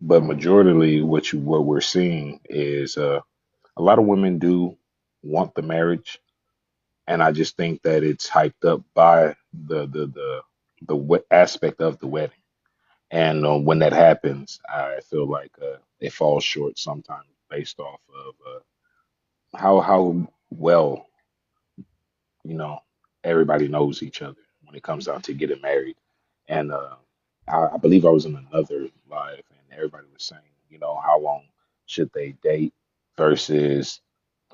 but majorly what we're seeing is a lot of women do want the marriage, and I just think that it's hyped up by aspect of the wedding. And when that happens, I feel like it falls short sometimes based off of how well you know everybody knows each other when it comes down to getting married. And I believe I was in another live, and everybody was saying, how long should they date versus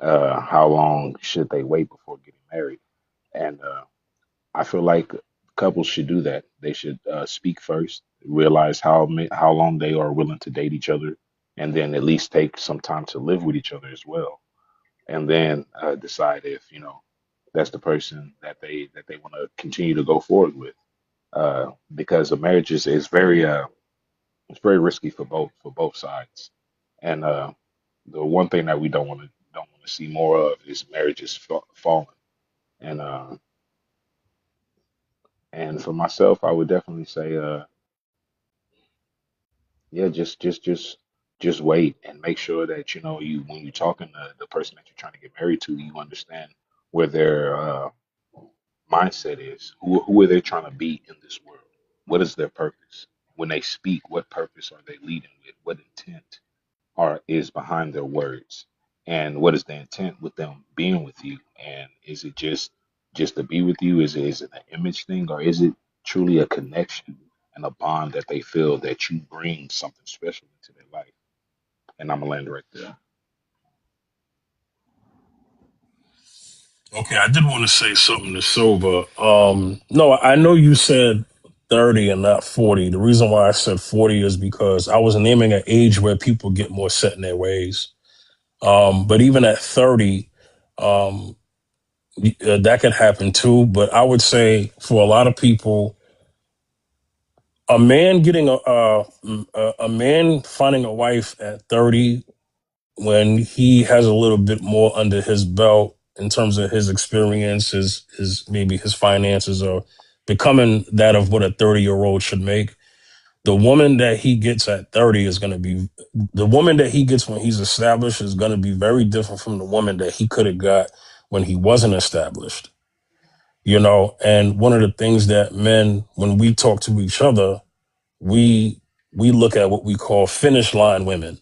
how long should they wait before getting married? And I feel like couples should do that. They should speak first, realize how long they are willing to date each other, and then at least take some time to live with each other as well. and then decide if that's the person that they want to continue to go forward with. Because a marriage is very it's very risky for both sides, and the one thing that we don't want to see more of is marriages falling. And and for myself, I would definitely say, yeah, just wait and make sure that you when you're talking to the person that you're trying to get married to, you understand where their mindset is. Who are they trying to be in this world? What is their purpose? When they speak, what purpose are they leading with? What intent is behind their words? And what is the intent with them being with you? And is it just to be with you? Is it an image thing, or is it truly a connection and a bond that they feel that you bring something special into their life? And I'm gonna land right there. Okay, I did want to say something to Silva. No, I know you said 30 and not 40. The reason why I said 40 is because I was naming an age where people get more set in their ways. But even at 30, um, that could happen too. But I would say for a lot of people, a man getting a man finding a wife at 30 when he has a little bit more under his belt in terms of his experience, his maybe his finances are becoming that of what a 30-year-old should make. The woman that he gets at 30 is going to be the woman that he gets when he's established is going to be very different from the woman that he could have got when he wasn't established. And one of the things that men, when we talk to each other, we we look at what we call finish line women.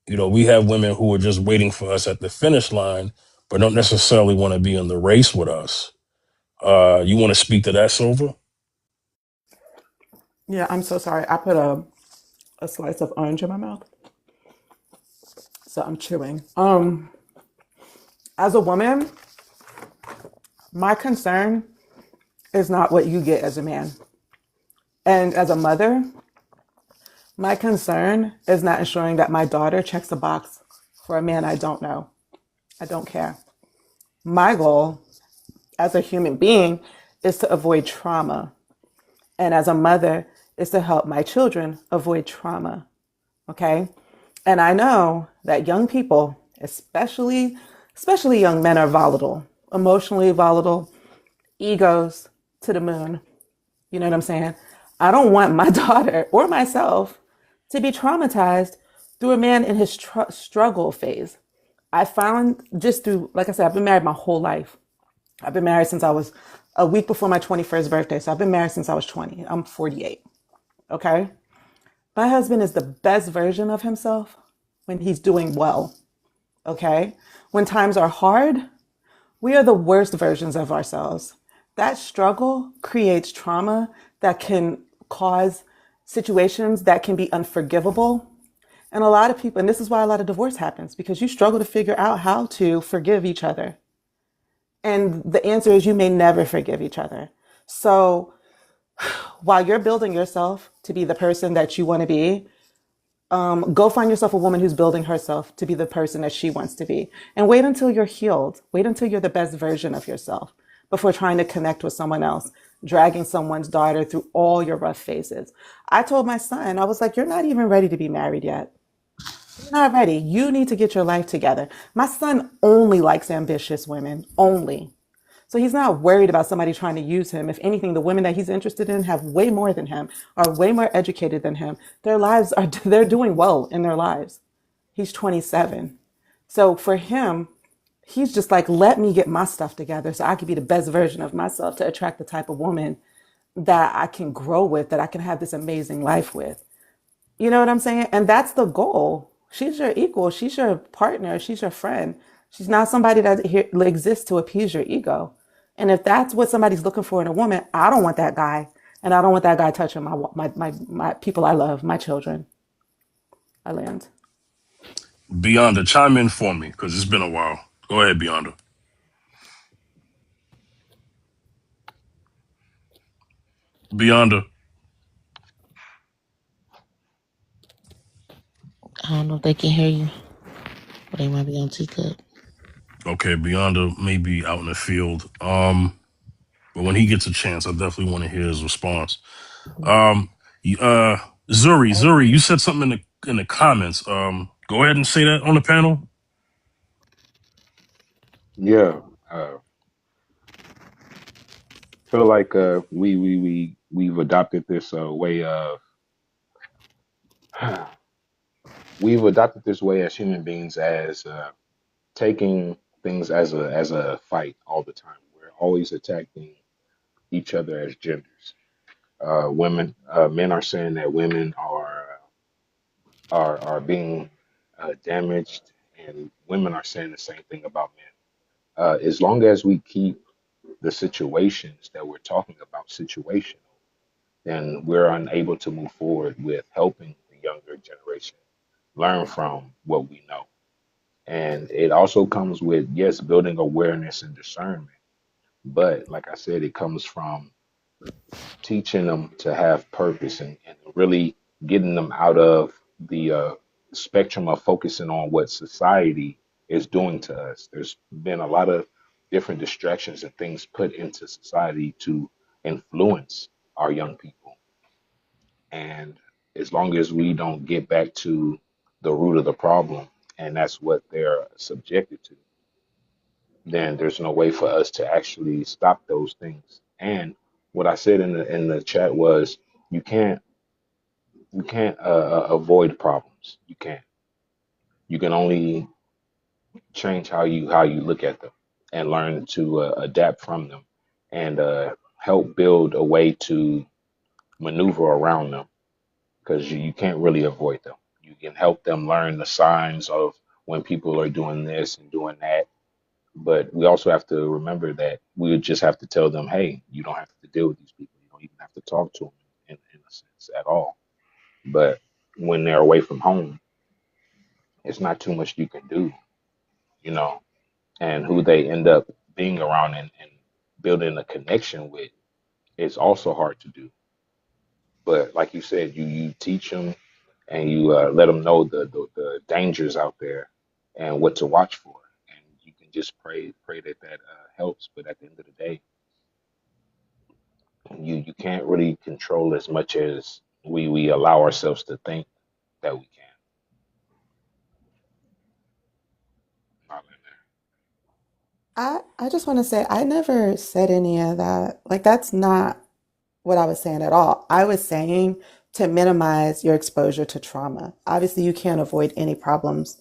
We have women who are just waiting for us at the finish line, but don't necessarily want to be in the race with us. You want to speak to that, Silver? Yeah, I'm so sorry. I put a slice of orange in my mouth, so I'm chewing. As a woman, my concern is not what you get as a man. And as a mother, my concern is not ensuring that my daughter checks the box for a man I don't know. I don't care. My goal as a human being is to avoid trauma. And as a mother, is to help my children avoid trauma. Okay? And I know that young people, especially young men, are volatile, emotionally volatile, egos to the moon. You know what I'm saying? I don't want my daughter or myself to be traumatized through a man in his struggle phase. I found just through, like I said, I've been married my whole life. I've been married since I was a week before my 21st birthday. So I've been married since I was 20. I'm 48. Okay? My husband is the best version of himself when he's doing well. Okay? When times are hard, we are the worst versions of ourselves. That struggle creates trauma that can cause situations that can be unforgivable. And a lot of people, and this is why a lot of divorce happens, because you struggle to figure out how to forgive each other. And the answer is you may never forgive each other. So while you're building yourself to be the person that you want to be, go find yourself a woman who's building herself to be the person that she wants to be. And wait until you're healed. Wait until you're the best version of yourself before trying to connect with someone else, dragging someone's daughter through all your rough phases. I told my son, I was like, you're not even ready to be married yet. You're not ready. You need to get your life together. My son only likes ambitious women, only. So he's not worried about somebody trying to use him. If anything, the women that he's interested in have way more than him, are way more educated than him. They're doing well in their lives. He's 27. So for him, he's just like, let me get my stuff together so I can be the best version of myself to attract the type of woman that I can grow with, that I can have this amazing life with. You know what I'm saying? And that's the goal. She's your equal. She's your partner. She's your friend. She's not somebody that exists to appease your ego. And if that's what somebody's looking for in a woman, I don't want that guy. And I don't want that guy touching my people I love, my children. I land. Beyonda, chime in for me because it's been a while. Go ahead, Beyonda. Beyonda. I don't know if they can hear you, but they might be on teacup. Okay, Beyonda may be out in the field. But when he gets a chance, I definitely want to hear his response. Um, Zuri, you said something in the comments. Go ahead and say that on the panel. Yeah, feel like we've adopted this way of we've adopted this way as human beings as taking things as a fight all the time. We're always attacking each other as genders. Men are saying that women are being damaged, and women are saying the same thing about men. As long as we keep the situations that we're talking about situational, then we're unable to move forward with helping the younger generation learn from what we know. And it also comes with, yes, building awareness and discernment. But like I said, it comes from teaching them to have purpose and really getting them out of the spectrum of focusing on what society is doing to us. There's been a lot of different distractions and things put into society to influence our young people. And as long as we don't get back to the root of the problem, and that's what they're subjected to, then there's no way for us to actually stop those things. And what I said in the chat was you can't avoid problems. You can't. You can only change how you look at them and learn to adapt from them and help build a way to maneuver around them because you can't really avoid them. You can help them learn the signs of when people are doing this and doing that. But we also have to remember that we would just have to tell them, hey, you don't have to deal with these people. You don't even have to talk to them in a sense at all. But when they're away from home, it's not too much you can do, you know, and who they end up being around and building a connection with is also hard to do. But like you said, you teach them and you let them know the dangers out there and what to watch for. And you can just pray that helps. But at the end of the day, you can't really control as much as we allow ourselves to think that we can. Not in I just want to say I never said any of that. Like that's not what I was saying at all. I was saying to minimize your exposure to trauma. Obviously, you can't avoid any problems.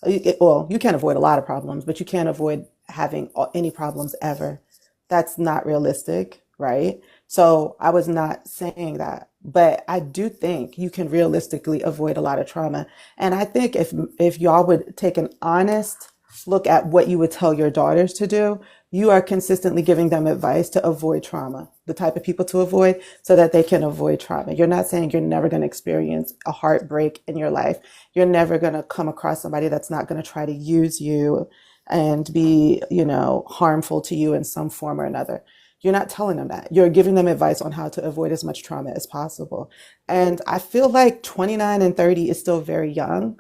Well, you can't avoid a lot of problems, but you can't avoid having any problems ever. That's not realistic, right? So I was not saying that, but I do think you can realistically avoid a lot of trauma. And I think if y'all would take an honest look at what you would tell your daughters to do, you are consistently giving them advice to avoid trauma, the type of people to avoid so that they can avoid trauma. You're not saying you're never going to experience a heartbreak in your life. You're never going to come across somebody that's not going to try to use you and be, harmful to you in some form or another. You're not telling them that. You're giving them advice on how to avoid as much trauma as possible. And I feel like 29 and 30 is still very young.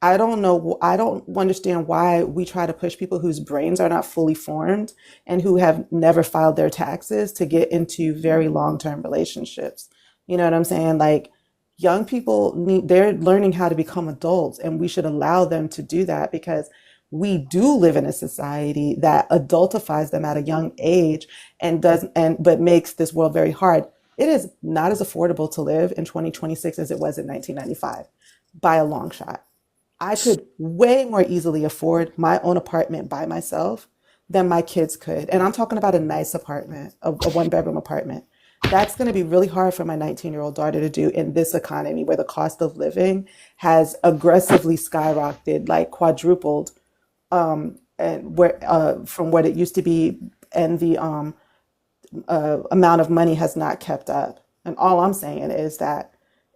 I don't know. I don't understand why we try to push people whose brains are not fully formed and who have never filed their taxes to get into very long-term relationships. You know what I'm saying? Like young people they're learning how to become adults and we should allow them to do that because we do live in a society that adultifies them at a young age but makes this world very hard. It is not as affordable to live in 2026 as it was in 1995 by a long shot. I could way more easily afford my own apartment by myself than my kids could. And I'm talking about a nice apartment, a one bedroom apartment. That's going to be really hard for my 19-year-old daughter to do in this economy where the cost of living has aggressively skyrocketed, like quadrupled, and where from what it used to be, and the amount of money has not kept up. And all I'm saying is that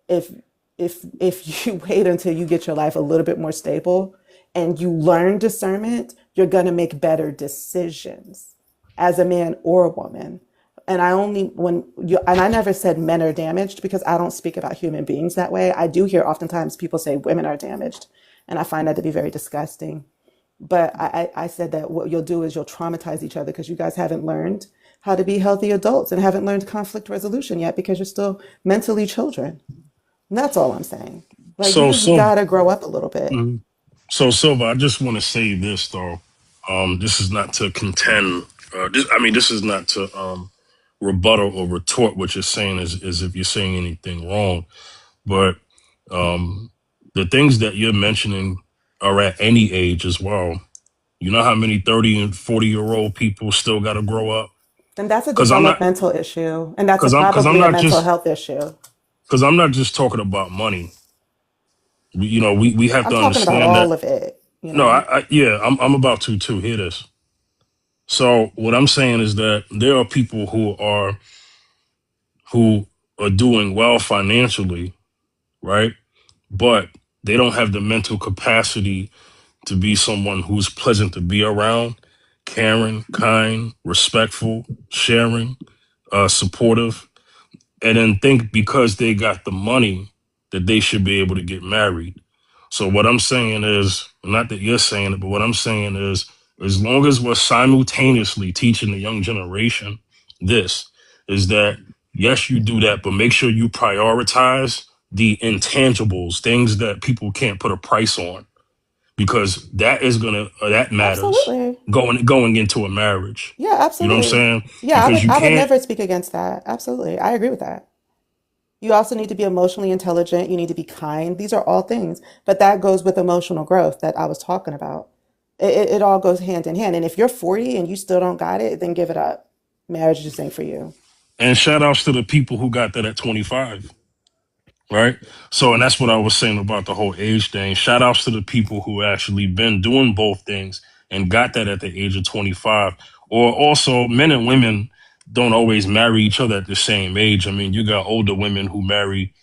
if if you wait until you get your life a little bit more stable and you learn discernment, you're going to make better decisions as a man or a woman. And I never said men are damaged because I don't speak about human beings that way. I do hear oftentimes people say women are damaged, and I find that to be very disgusting. But I said that what you'll do is you'll traumatize each other because you guys haven't learned how to be healthy adults and haven't learned conflict resolution yet because you're still mentally children. And that's all I'm saying. Like, you So just so gotta grow up a little bit. mhm. So Silva, I just want to say this though. This is not to contend. This is not to rebuttal or retort what you're saying as if you're saying anything wrong. But the things that you're mentioning are at any age as well. You know how many 30 and 40-year-old people still got to grow up? And that's a Because I'm not developmental issue. And that's because I'm probably a not mental just health issue. because I'm not just talking about money. We have I'm to talking about understand that. all of it, you No, know? yeah, I'm about to too. Hear this. So what I'm saying is that there are people who are doing well financially, right? But they don't have the mental capacity to be someone who's pleasant to be around, caring, kind, respectful, sharing, supportive, and then think because they got the money that they should be able to get married. So what I'm saying is, not that you're saying it, but what I'm saying is, as long as we're simultaneously teaching the young generation this, is that yes, you do that, but make sure you prioritize the intangibles, things that people can't put a price on, because that matters Absolutely. going into a marriage. Yeah, You know what I'm absolutely. saying? Yeah, Because you I would can't. never speak against that. Absolutely. I agree with that. You also need to be emotionally intelligent. You need to be kind. These are all things. But that goes with emotional growth that I was talking about. It all goes hand in hand. And if you're 40 and you still don't got it, then give it up. Marriage just ain't for you. And shout outs to the people who got that at 25. Right. So, and that's what I was saying about the whole age thing. Shout outs to the people who actually been doing both things and got that at the age of 25. Or also, men and women don't always marry each other at the same age. I mean, you got older women who marry,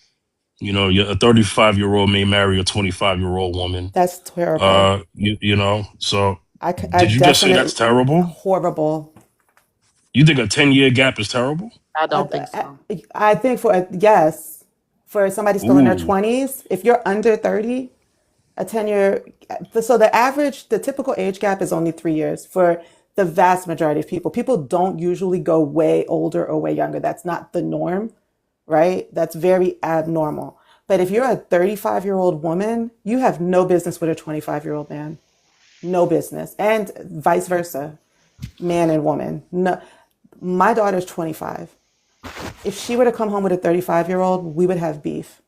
a 35-year-old may marry a 25-year-old woman. That's terrible. So I did you just say that's definitely, terrible? horrible. You think a 10-year gap is terrible? I I, don't think so. I think yes, for somebody still in their Ooh. 20s, if you're under 30, a 10-year, so the typical age gap is only 3 years for the vast majority of people. People don't usually go way older or way younger. That's not the norm, right? That's very abnormal. But if you're a 35-year-old woman, you have no business with a 25-year-old man. No business. And vice versa, man and woman. No, my daughter's 25. If she were to come home with a 35-year-old, we would have beef.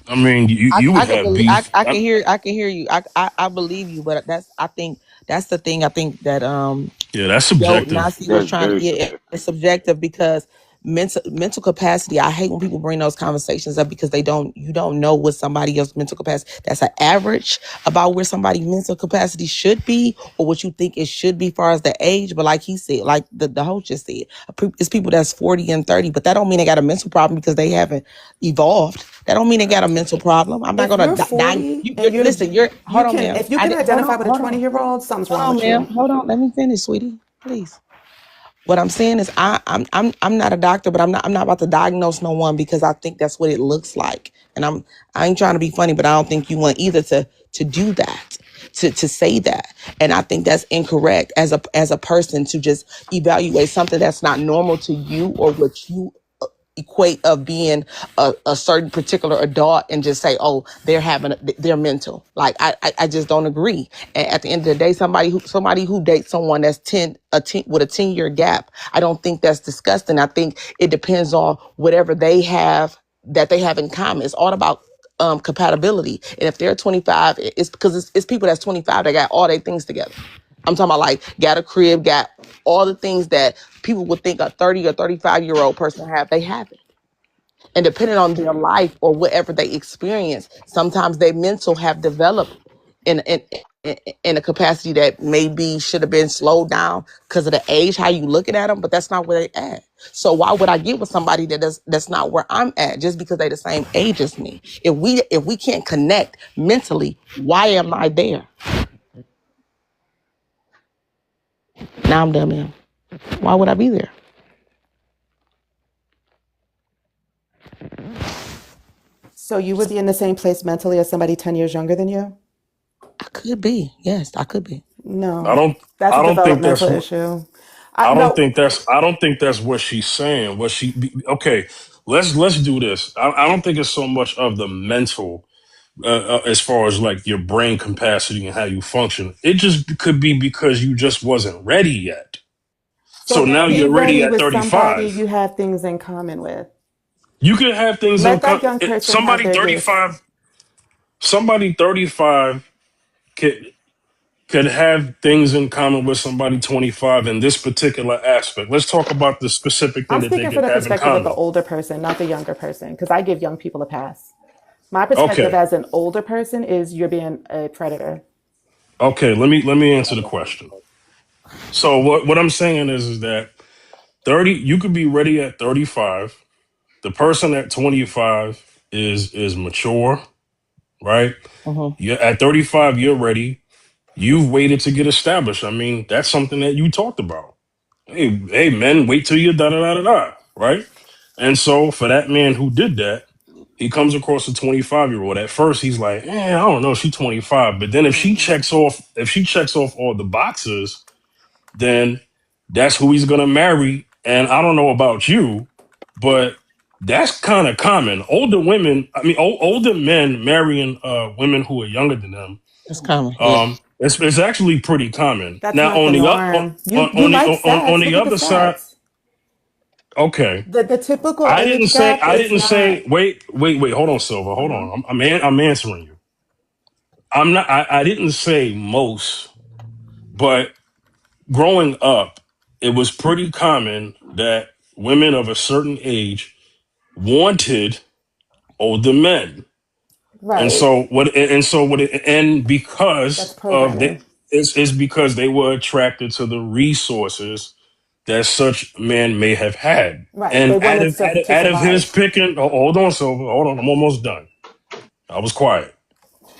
I mean, you would I can have believe beef. I can hear you. I believe you, but I think that's the thing. I think that Yeah, that's Yo, subjective. Nasi was That's trying to very get subjective. it's subjective because mental capacity. I hate when people bring those conversations up because you don't know what somebody else's mental capacity. That's an average about where somebody's mental capacity should be or what you think it should be far as the age. But like he said, like the host just said, it's people that's 40 and 30, but that don't mean they got a mental problem because they haven't evolved. That don't mean they got a mental problem. I'm not If gonna you're die. 40 and Listen. You're you hold on, can, ma'am. if you can Hold identify on, with a hold on, 20-year-old, something's hold wrong on, with ma'am. you. Hold on. Let me finish, sweetie. Please. What I'm saying is I'm not a doctor, but I'm not about to diagnose no one because I think that's what it looks like. And I ain't trying to be funny, but I don't think you want either to do that, to say that. And I think that's incorrect as a person to just evaluate something that's not normal to you or what you equate of being a certain particular adult and just say, oh, they're mental. Like I just don't agree. And at the end of the day, somebody who dates someone that's 10 with a 10-year gap, I don't think that's disgusting. I think it depends on whatever they have that they have in common. It's all about compatibility. And if they're 25, it's because it's people that's 25 that got all their things together. I'm talking about like got a crib, got all the things that people would think a 30 or 35-year-old person have. They have it. And depending on their life or whatever they experience, sometimes their mental have developed in a capacity that maybe should have been slowed down because of the age, how you looking at them, but that's not where they at. So why would I get with somebody that's not where I'm at just because they the same age as me? If we can't connect mentally, why am I there? Now I'm done, ma'am. Why would I be there? So you would be in the same place mentally as somebody 10 years younger than you? could be. Yes, I could be. I No, don't. that's I a don't think developmental that's what. issue. I don't No, think that's. I don't think that's what she's saying. Okay? Let's do this. I don't think it's so much of the mental, as far as like your brain capacity and how you function. It just could be because you just wasn't ready yet. so So now then be you're ready ready at with somebody 35. you have things in common with. You can have things in Let that young person have somebody their youth. 35. Somebody 35 could have things in common with somebody 25 in this particular aspect. Let's talk about the specific thing I'm that they speaking from could the have in perspective of the common. older person, not the younger person, because I give young people a pass. My perspective Okay. as an older person is you're being a predator. Okay, let me answer the question. So what I'm saying is that 30 you could be ready at 35. The person at 25 is mature, right? Mm-hmm. You're at 35, you're ready. You've waited to get established. I mean, that's something that you talked about. Hey, men, wait till you're da da da da da, right? And so for that man who did that, he comes across a 25-year-old. At first, he's like, I don't know, she's 25. But then if she checks off all the boxes, then that's who he's gonna marry. And I don't know about you, but that's kind of common. Older women, I mean, older men marrying women who are younger than them. It's common. Yeah. It's actually pretty common. That's Now not the on the norm. You like on stats. the Look at the other side, stats. okay. The typical age gap I is didn't not. say. Wait. Hold on, Silva. Hold Uh-huh. on. I'm answering you. I'm not. I didn't say most, but growing up, it was pretty common that women of a certain age wanted older men. And Right. so what? And so what? And That's because of the, programming. it's because they were attracted to the resources that such men may have had. Right. They And wanted to out of his survive. picking, hold on, Silver, hold on, I'm almost done. I was quiet.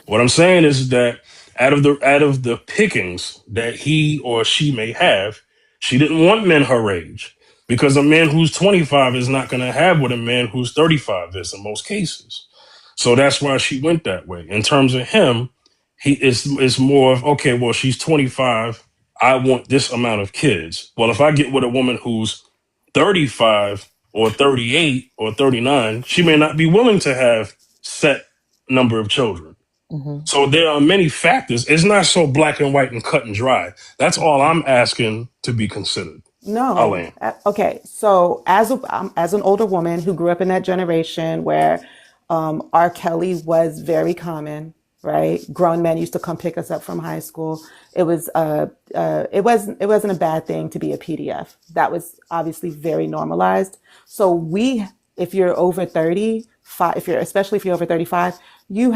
What I'm saying is that out of the pickings that he or she may have, she didn't want men her age because a man who's 25 is not going to have what a man who's 35 is in most cases. So that's why she went that way. In terms of him, he is more of okay. Well, she's 25. I want this amount of kids. Well, if I get with a woman who's 35 or 38 or 39, she may not be willing to have set number of children. Mm-hmm. So there are many factors. It's not so black and white and cut and dry. That's all I'm asking to be considered. No. Alain. Okay. So as an older woman who grew up in that generation where R. Kelly was very common, right? Grown men used to come pick us up from high school. It wasn't a bad thing to be a PDF. That was obviously very normalized. So if you're over 35, especially if you're over 35, you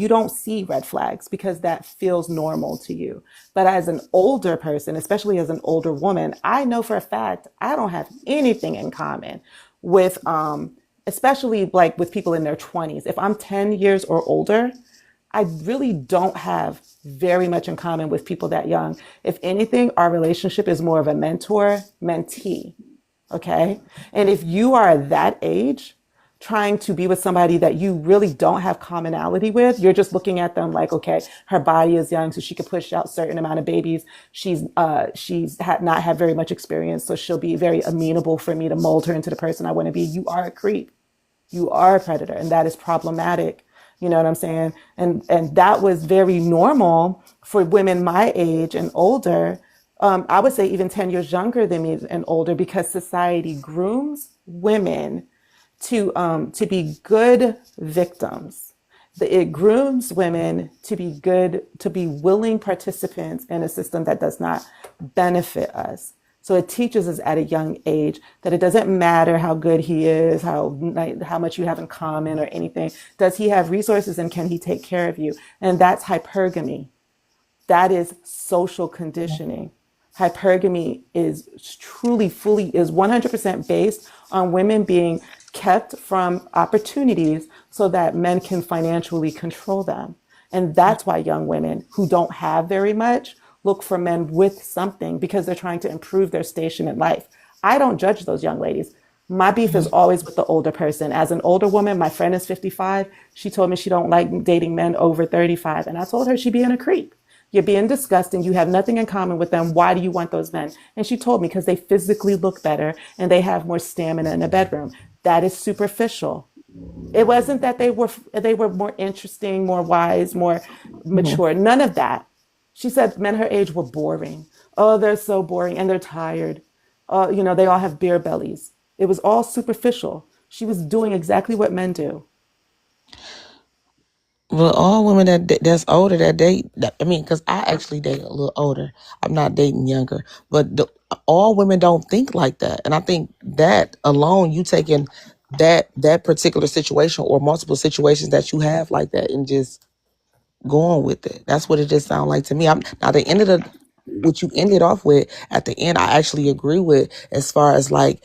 don't see red flags because that feels normal to you. But as an older person, especially as an older woman, I know for a fact I don't have anything in common with especially like with people in their 20s. If I'm 10 years or older, I really don't have very much in common with people that young. If anything, our relationship is more of a mentor mentee. Okay. And if you are that age, trying to be with somebody that you really don't have commonality with, you're just looking at them like, okay, her body is young, so she could push out certain amount of babies. Not had very much experience, so she'll be very amenable for me to mold her into the person I want to be. You are a creep. You are a predator, and that is problematic. You know what I'm saying? And that was very normal for women my age and older. I would say even 10 years younger than me and older, because society grooms women to be good victims. It grooms women to be willing participants in a system that does not benefit us. So it teaches us at a young age that it doesn't matter how good he is, how much you have in common or anything. Does he have resources and can he take care of you? And that's hypergamy. That is social conditioning. Hypergamy is truly fully is 100% based on women being kept from opportunities so that men can financially control them. And that's why young women who don't have very much look for men with something, because they're trying to improve their station in life. I don't judge those young ladies. My beef is always with the older person. As an older woman, my friend is 55. She told me she don't like dating men over 35. And I told her she'd be in a creep. You're being disgusting. You have nothing in common with them. Why do you want those men? And she told me, because they physically look better and they have more stamina in the bedroom. That is superficial. It wasn't that they were more interesting, more wise, more Mhm. mature. None of that. She said men her age were boring. Oh, they're so boring and they're tired. They all have beer bellies. It was all superficial. She was doing exactly what men do. Well, all women that's older that date, I mean, because I actually date a little older. I'm not dating younger, but all women don't think like that. And I think that alone, you taking that particular situation or multiple situations that you have like that and just going with it. That's what it just sounds like to me. I'm now the end of the what you ended off with at the end, I actually agree with as far as like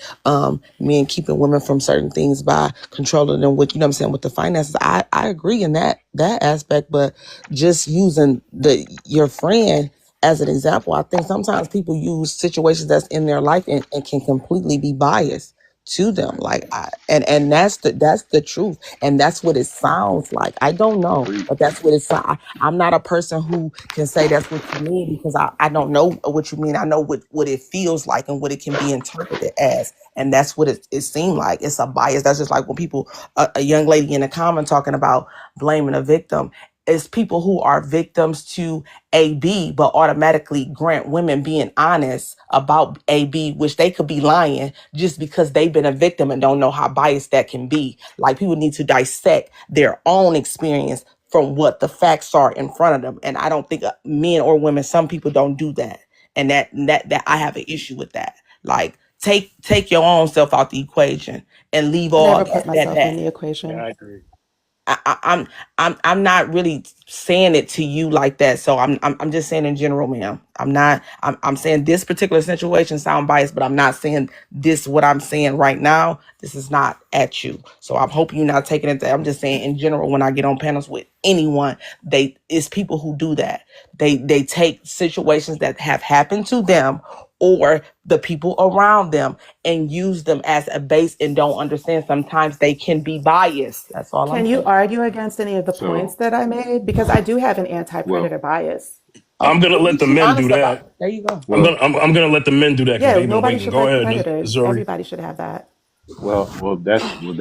men keeping women from certain things by controlling them with, you know what I'm saying, with the finances. I agree in that aspect, but just using your friend as an example, I think sometimes people use situations that's in their life and can completely be biased to them. Like and that's the truth. And that's what it sounds like. I don't know, Agreed. but that's what it sounds. I'm not a person who can say that's what you mean because I don't know what you mean. I know what it feels like and what it can be interpreted as. And that's what it seemed like. It's a bias. That's just like when people, a young lady in a comment talking about blaming a victim. It's people who are victims to AB, but automatically grant women being honest about AB, which they could be lying just because they've been a victim and don't know how biased that can be. Like people need to dissect their own experience from what the facts are in front of them. And I don't think men or women, some people don't do that. And that I have an issue with that. Like take your own self out the equation and leave I all never put myself that. in the Yeah, equation. I agree. I'm not really saying it to you like that. So I'm just saying in general, ma'am. I'm saying this particular situation sound biased, but I'm not saying this what I'm saying right now. This is not at you. So I'm hoping you're not taking it that. I'm just saying in general when I get on panels with anyone, it's people who do that. They take situations that have happened to them or the people around them and use them as a base and don't understand sometimes they can be biased. That's all I'm Can you saying. argue against any of the points So, that I made? Because I do have an well, anti-predator bias. Okay, I'm gonna well, let you the be men do honest about that. it. There you go. well, I'm gonna let the men do that because Yeah, they've been nobody waiting. should Go like ahead, predators. Zuri. Everybody should have that.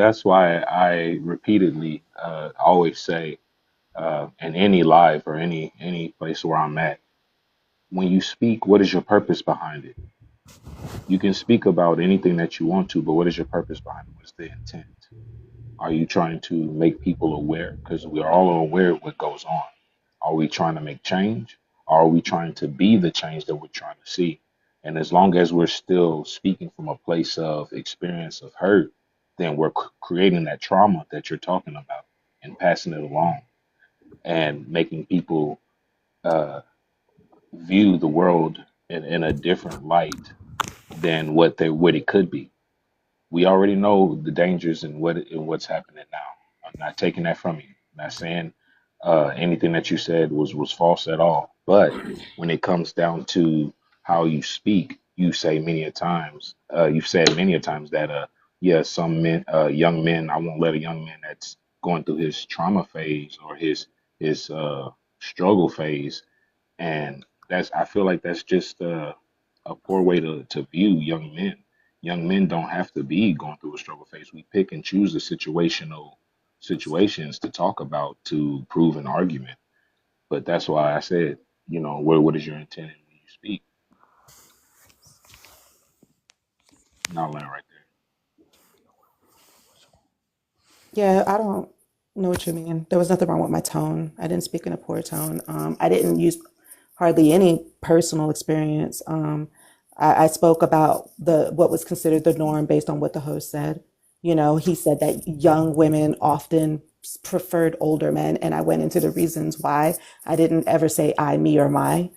that's why I repeatedly always say in any live or any place where I'm at, when you speak, what is your purpose behind it? You can speak about anything that you want to, but what is your purpose behind it? What's the intent? Are you trying to make people aware? Because we are all aware of what goes on. Are we trying to make change? Or are we trying to be the change that we're trying to see? And as long as we're still speaking from a place of experience of hurt, then we're creating that trauma that you're talking about and passing it along and making people uh, view the world in a different light than what it could be. We already know the dangers and what's happening now. I'm not taking that from you. I'm not saying anything that you said was false at all. But when it comes down to how you speak, you've said many a times that yeah, some men, young men, I won't let a young man that's going through his trauma phase or his struggle phase, and that's I feel like that's just a poor way to view young men. Young men don't have to be going through a struggle phase. We pick and choose the situational situations to talk about to prove an argument. But that's why I said, what is your intent when you speak? Not land right Yeah, I don't know what you mean. There was nothing wrong with my tone. I didn't speak in a poor tone. I didn't use hardly any personal experience. I spoke about what was considered the norm based on what the host said. He said that young women often preferred older men, and I went into the reasons why. I didn't ever say I, me, or my,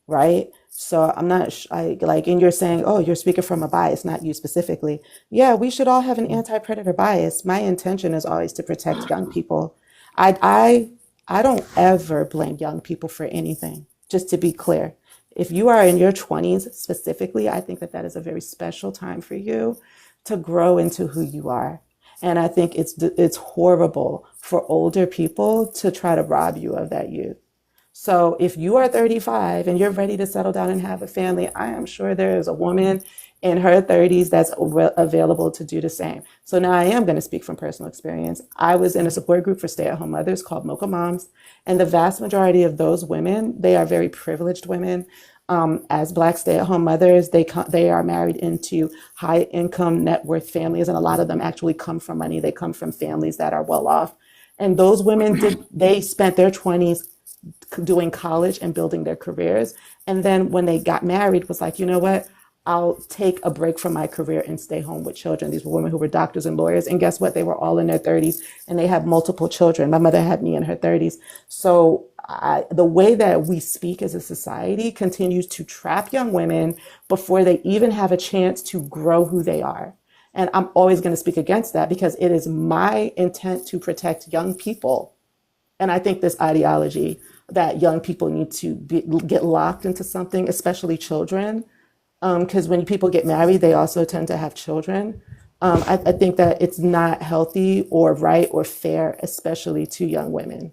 right? So I'm not like, and you're saying, oh, you're speaking from a bias, not you specifically. Yeah, we should all have an anti-predator bias. My intention is always to protect young people. I I I don't ever blame young people for anything. Just to be clear, if you are in your 20s specifically, I think that is a very special time for you to grow into who you are. And I think it's horrible for older people to try to rob you of that youth. So if you are 35 and you're ready to settle down and have a family, I am sure there is a woman in her 30s that's available to do the same. So now I am going to speak from personal experience. I was in a support group for stay-at-home mothers called Mocha Moms, and the vast majority of those women, they are very privileged women. As Black stay-at-home mothers, they are married into high-income net worth families, and a lot of them actually come from money. They come from families that are well off. And those women they spent their 20s doing college and building their careers. And then when they got married, was like, you know what? I'll take a break from my career and stay home with children. These were women who were doctors and lawyers. And guess what? They were all in their 30s and they have multiple children. My mother had me in her 30s. So the way that we speak as a society continues to trap young women before they even have a chance to grow who they are. And I'm always going to speak against that because it is my intent to protect young people. And I think this ideology that young people need to get locked into something, especially children, because when people get married, they also tend to have children. I think that it's not healthy or right or fair, especially to young women.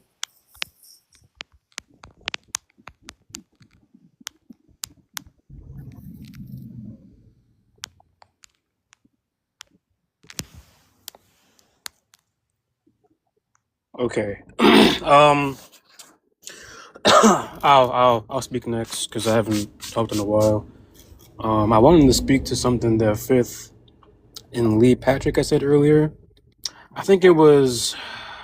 Okay. um, I'll speak next because I haven't talked in a while. I wanted to speak to something that Fifth and Lee Patrick I said earlier. I think it was.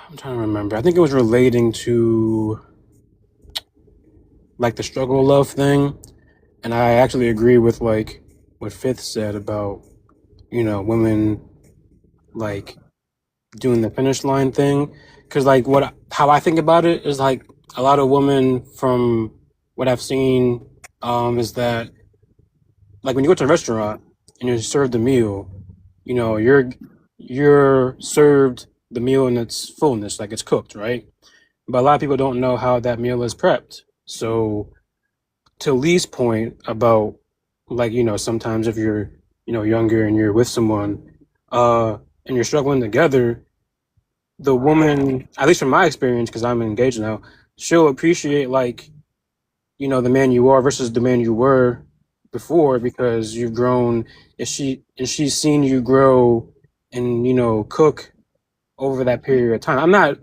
I'm trying to remember. I think it was relating to like the struggle love thing, and I actually agree with like what Fifth said about women like doing the finish line thing, because like how I think about it is like a lot of women from what I've seen is that like when you go to a restaurant and you're served a meal, you're served the meal in its fullness, like it's cooked, right? But a lot of people don't know how that meal is prepped. So to Lee's point about like sometimes if you're younger and you're with someone and you're struggling together, the woman, at least from my experience, because I'm engaged now, she'll appreciate like the man you are versus the man you were before because you've grown. And she's seen you grow and cook over that period of time. I'm not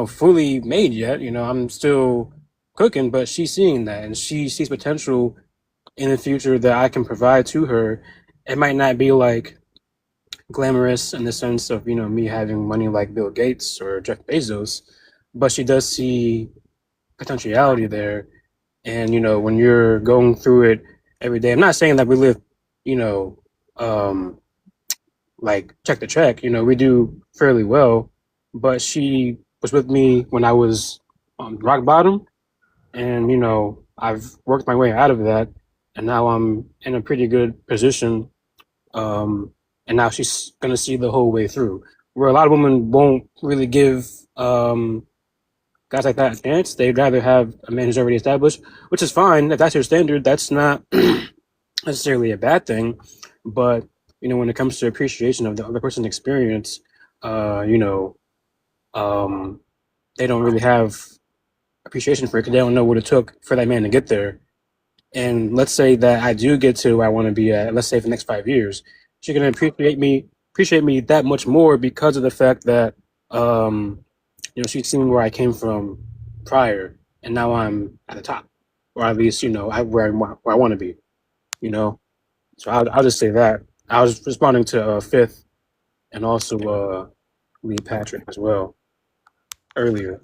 fully made yet. I'm still cooking, but she's seeing that and she sees potential in the future that I can provide to her. It might not be like glamorous in the sense of me having money like Bill Gates or Jeff Bezos, but she does see potentiality there. And when you're going through it every day, I'm not saying that we live like check to check, we do fairly well, but she was with me when I was on rock bottom, and I've worked my way out of that, and now I'm in a pretty good position. And now she's gonna see the whole way through. Where a lot of women won't really give guys like that a chance. They'd rather have a man who's already established, which is fine. If that's your standard, that's not necessarily a bad thing. But when it comes to appreciation of the other person's experience, they don't really have appreciation for it because they don't know what it took for that man to get there. And let's say that I do get to where I want to be at, let's say for the next 5 years, she's gonna appreciate me that much more because of the fact that she's seen where I came from prior, and now I'm at the top, or at least where I want to be. So I'll just say that. I was responding to Fifth and also Lee Patrick as well earlier.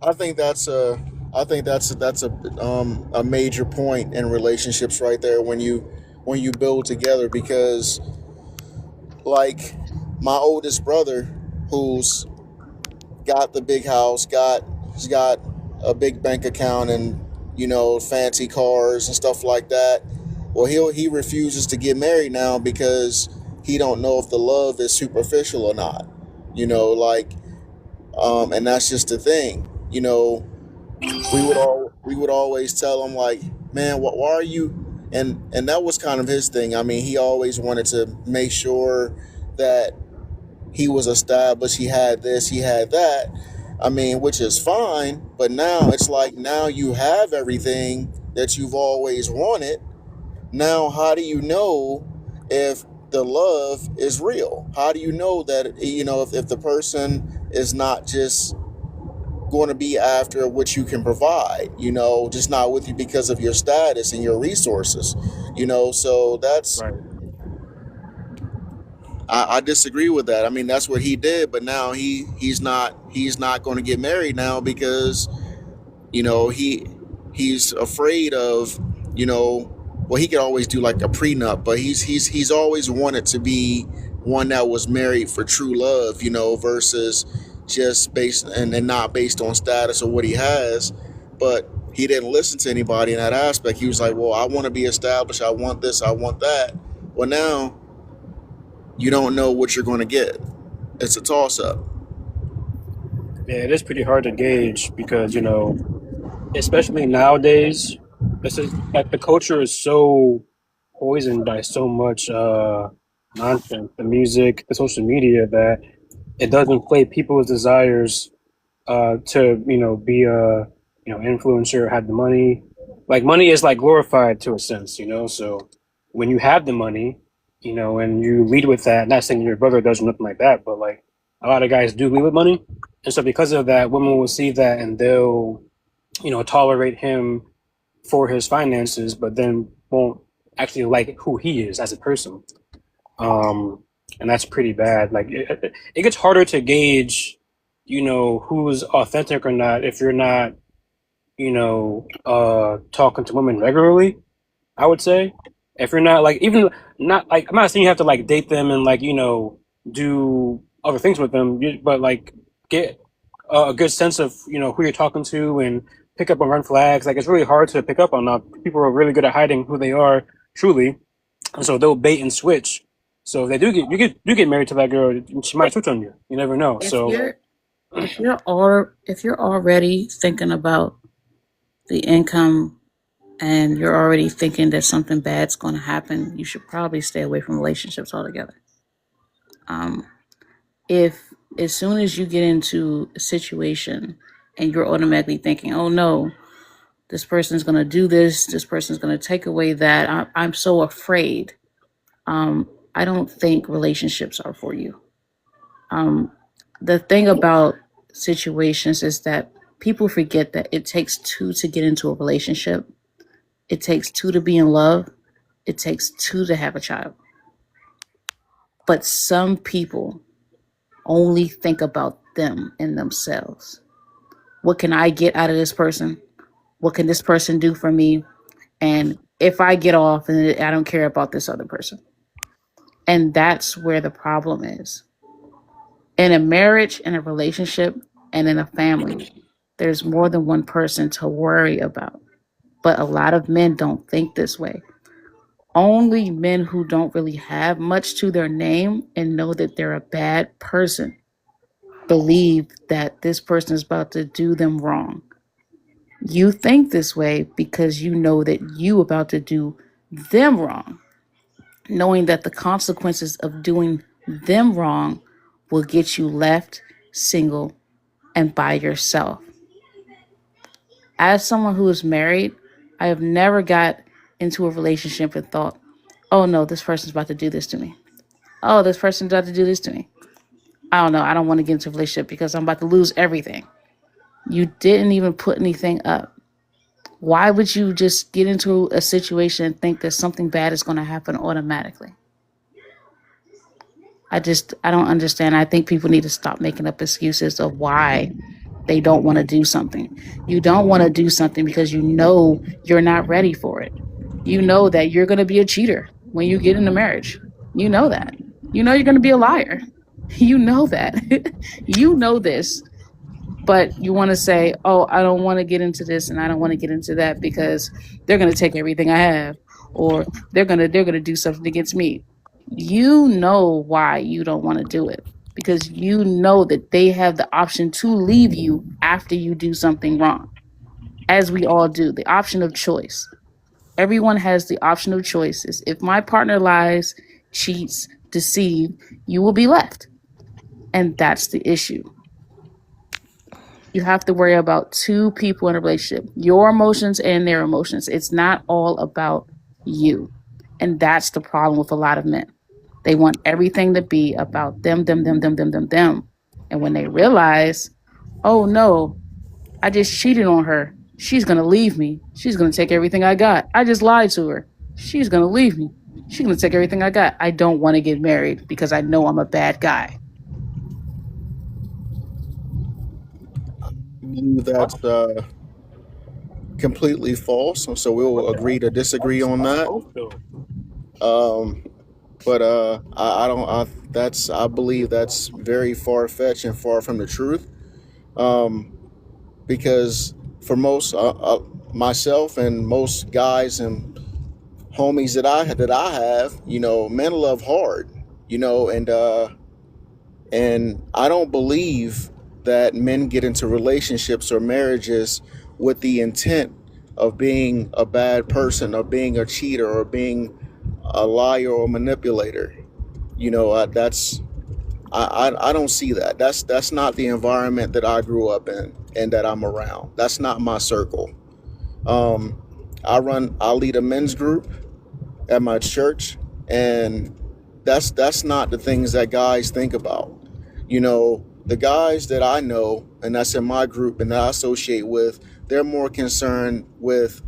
I think that's a major point in relationships right there when you build together, because like my oldest brother, who's got the big house, he's got a big bank account and fancy cars and stuff like that. Well, he refuses to get married now because he don't know if the love is superficial or not. Like, and that's just the thing. We would always tell him like, man, why are you and that was kind of his thing. I mean, he always wanted to make sure that he was established, he had this, he had that. I mean, which is fine, but now it's like, now you have everything that you've always wanted. Now how do you know if the love is real? How do you know that, if the person is not just going to be after what you can provide, just not with you because of your status and your resources, so that's, Right. I disagree with that. I mean, that's what he did, but now he's not going to get married now because he's afraid of, well, he could always do like a prenup, but he's always wanted to be one that was married for true love, versus just based and not based on status or what he has. But he didn't listen to anybody in that aspect. He was like, well, I want to be established, I want this, I want that. Well, now you don't know what you're going to get. It's a toss up. Yeah, it is pretty hard to gauge because, especially nowadays, this is like the culture is so poisoned by so much nonsense, the music, the social media, that it does inflate people's desires to be a influencer, have the money. Like money is like glorified to a sense, So when you have the money, and you lead with that, not saying your brother does nothing like that, but like a lot of guys do lead with money, and so because of that, women will see that and they'll tolerate him for his finances, but then won't actually like who he is as a person. And that's pretty bad. Like it gets harder to gauge, who's authentic or not if you're not, talking to women regularly. I would say if you're not like even not like I'm not saying you have to like date them and like do other things with them, but like get a good sense of who you're talking to and pick up on red flags. Like it's really hard to pick up on that. People are really good at hiding who they are truly, and so they'll bait and switch. So if they do get married to that girl, she might switch on you. You never know. If So you're already thinking about the income and you're already thinking that something bad's going to happen, you should probably stay away from relationships altogether. If as soon as you get into a situation and you're automatically thinking, oh no, this person's going to do this person's going to take away that, I'm so afraid. I don't think relationships are for you. The thing about situations is that people forget that it takes two to get into a relationship. It takes two to be in love. It takes two to have a child. But some people only think about them and themselves. What can I get out of this person? What can this person do for me? And if I get off, and I don't care about this other person. And that's where the problem is. In a marriage, in a relationship, and in a family, there's more than one person to worry about. But a lot of men don't think this way. Only men who don't really have much to their name and know that they're a bad person believe that this person is about to do them wrong. You think this way because you know that you about to do them wrong, knowing that the consequences of doing them wrong will get you left single and by yourself. As someone who is married, I have never got into a relationship and thought, oh no, this person's about to do this to me. Oh, this person's about to do this to me. I don't know. I don't want to get into a relationship because I'm about to lose everything. You didn't even put anything up. Why would you just get into a situation and think that something bad is going to happen automatically? I don't understand. I think people need to stop making up excuses of why they don't want to do something. You don't want to do something because you know you're not ready for it. You know that you're going to be a cheater when you get into marriage. You know that. You know you're going to be a liar. You know that. You know this. But you want to say, oh, I don't want to get into this and I don't want to get into that because they're going to take everything I have, or they're going to do something against me. You know why you don't want to do it, because you know that they have the option to leave you after you do something wrong, as we all do, the option of choice. Everyone has the optional choices. If my partner lies, cheats, deceives, you will be left. And that's the issue. You have to worry about two people in a relationship, your emotions and their emotions. It's not all about you. And that's the problem with a lot of men. They want everything to be about them. And when they realize, oh no, I just cheated on her. She's going to leave me. She's going to take everything I got. I just lied to her. She's going to leave me. She's going to take everything I got. I don't want to get married because I know I'm a bad guy. That's completely false. So we'll agree to disagree on that. But I don't. I believe that's very far fetched and far from the truth. Because for most myself and most guys and homies that I have, men love hard, and I don't believe that men get into relationships or marriages with the intent of being a bad person, or being a cheater, or being a liar or manipulator. I don't see that. That's not the environment that I grew up in and that I'm around. That's not my circle. I lead a men's group at my church, and that's not the things that guys think about. The guys that I know, and that's in my group and that I associate with, they're more concerned with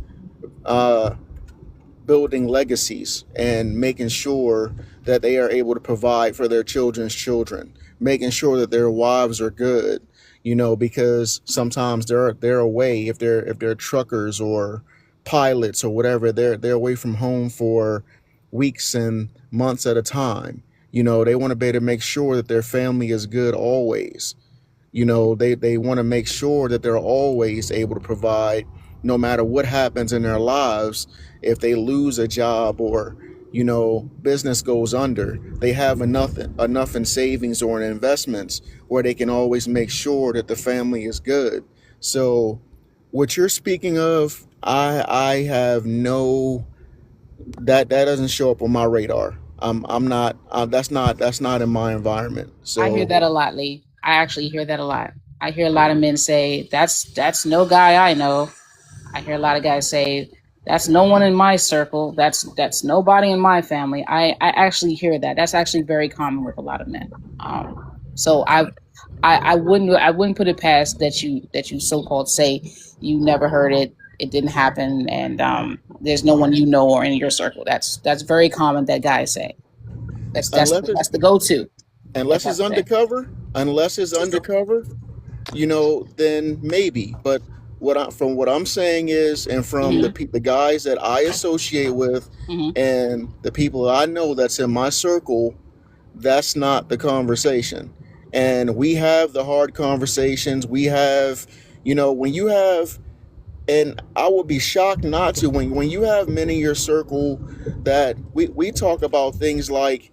building legacies and making sure that they are able to provide for their children's children, making sure that their wives are good, because sometimes they're away, if they're truckers or pilots or whatever, they're away from home for weeks and months at a time. They want to be able to make sure that their family is good always. They want to make sure that they're always able to provide, no matter what happens in their lives. If they lose a job or business goes under, they have enough in savings or in investments where they can always make sure that the family is good. So what you're speaking of, I have no, that doesn't show up on my radar. I'm not, that's not in my environment. I hear So that a lot, Lee. I actually hear that a lot. I hear a lot of men say, that's no guy I know. I hear a lot of guys say, that's no one in my circle. That's nobody in my family. I actually hear that. That's actually very common with a lot of men. So I wouldn't put it past that you so-called say you never heard it, it didn't happen, and there's no one you know or in your circle. That's very common that guys say. That's unless it's the go-to. unless it's undercover, then maybe. But from what I'm saying is, and from the guys that I associate with, and the people I know that's in my circle, that's not the conversation. And we have the hard conversations. We have, when you have, and I would be shocked not to, when you have men in your circle that we talk about things like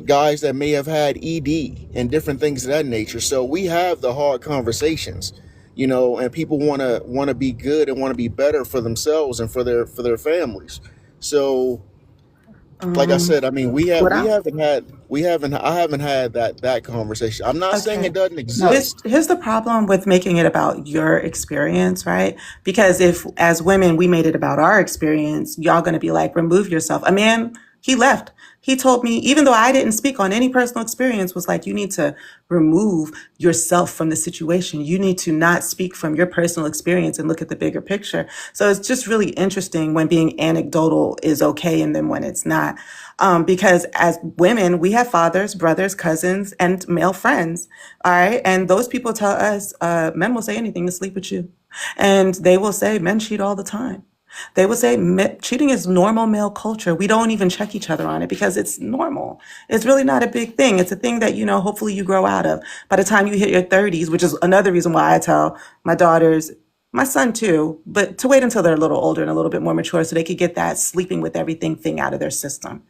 guys that may have had ED and different things of that nature. So we have the hard conversations, and people want to be good and want to be better for themselves and for their families. So like I said, I mean, I haven't had that conversation. I'm not saying it doesn't exist. Here's the problem with making it about your experience, right? Because if, as women, we made it about our experience, y'all going to be like, remove yourself. A man, he left. He told me, even though I didn't speak on any personal experience, was like, you need to remove yourself from the situation. You need to not speak from your personal experience and look at the bigger picture. So it's just really interesting when being anecdotal is okay and then when it's not. Because as women, we have fathers, brothers, cousins, and male friends. All right. And those people tell us, men will say anything to sleep with you. And they will say men cheat all the time. They would say cheating is normal male culture. We don't even check each other on it because it's normal. It's really not a big thing. It's a thing that, hopefully you grow out of. By the time you hit your 30s, which is another reason why I tell my daughters, my son too, but to wait until they're a little older and a little bit more mature so they could get that sleeping with everything thing out of their system.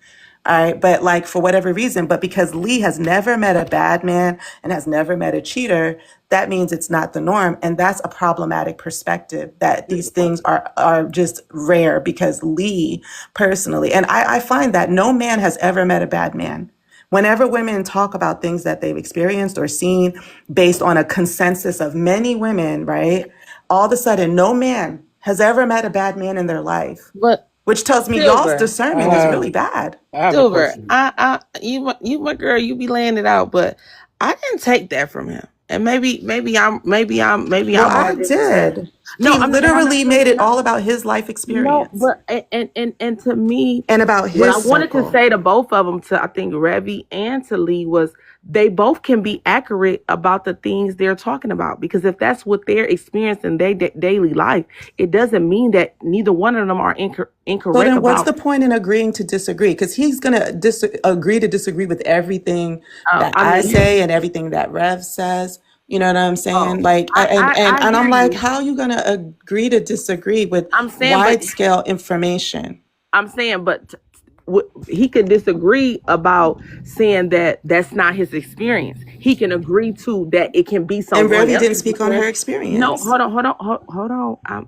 All right. But like for whatever reason, but because Lee has never met a bad man and has never met a cheater, that means it's not the norm. And that's a problematic perspective that these things are just rare because Lee personally, and I find that no man has ever met a bad man. Whenever women talk about things that they've experienced or seen based on a consensus of many women, right? All of a sudden, no man has ever met a bad man in their life, But which tells me y'all's Silver, I discernment is have really bad. I have a Silver, question. you my girl, you be laying it out, but I didn't take that from him. And maybe I'm Well, I more different. did. No, He I'm not literally made it no, all about his life no, experience but and to me, and about what I his wanted to circle. say to both of them, to I think Revy and to Lee, was they both can be accurate about the things they're talking about. Because if that's what they're experiencing in their daily life, it doesn't mean that neither one of them are So incorrect then what's the about. point in agreeing to disagree? Because he's going to agree to disagree with everything that I I mean, say and everything that Rev says. You know what I'm saying? Like, I and hear I'm like, you. how are you going to agree to disagree with I'm saying, but wide scale information? I'm saying, but he could disagree about saying that that's not his experience. He can agree to that it can be And someone Revy didn't else's speak on her experience. No, experience. hold on.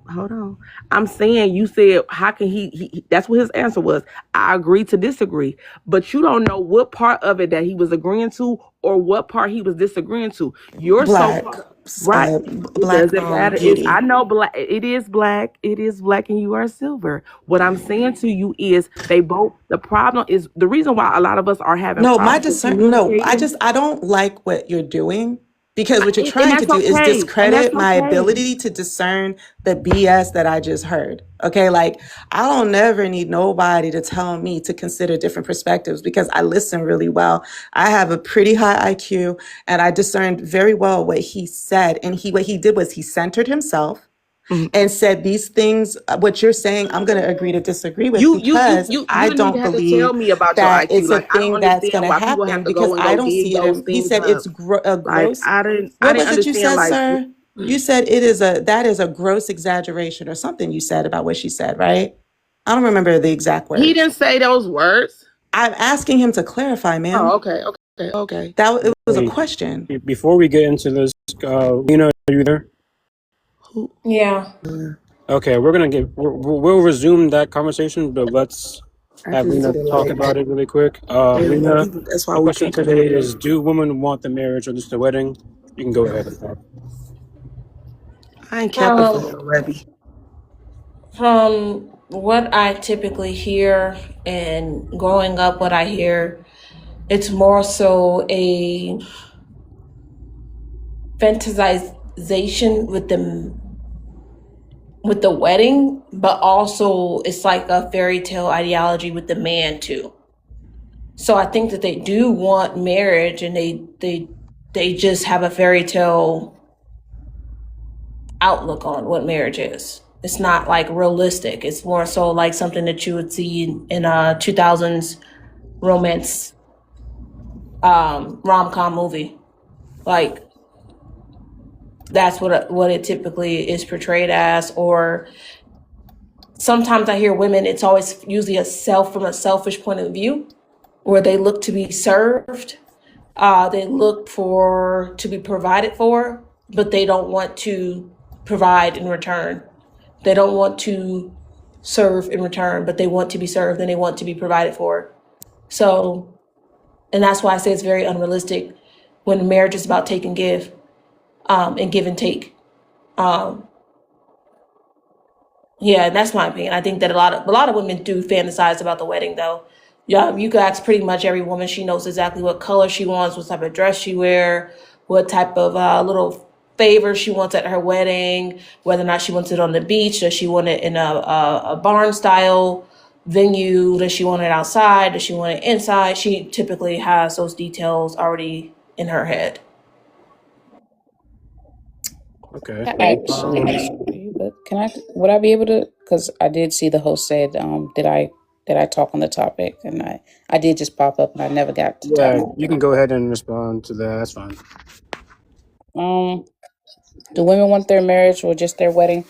Hold on. I'm saying, you said, how can he that's what his answer was. I agree to disagree, but you don't know what part of it that he was agreeing to or what part he was disagreeing to. You're so Black, right. It black doesn't matter. beauty. I know black. It is black. It is black, and you are silver. What I'm saying to you is, they both. The problem is the reason why a lot of us are having No, my problems with discern. No, communicating. I don't like what you're doing because what you're And trying to that's do is okay. And that's discredit my okay. ability to discern the BS that I just heard. Okay, like I don't never need nobody to tell me to consider different perspectives because I listen really well. I have a pretty high IQ and I discerned very well what he said. And what he did was he centered himself Mhm. and said these things, what you're saying, I'm going to agree to disagree with You because I didn't even don't have to believe tell me about your that IQ. it's a Like, I don't thing that's going understand to why people have happen to because go and I go don't dig see it those in, he things said up. it's a Like, gross. I didn't What was it you understand. said, Like, sir? You said that is a gross exaggeration or something you said about what she said, right? I don't remember the exact he words. didn't say those words. I'm asking him to clarify, Oh, ma'am. okay. It was a Wait, question. before we get into this, Lena, are you there? Who? Yeah. Okay, we'll resume that conversation, but let's I have just Lena didn't talk like about that. it really quick. Yeah, Lena, that's why the we question can't come today over is: do women want the marriage or just the wedding? You can go ahead and talk. I ain't capping for Um, no Revy. from what I typically hear and growing up, what I hear, it's more so a fantasization with the wedding, but also it's like a fairy tale ideology with the man too. So I think that they do want marriage, and they just have a fairy tale outlook on what marriage is. It's not like realistic. It's more so like something that you would see in a 2000s romance rom-com movie. Like that's what it typically is portrayed as. Or sometimes I hear women, it's always usually from a selfish point of view, where they look to be served. They look to be provided for, but they don't want to provide in return. They don't want to serve in return, but they want to be served and they want to be provided for. So, and that's why I say it's very unrealistic when marriage is about take and give, and give and take. Um, yeah, that's my opinion. I think that a lot of women do fantasize about the wedding, though. Yeah, you could ask pretty much every woman. She knows exactly what color she wants, what type of dress she wear, what type of little favors she wants at her wedding, whether or not she wants it on the beach, does she want it in a barn style venue, does she want it outside, does she want it inside. She typically has those details already in her head. Okay. Actually, but would I be able to? Because I did see the host said, did I talk on the topic? And I did just pop up, and I never got to talk. Yeah, you can go ahead and respond to that. That's fine. Do women want their marriage or just their wedding?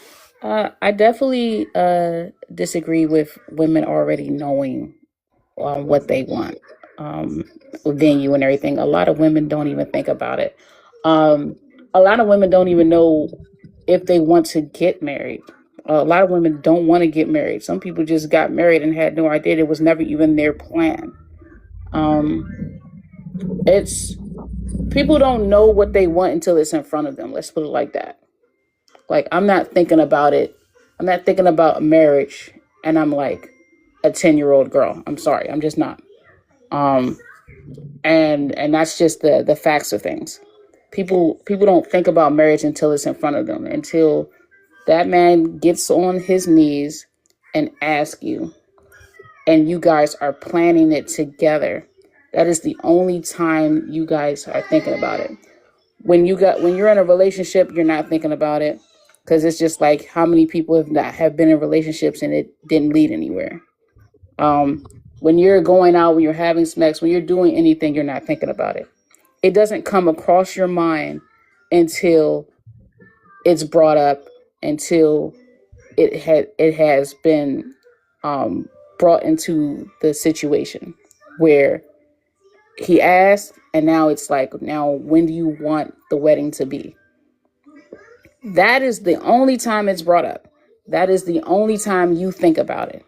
I definitely disagree with women already knowing on what they want, venue and everything. A lot of women don't even think about it. A lot of women don't even know if they want to get married. A lot of women don't want to get married. Some people just got married and had no idea. It was never even their plan. It's people don't know what they want until it's in front of them. Let's put it like that. Like, I'm not thinking about it. I'm not thinking about marriage, and I'm like a 10-year-old girl. I'm sorry, I'm just not. And that's just the facts of things. People don't think about marriage until it's in front of them, until that man gets on his knees and asks you, and you guys are planning it together. That is the only time you guys are thinking about it. When you're in a relationship, you're not thinking about it, because it's just like, how many people have been in relationships and it didn't lead anywhere. When you're going out, when you're having sex, when you're doing anything, you're not thinking about it. It doesn't come across your mind until it's brought up, until it has been brought into the situation where he asked, and now it's like, now when do you want the wedding to be? That is the only time it's brought up. That is the only time you think about it.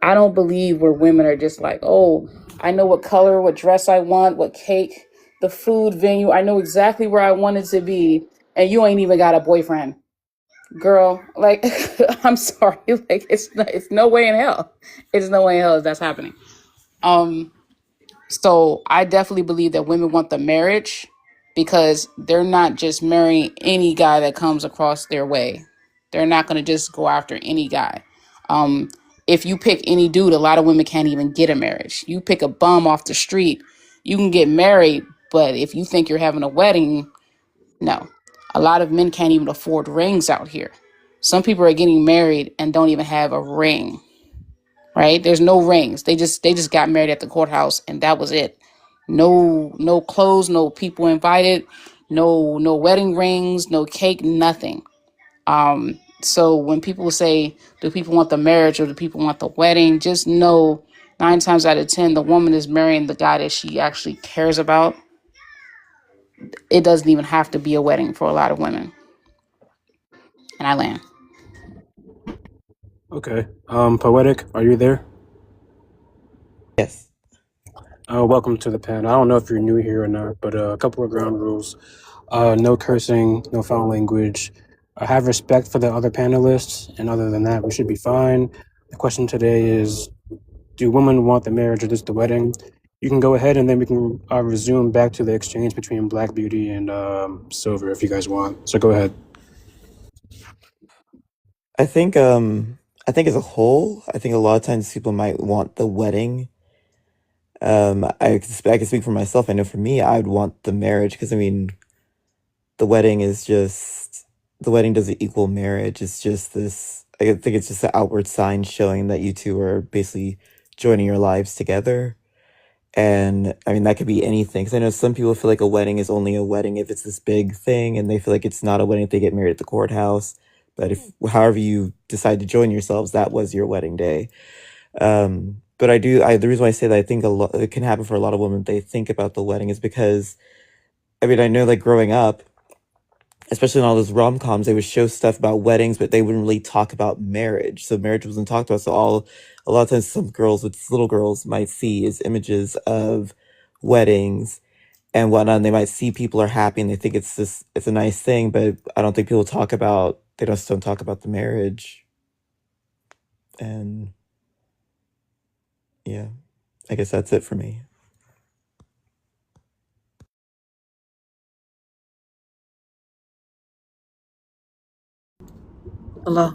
I don't believe where women are just like, oh, I know what color, what dress I want, what cake, the food, venue. I know exactly where I want it to be, and you ain't even got a boyfriend. Girl, like, I'm sorry. Like, it's no way in hell. It's no way in hell that's happening. So I definitely believe that women want the marriage, because they're not just marrying any guy that comes across their way. They're not going to just go after any guy. If you pick any dude, a lot of women can't even get a marriage. You pick a bum off the street, you can get married, but if you think you're having a wedding, no. A lot of men can't even afford rings out here. Some people are getting married and don't even have a ring. Right? There's no rings. They just got married at the courthouse, and that was it. No clothes, no people invited, no wedding rings, no cake, nothing. So when people say, do people want the marriage or do people want the wedding? Just know 9 times out of 10, the woman is marrying the guy that she actually cares about. It doesn't even have to be a wedding for a lot of women. And I land. Okay. Poetic, are you there? Yes. Welcome to the panel. I don't know if you're new here or not, but a couple of ground rules. No cursing, no foul language. Have respect for the other panelists, and other than that, we should be fine. The question today is, do women want the marriage or just the wedding? You can go ahead, and then we can resume back to the exchange between Black Beauty and Silver if you guys want. So go ahead. I think as a whole, I think a lot of times people might want the wedding. I can speak for myself. I know for me, I would want the marriage, because I mean, the wedding doesn't equal marriage. It's just this. I think it's just an outward sign showing that you two are basically joining your lives together. And I mean, that could be anything. Because I know some people feel like a wedding is only a wedding if it's this big thing, and they feel like it's not a wedding if they get married at the courthouse. But if however you decide to join yourselves, that was your wedding day. But the reason why I say that I think it can happen for a lot of women, they think about the wedding, is because, I mean, I know, like, growing up, especially in all those rom-coms, they would show stuff about weddings, but they wouldn't really talk about marriage. So marriage wasn't talked about. So a lot of times some little girls might see is images of weddings and whatnot, and they might see people are happy and they think it's a nice thing, but I don't think people they just don't talk about the marriage. And yeah, I guess that's it for me. Hello.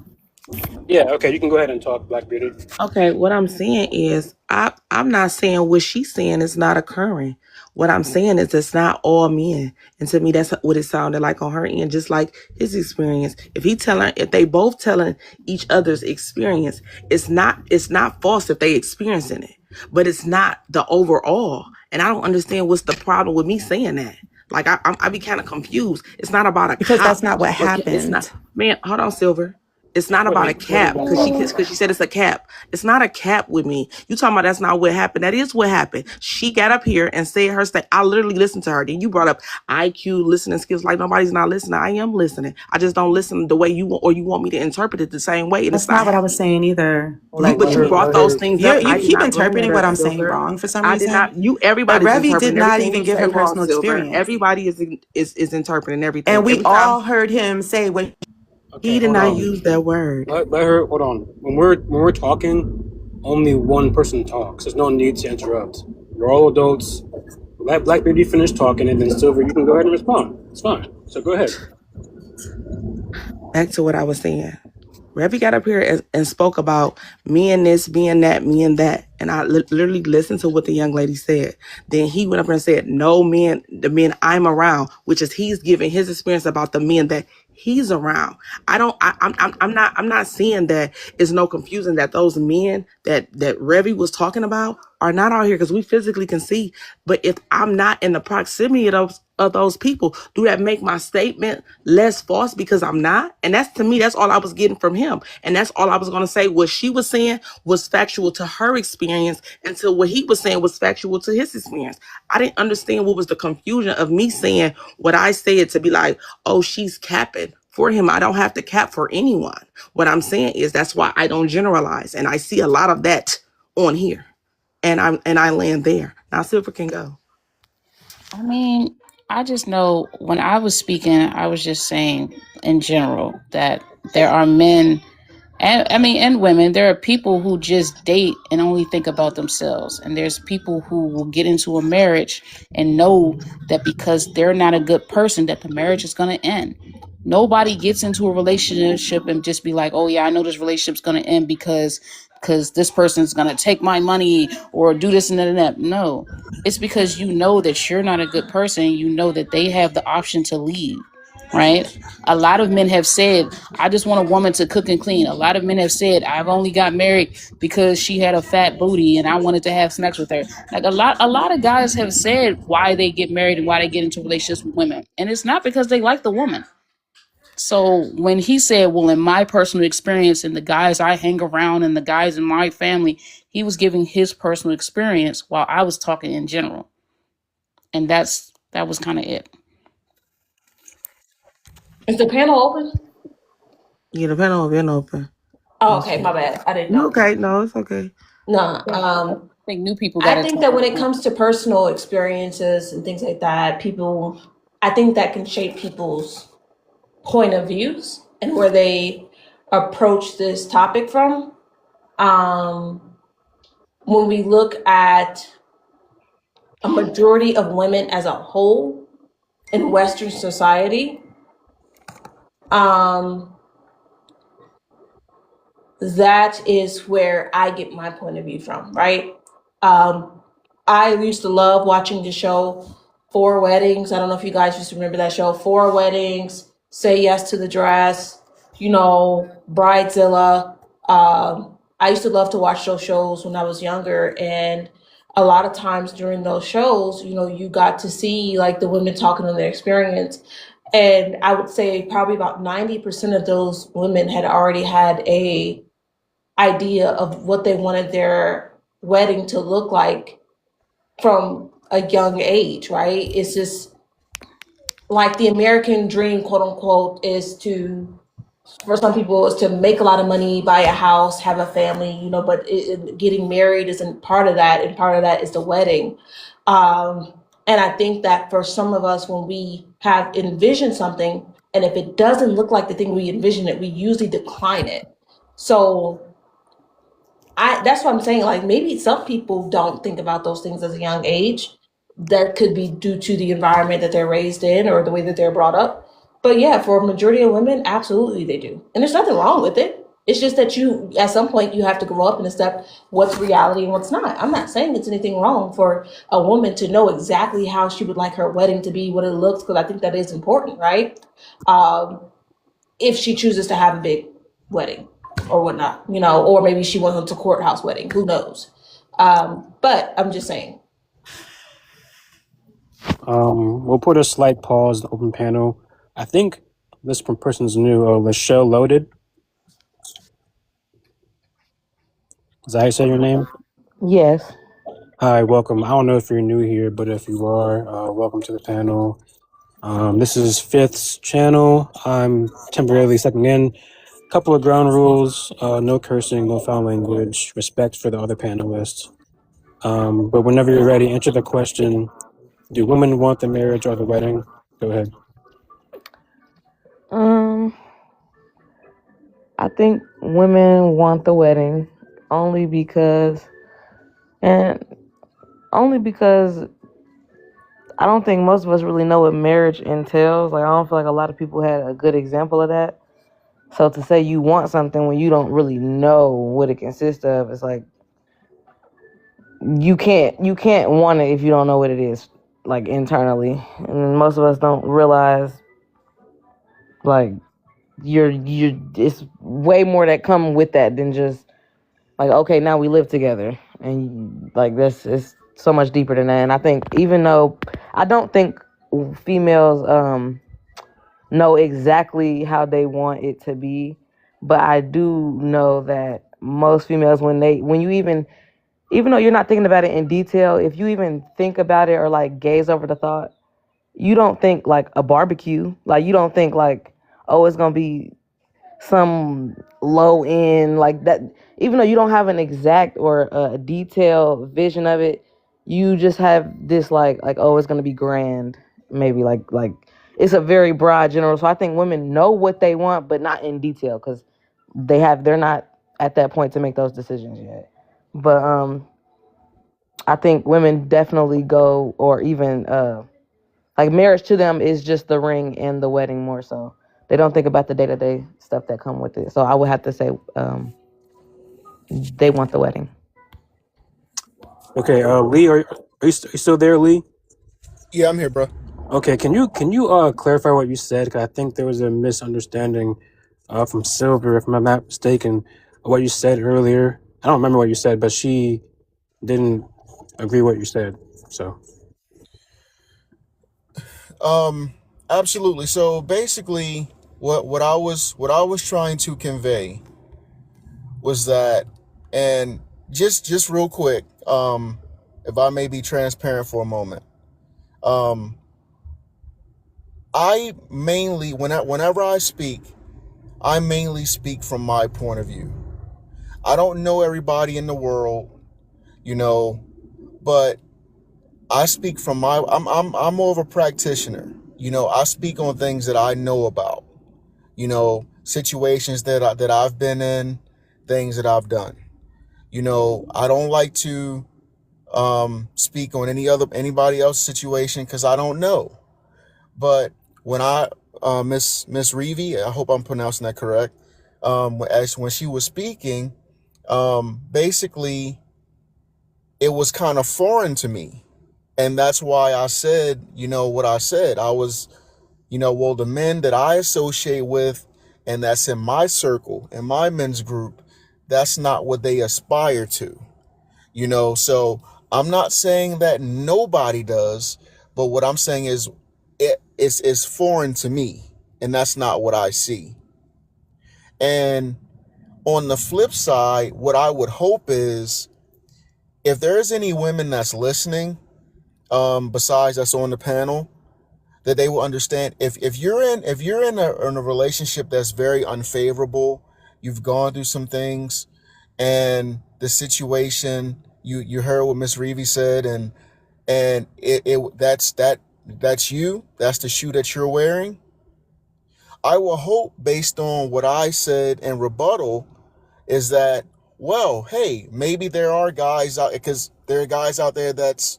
Yeah, okay, you can go ahead and talk, Black Beauty. Okay, what I'm saying is I'm not saying what she's saying is not occurring. What I'm saying is it's not all men. And to me, that's what it sounded like on her end, just like his experience. If they both telling each other's experience, it's not false if they experiencing it, but it's not the overall. And I don't understand what's the problem with me saying that. Like I be kind of confused. It's not about a Because cop. that's not what It's not, happened. man, hold on, Silver. It's not about a Wait, cap because she said it's a cap. It's not a cap with me. You talking about that's not what happened. That is what happened. She got up here and said her state. I literally listened to her. Then you brought up IQ, listening skills. Like nobody's not listening. I am listening. I just don't listen the way you want, or you want me to interpret it the same way. And it's That's not not. what I was saying either. Like, but you brought those things up. You keep interpreting what I'm saying wrong for some I reason. did not. You But everybody's Revi interpreting did not everything even you give say her wrong, personal Silver. experience. Everybody is interpreting everything. And we Every time all heard him say what he did not use that word. Let her hold on. When we're talking, only one person talks. There's no need to interrupt. We're all adults. Let Black Beauty finish talking, and then Silver, you can go ahead and respond. It's fine. So go ahead. Back to what I was saying. Revi got up here and spoke about me and this, me and that, me and that. And I literally listened to what the young lady said. Then he went up and said, no men, the men I'm around, which is he's giving his experience about the men that he's around. I'm not seeing that it's no confusion that those men that Revi was talking about are not out here because we physically can see. But if I'm not in the proximity of those people, do that make my statement less false because I'm not? And that's, to me, that's all I was getting from him. And that's all I was going to say. What she was saying was factual to her experience until what he was saying was factual to his experience. I didn't understand what was the confusion of me saying what I said to be like, oh, she's capping. For him, I don't have to cap for anyone. What I'm saying is that's why I don't generalize. And I see a lot of that on here. And I land there. Now Silver can go. I mean, I just know when I was speaking, I was just saying in general that there are men and women. There are people who just date and only think about themselves. And there's people who will get into a marriage and know that because they're not a good person, that the marriage is going to end. Nobody gets into a relationship and just be like, oh yeah, I know this relationship's going to end because this person's going to take my money or do this and that and that. No, it's because you know that you're not a good person. You know that they have the option to leave, right? A lot of men have said, I just want a woman to cook and clean. A lot of men have said, I've only got married because she had a fat booty and I wanted to have sex with her. Like a lot of guys have said why they get married and why they get into relationships with women. And it's not because they like the woman. So when he said, well, in my personal experience and the guys I hang around and the guys in my family, he was giving his personal experience while I was talking in general. And that was kind of it. Is the panel open? Yeah, the panel been open. Oh, okay, my bad. I didn't know. Okay, no, it's okay. No, I think new people got I think that when it comes to personal experiences and things like that, I think that can shape people's point of views and where they approach this topic from. When we look at a majority of women as a whole in Western society, that is where I get my point of view from, right? I used to love watching the show Four Weddings. I don't know if you guys used to remember that show, Four Weddings, Say Yes to the Dress, Bridezilla. I used to love to watch those shows when I was younger, and a lot of times during those shows, you got to see like the women talking on their experience. And I would say probably about 90% of those women had already had a idea of what they wanted their wedding to look like from a young age, right? It's just like the American dream, quote unquote, for some people, is to make a lot of money, buy a house, have a family, but getting married isn't part of that. And part of that is the wedding. And I think that for some of us, when we have envisioned something, and if it doesn't look like the thing we envisioned it, we usually decline it. So that's what I'm saying. Like maybe some people don't think about those things as a young age. That could be due to the environment that they're raised in or the way that they're brought up. But yeah, for a majority of women, absolutely they do. And there's nothing wrong with it. It's just that at some point you have to grow up and accept what's reality and what's not. I'm not saying it's anything wrong for a woman to know exactly how she would like her wedding to be, what it looks, because I think that is important, right? If she chooses to have a big wedding or whatnot, or maybe she wants a courthouse wedding, who knows? But I'm just saying. We'll put a slight pause, the open panel. I think this person's new, Lachelle Loaded. Is that how you say your name? Yes. Hi, welcome. I don't know if you're new here, but if you are, welcome to the panel. This is Fifth's channel. I'm temporarily stepping in. Couple of ground rules: no cursing, no foul language, respect for the other panelists. But whenever you're ready, answer the question: do women want the marriage or the wedding? Go ahead. I think women want the wedding only because, and only because I don't think most of us really know what marriage entails. Like, I don't feel like a lot of people had a good example of that. So to say you want something when you don't really know what it consists of, it's like you can't want it if you don't know what it is, like, internally. And most of us don't realize, like, you're it's way more that come with that than just like, okay, now we live together. And like, this is so much deeper than that. And I think, even though I don't think females know exactly how they want it to be, but I do know that most females, when you even though you're not thinking about it in detail, if you even think about it or like gaze over the thought, you don't think like a barbecue. Like, you don't think like, oh, it's gonna be some low end like that. Even though you don't have an exact or a detailed vision of it, you just have this like, oh, it's gonna be grand. Maybe like it's a very broad general. So I think women know what they want, but not in detail, because they're not at that point to make those decisions yet. But I think women definitely go, or even like, marriage to them is just the ring and the wedding more so. They don't think about the day-to-day stuff that come with it. So I would have to say they want the wedding. Okay, Lee, are you still there, Lee? Yeah, I'm here, bro. Okay, can you clarify what you said? Because I think there was a misunderstanding from Silver, if I'm not mistaken, what you said earlier. I don't remember what you said, but she didn't agree what you said. So Absolutely. So basically, what I was trying to convey was that, and just real quick, if I may be transparent for a moment, I mainly whenever I speak, I mainly speak from my point of view. I don't know everybody in the world, you know, but I speak from I'm more of a practitioner. You know, I speak on things that I know about. You know, situations that I've been in, things that I've done. You know, I don't like to speak on anybody else's situation because I don't know. But when I Miss Reevy, I hope I'm pronouncing that correct. When she was speaking, basically it was kind of foreign to me, and that's why I said, you know, what I said. I was, you know, well, the men that I associate with, and that's in my circle, in my men's group, that's not what they aspire to. You know, so I'm not saying that nobody does, but what I'm saying is it's foreign to me, and that's not what I see. And on the flip side, what I would hope is, if there's any women that's listening, besides us on the panel, that they will understand, if you're in a relationship that's very unfavorable, you've gone through some things, and the situation, you heard what Miss Reevy said, and that's you, that's the shoe that you're wearing. I will hope, based on what I said in rebuttal, is that, well, hey, maybe there are guys out, because there are guys out there that's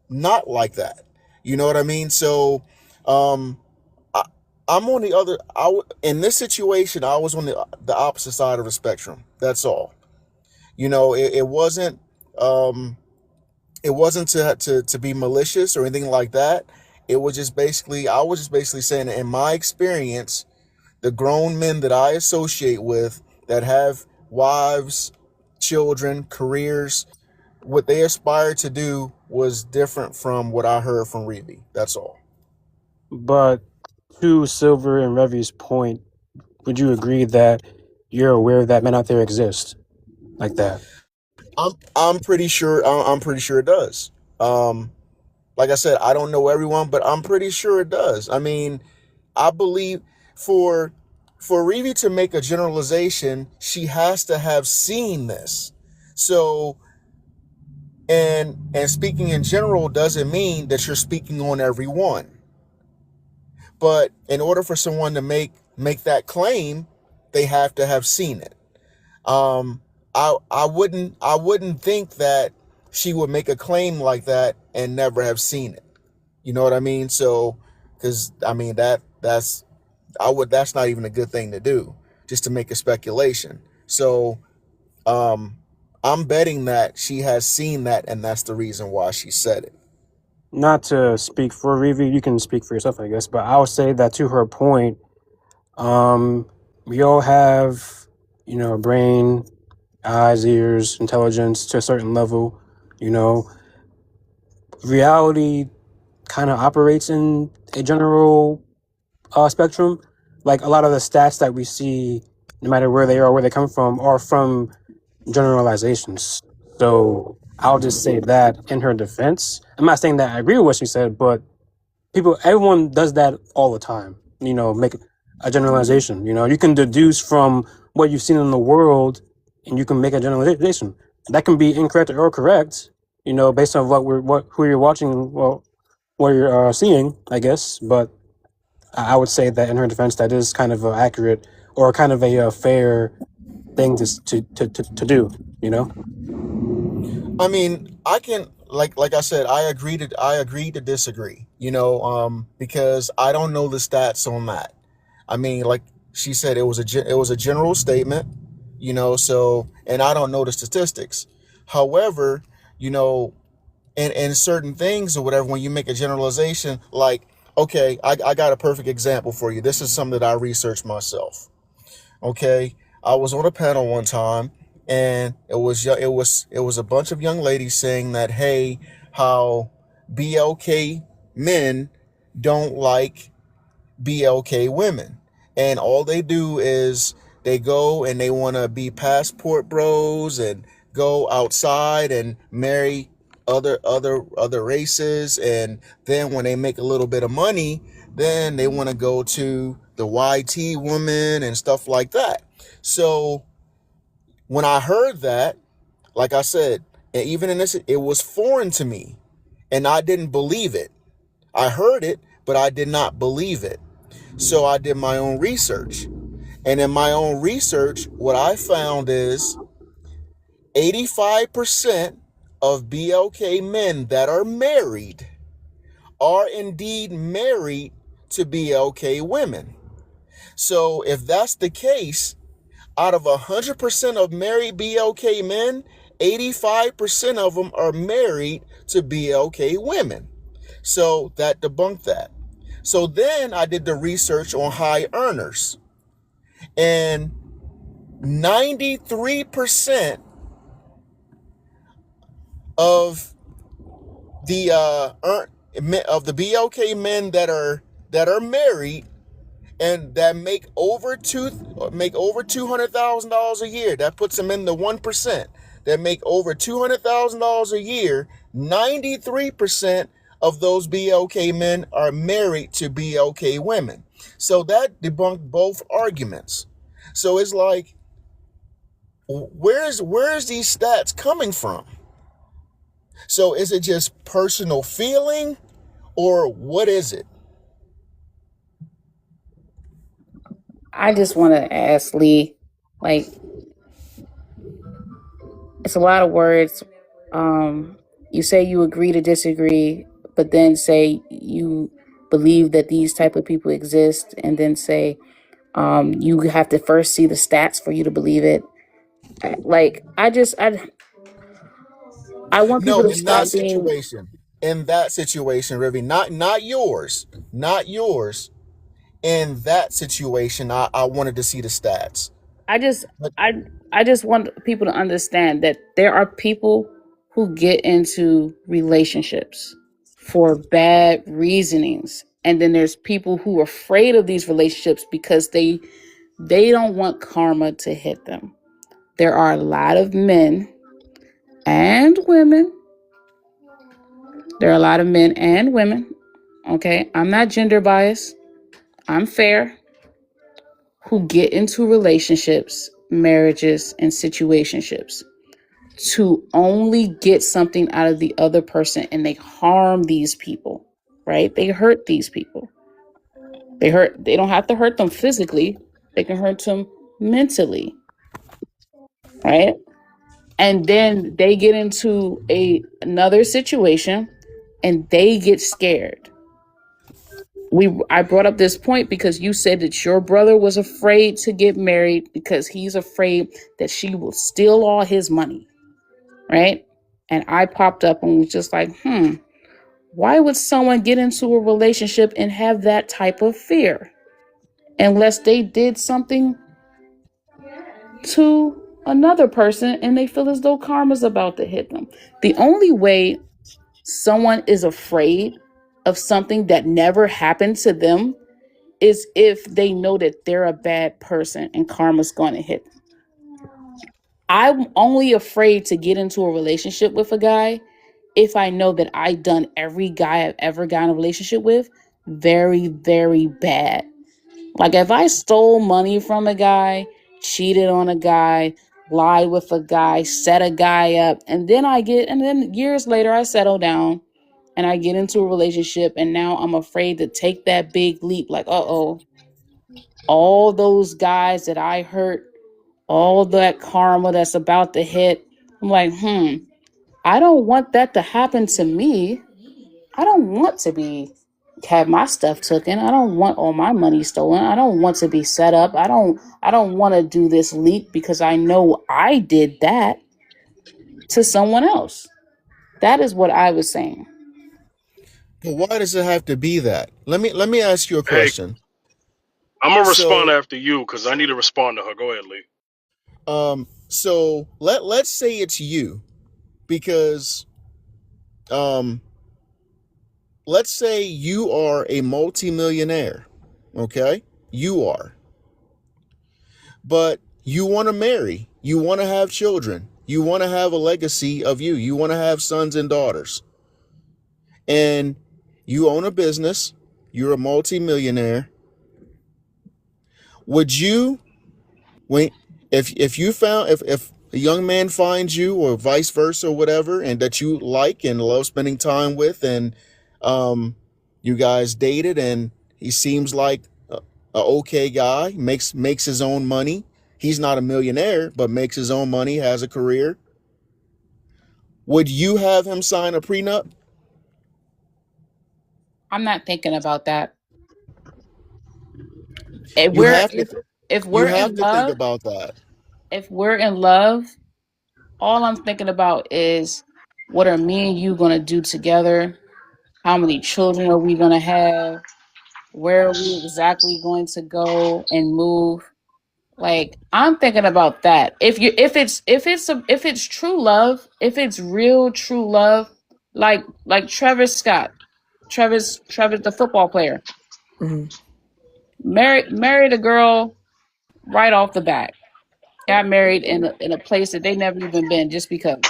not like that. You know what I mean? So I, I'm on the other, in this situation, I was on the opposite side of the spectrum. That's all. You know, it wasn't to be malicious or anything like that. It was just basically, I was just basically saying that in my experience, the grown men that I associate with that have wives, children, careers, what they aspired to do was different from what I heard from Reevy. That's all. but to Silver and Revy's point, would you agree that you're aware that men out there exist like that? I'm pretty sure. I'm pretty sure it does. Like I said, I don't know everyone, but I'm pretty sure it does. I mean, I believe for for Revi to make a generalization, she has to have seen this. So, and speaking in general doesn't mean that you're speaking on everyone. But in order for someone to make that claim, they have to have seen it. Um, I wouldn't think that she would make a claim like that and never have seen it. You know what I mean? So, because I mean that's not even a good thing to do, just to make a speculation. So, um, I'm betting that she has seen that, and that's the reason why she said it. Not to speak for Revi, you can speak for yourself, I guess, but I would say that to her point, we all have, a brain, eyes, ears, intelligence to a certain level. You know, reality kind of operates in a general spectrum. Like a lot of the stats that we see, no matter where they are, where they come from, are from generalizations. So I'll just say that in her defense. I'm not saying that I agree with what she said, but everyone does that all the time. Make a generalization. You can deduce from what you've seen in the world, and you can make a generalization. That can be incorrect or correct. Based on who you're watching, well, what you're seeing, I guess. But I would say that in her defense, that is kind of accurate or kind of a fair thing to do. I mean, I can like I said, I agree to disagree. Because I don't know the stats on that. I mean, like she said, it was a general statement. So, and I don't know the statistics. However, you know, in certain things or whatever, when you make a generalization, like, okay, I got a perfect example for you. This is something that I researched myself. Okay, I was on a panel one time, and it was a bunch of young ladies saying that, hey, how BLK men don't like BLK women. And all they do is they go and they want to be passport bros and go outside and marry other races. And then when they make a little bit of money, then they want to go to the YT woman and stuff like that. So when I heard that, like I said, and even in this, it was foreign to me, and I didn't believe it. I heard it, but I did not believe it. So I did my own research. And in my own research, what I found is 85% of BLK men that are married are indeed married to BLK women. So if that's the case, out of 100% of married BLK men, 85% of them are married to BLK women. So that debunked that. So then I did the research on high earners, and 93% of the BLK men that are married and that make over $200,000 a year. That puts them in the 1% that make over $200,000 a year. 93% of those BLK men are married to BLK women. So that debunked both arguments. So it's like, where's these stats coming from? So is it just personal feeling, or what is it? I just want to ask Lee, like, it's a lot of words. You say you agree to disagree, but then say you believe that these type of people exist, and then say you have to first see the stats for you to believe it. Like, I want people No, to stop being. in that situation, Rivi, not yours, not yours. In that situation, I wanted to see the stats. I just But I I just want people to understand that there are people who get into relationships for bad reasonings, and then there's people who are afraid of these relationships because they don't want karma to hit them. There are a lot of men and women. There are a lot of men and women. Okay, I'm not gender biased. I'm fair. Who get into relationships, marriages, and situationships to only get something out of the other person, and they harm these people, right? They hurt these people. They don't have to hurt them physically. They can hurt them mentally, right? And then they get into another situation and they get scared. I brought up this point because you said that your brother was afraid to get married because he's afraid that she will steal all his money, right? And I popped up and was just like, why would someone get into a relationship and have that type of fear? Unless they did something to another person and they feel as though karma's about to hit them. The only way someone is afraid of something that never happened to them is if they know that they're a bad person and karma's going to hit them. I'm only afraid to get into a relationship with a guy if I know that I've done every guy I've ever gotten a relationship with very, very bad. Like if I stole money from a guy, cheated on a guy, lied with a guy, set a guy up, and then years later I settle down and I get into a relationship and now I'm afraid to take that big leap. Like, all those guys that I hurt, all that karma that's about to hit. I'm like, I don't want that to happen to me. I don't want to have my stuff taken. I don't want all my money stolen. I don't want to be set up. I don't want to do this leap because I know I did that to someone else. That is what I was saying. But why does it have to be that? Let me ask you a Hey, question. I'm gonna respond So after you because I need to respond to her. Go ahead, Lee. so let's say it's you, because let's say you are a multimillionaire, okay? You are. But you want to marry, you want to have children, you want to have a legacy of you, you want to have sons and daughters. And you own a business, you're a multimillionaire. Would you, when if you found, if a young man finds you or vice versa or whatever, and that you like and love spending time with, and you guys dated and he seems like a okay guy, makes his own money, he's not a millionaire but makes his own money, has a career, would you have him sign a prenup? I'm not thinking about that. If You we're have to if you we're have in to think love, about that. all I'm thinking about is what are me and you gonna do together? How many children are we gonna have? Where are we exactly going to go and move? Like I'm thinking about that. If it's true love, if it's real true love, like Travis Scott, Travis the football player, married a girl right off the bat. Got married in a place that they never even been just because,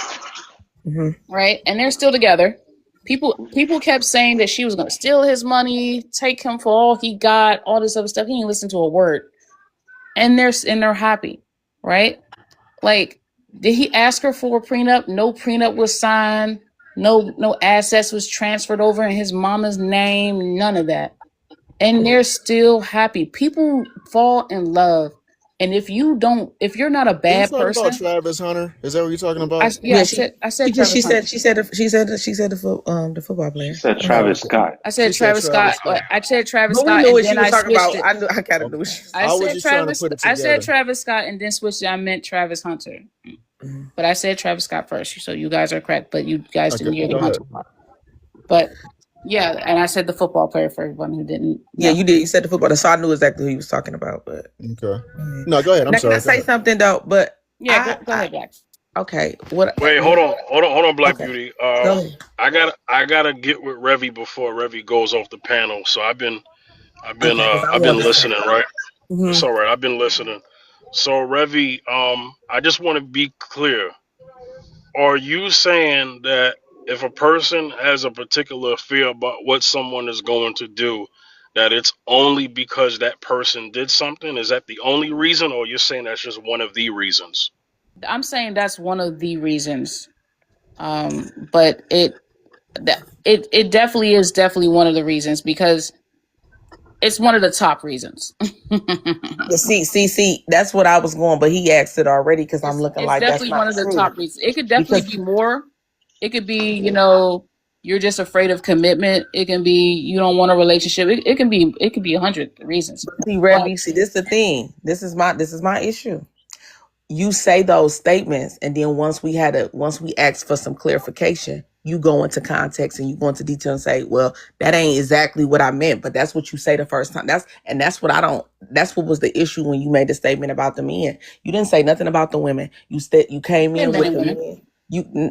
right? And they're still together. People kept saying that she was gonna steal his money, take him for all he got, all this other stuff. He didn't listen to a word, and they're happy, right? Like, did he ask her for a prenup? No prenup was signed. No assets was transferred over in his mama's name. None of that, and they're still happy. People fall in love, and if you're not a Are you bad talking about person, Travis Hunter? Is that what you're talking about? I said Travis Hunter. The football She player. said Travis Scott. I said She said Travis Travis Scott. Scott. I said Travis But we Scott, knew and what she then was I talking switched about. it. I kind of knew what she was. I I was said just trying to Travis. put it I said together. Travis Scott, and then switched it. I meant Travis Hunter, but I said Travis Scott first. So you guys are correct, but you guys Okay, didn't hear the go ahead. Hunter part. But yeah, and I said the football player for everyone who didn't Yeah, know. you did. You said the football, so I knew exactly who he was talking about. But Okay. No, go ahead. I'm now, can I sorry. Go say ahead. something though? But Yeah, go ahead, Black. okay. What? Wait, hold on, Black Okay. Beauty. Go ahead. I gotta get with Revy before Revy goes off the panel. So I've been Okay, 'cause I I've been wanted to say. listening, right? Mhm. It's all right. I've been listening. So Revy, I just want to be clear. are you saying that if a person has a particular fear about what someone is going to do, that it's only because that person did something? Is that the only reason, or you're saying that's just one of the reasons? I'm saying that's one of the reasons. But it definitely is definitely one of the reasons, because it's one of the top reasons. Yeah, see, that's what I was going, but he asked it already because I'm looking It's like that's definitely not one of the true. top reasons. It could definitely Because be more. It could be, you're just afraid of commitment. It can be you don't want a relationship. It can be 100 reasons. see, But Rebby, see, this is the thing. This is my issue. You say those statements, and then once we asked for some clarification, you go into context and you go into detail and say, well, that ain't exactly what I meant, but that's what you say the first time. That's what was the issue when you made the statement about the men. You didn't say nothing about the women. You came and in men with and the women. men.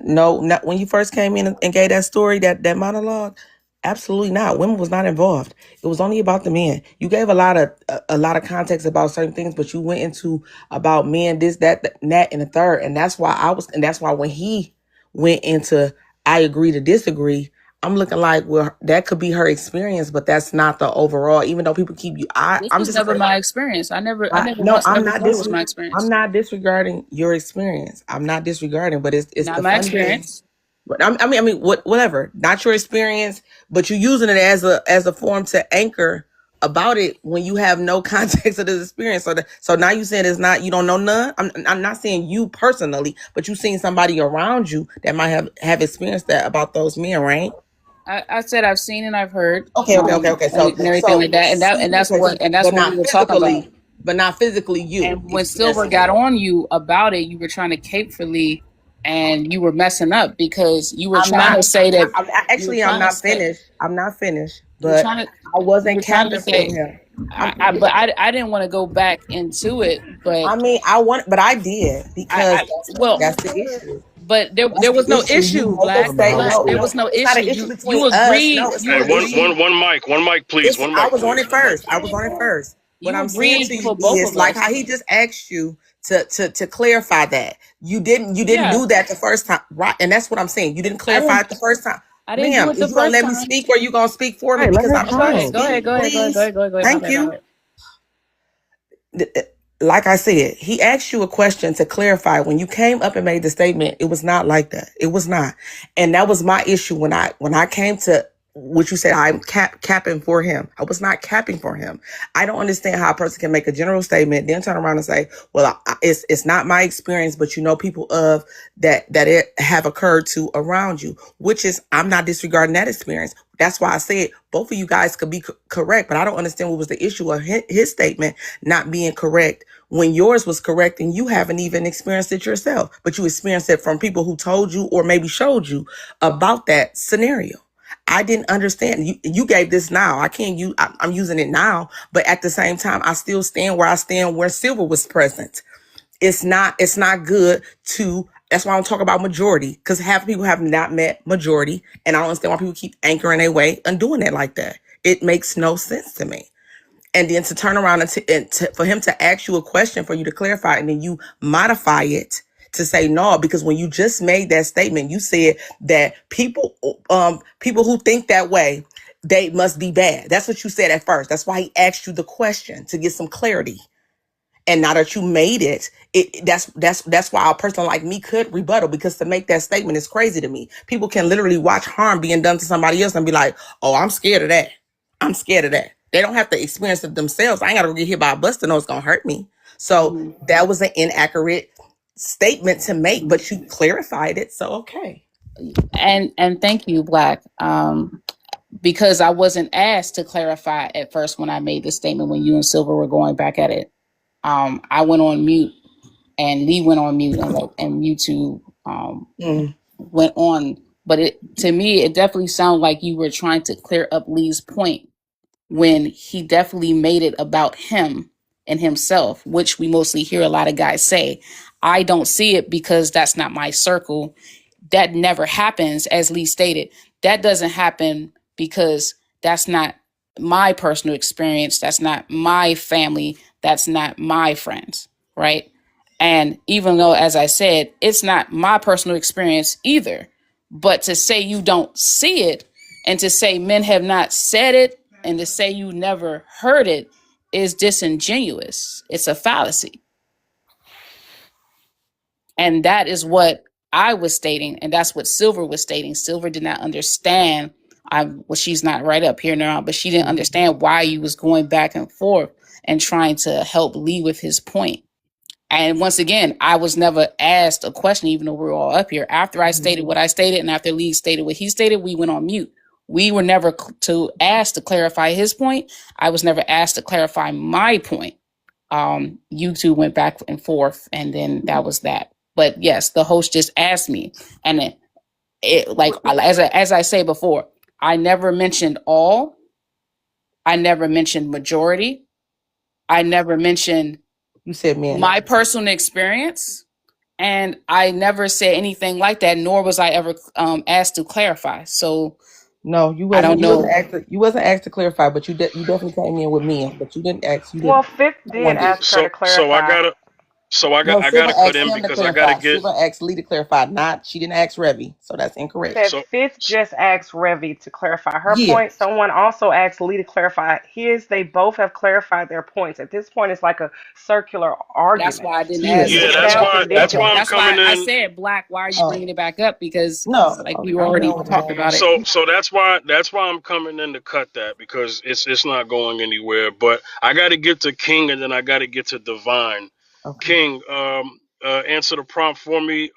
No, not when you first came in and gave that story, that monologue. Absolutely not. Women was not involved. It was only about the men. You gave a lot of context about certain things, but you went into about men, this, that, and the third. And that's why when he went into I agree to disagree, I'm looking like, well, that could be her experience, but that's not the overall. Even though people keep you, This I'm was just never my experience. I never no, once ever thought it was my I'm experience. not disregarding your experience. I'm not disregarding, but it's Not the my funny thing. experience. But whatever. Not your experience, but you're using it as a form to anchor about it when you have no context of this experience. So now you saying it's not, you don't know none. I'm not saying you personally, but you seen somebody around you that might have experienced that about those men, right? I said I've seen and I've heard, Okay. and everything like that, and that's But what we not were talking about. physically you And when Silver experiencing got it. on you about it, you were trying to cape for Lee, and you were messing up because you were I'm trying to not. say that you were I'm trying to not say finished. I'm not finished, you were but trying to I you wasn't were trying to capping for say. him. I didn't want to go back into it, but But I did because well, that's the issue. but That's there the was no issue. You issue, make a black. statement. There No, was no it's not an issue. issue You between us. agreed. No, it's You not Hey, an issue. agreed. one mic, please. Listen, One I mic, was on please. it One mic, first. I please. was on it first. What You I'm saying agreed to you for both is of like us. how he just asked you to clarify that. You didn't Yeah, do that the first time. Right. And that's what I'm saying. You didn't I clarify didn't. it the first time. I didn't do Ma'am, it the is you gonna first let me time. speak or you gonna speak for me? Hey, let Because her I'm trying to talk. Go speak, ahead. please. Go ahead. My Thank bad. My you. bad. Like I said, he asked you a question to clarify. When you came up and made the statement, it was not like that. It was not, and that was my issue when I came to what you said. I'm capping for him. I was not capping for him. I don't understand how a person can make a general statement, then turn around and say, "Well, it's not my experience, but you know people of that it have occurred to around you," which is I'm not disregarding that experience. That's why I said both of you guys could be correct, but I don't understand what was the issue of his statement not being correct when yours was correct and you haven't even experienced it yourself, but you experienced it from people who told you or maybe showed you about that scenario. I didn't understand. You gave this now. I can't use. I'm using it now, but at the same time, I still stand where I stand where Silver was present. It's not good to. That's why I'm talking about majority, because half people have not met majority, and I don't understand why people keep anchoring their way and doing it like that. It makes no sense to me. And then to turn around for him to ask you a question for you to clarify, and then you modify it to say no, because when you just made that statement, you said that people who think that way, they must be bad. That's what you said at first. That's why he asked you the question to get some clarity. And now that you made it, that's why a person like me could rebuttal, because to make that statement is crazy to me. People can literally watch harm being done to somebody else and be like, "Oh, I'm scared of that. I'm scared of that." They don't have to experience it themselves. I ain't got to get hit by a bus to know it's gonna hurt me. So Mhm. that was an inaccurate statement to make, but you clarified it. So okay. And thank you, Black. Because I wasn't asked to clarify at first when I made the statement when you and Silver were going back at it. I went on mute and Lee went on mute and you two went on. But to me, it definitely sounded like you were trying to clear up Lee's point when he definitely made it about him and himself, which we mostly hear a lot of guys say. I don't see it because that's not my circle. That never happens, as Lee stated. That doesn't happen because that's not my personal experience. That's not my family. That's not my friends, right? And even though, as I said, it's not my personal experience either, but to say you don't see it and to say men have not said it and to say you never heard it is disingenuous. It's a fallacy. And that is what I was stating. And that's what Silver was stating. Silver did not understand. She's not right up here now, but she didn't understand why you was going back and forth and trying to help Lee with his point. And once again, I was never asked a question, even though we were all up here. After I stated what I stated and after Lee stated what he stated, we went on mute. We were never asked to clarify his point. I was never asked to clarify my point. You two went back and forth, and then that was that. But yes, the host just asked me, and as I say before, I never mentioned all. I never mentioned majority. I never mentioned You said men. my personal experience, and I never said anything like that. Nor was I ever asked to clarify. So No, you I wasn't. don't know. You wasn't asked to clarify, but you definitely came in with men. But you didn't ask. You Well, didn't. Fifth No did one did. ask her to So I clarify. gotta No, I Silver gotta cut asked in him to because I gotta clarify. get Silver asked Lee to clarify. Not she didn't ask Revy, so that's incorrect. Said so Fifth just asked Revy to clarify her Yeah. point. Someone also asked Lee to clarify his. They both have clarified their points. At this point, it's like a circular That's argument. why I didn't Yeah. ask. yeah, It that's sounds why ridiculous. I'm That's coming why I in. said, Black, why are you Oh bringing it back up? Because no, we I'm already done with talked that. about it. So that's why I'm coming in to cut that because it's not going anywhere. But I got to get to King and then I got to get to Divine. Okay. King, answer the prompt for me.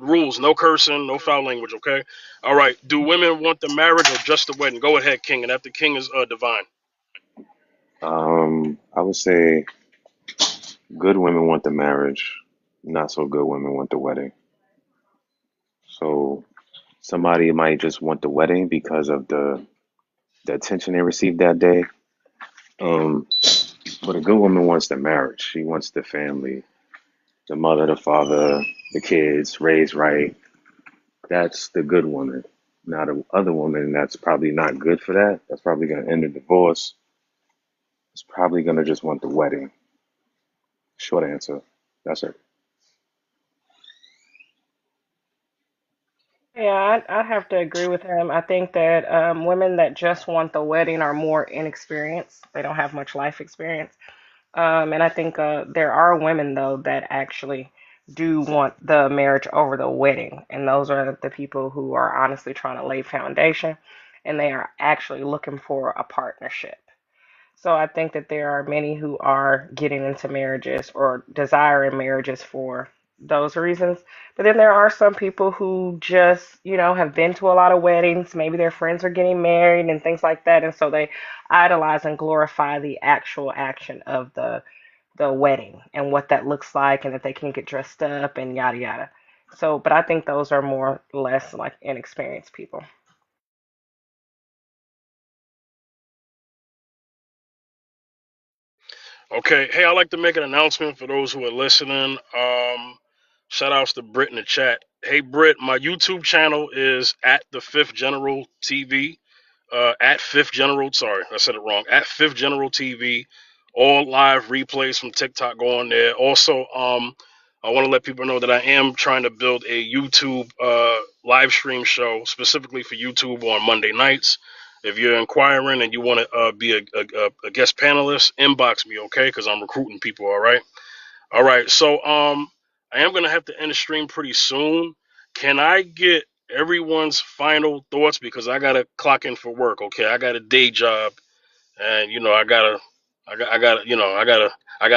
Rules: no cursing, no foul language. Okay. All right. Do women want the marriage or just the wedding? Go ahead, King. And after King is Divine. I would say good women want the marriage, not so good women want the wedding. So somebody might just want the wedding because of the attention they received that day. But a good woman wants the marriage. She wants the family, the mother, the father, the kids raised right. That's the good woman. Not a other woman that's probably not good for that. That's probably going to end in divorce. It's probably going to just want the wedding. Short answer. That's it. Yeah, I have to agree with him. I think that women that just want the wedding are more inexperienced. They don't have much life experience. And I think there are women, though, that actually do want the marriage over the wedding. And those are the people who are honestly trying to lay foundation and they are actually looking for a partnership. So I think that there are many who are getting into marriages or desiring marriages for those reasons. But then there are some people who just, have been to a lot of weddings. Maybe their friends are getting married and things like that. And so they idolize and glorify the actual action of the wedding and what that looks like and that they can get dressed up and yada yada. So, but I think those are more or less like inexperienced people. Okay. Hey, I'd like to make an announcement for those who are listening. Shout outs to Brit in the chat. Hey, Brit, my YouTube channel is at the Fifth General TV. At Fifth General, sorry, I said it wrong. At Fifth General TV. All live replays from TikTok go on there. Also, I want to let people know that I am trying to build a YouTube live stream show specifically for YouTube on Monday nights. If you're inquiring and you want to be a guest panelist, inbox me, okay? Because I'm recruiting people, all right? All right, so I am going to have to end the stream pretty soon. Can I get everyone's final thoughts? Because I got to clock in for work, okay? I got a day job and, I got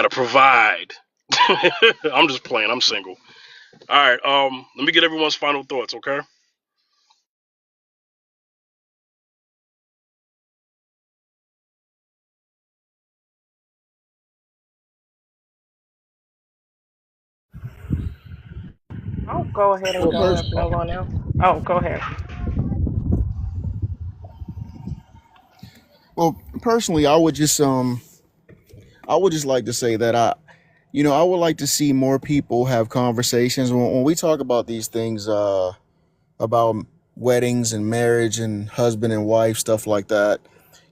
to provide. I'm just playing. I'm single. All right, let me get everyone's final thoughts, okay? I'll go ahead and Well, go if no one else. Oh, go ahead. personally, I would just like to say that I would like to see more people have conversations when we talk about these things, about weddings and marriage and husband and wife stuff like that.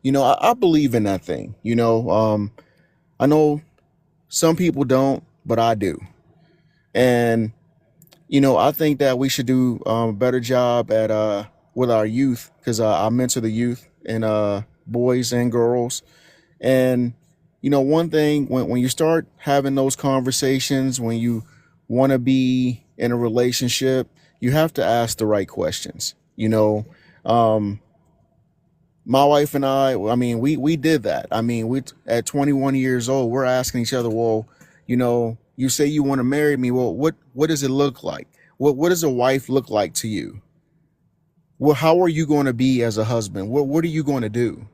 I believe in that thing. I know some people don't. but I do. And I think that we should do a better job at with our youth, because I mentor the youth and boys and girls. And one thing, when you start having those conversations, when you want to be in a relationship, you have to ask the right questions. Um, my wife and I mean, we did that. I mean, we at 21 years old, we're asking each other, well, you say you want to marry me. Well, what does it look like? What does a wife look like to you? Well, how are you going to be as a husband? What are you going to do?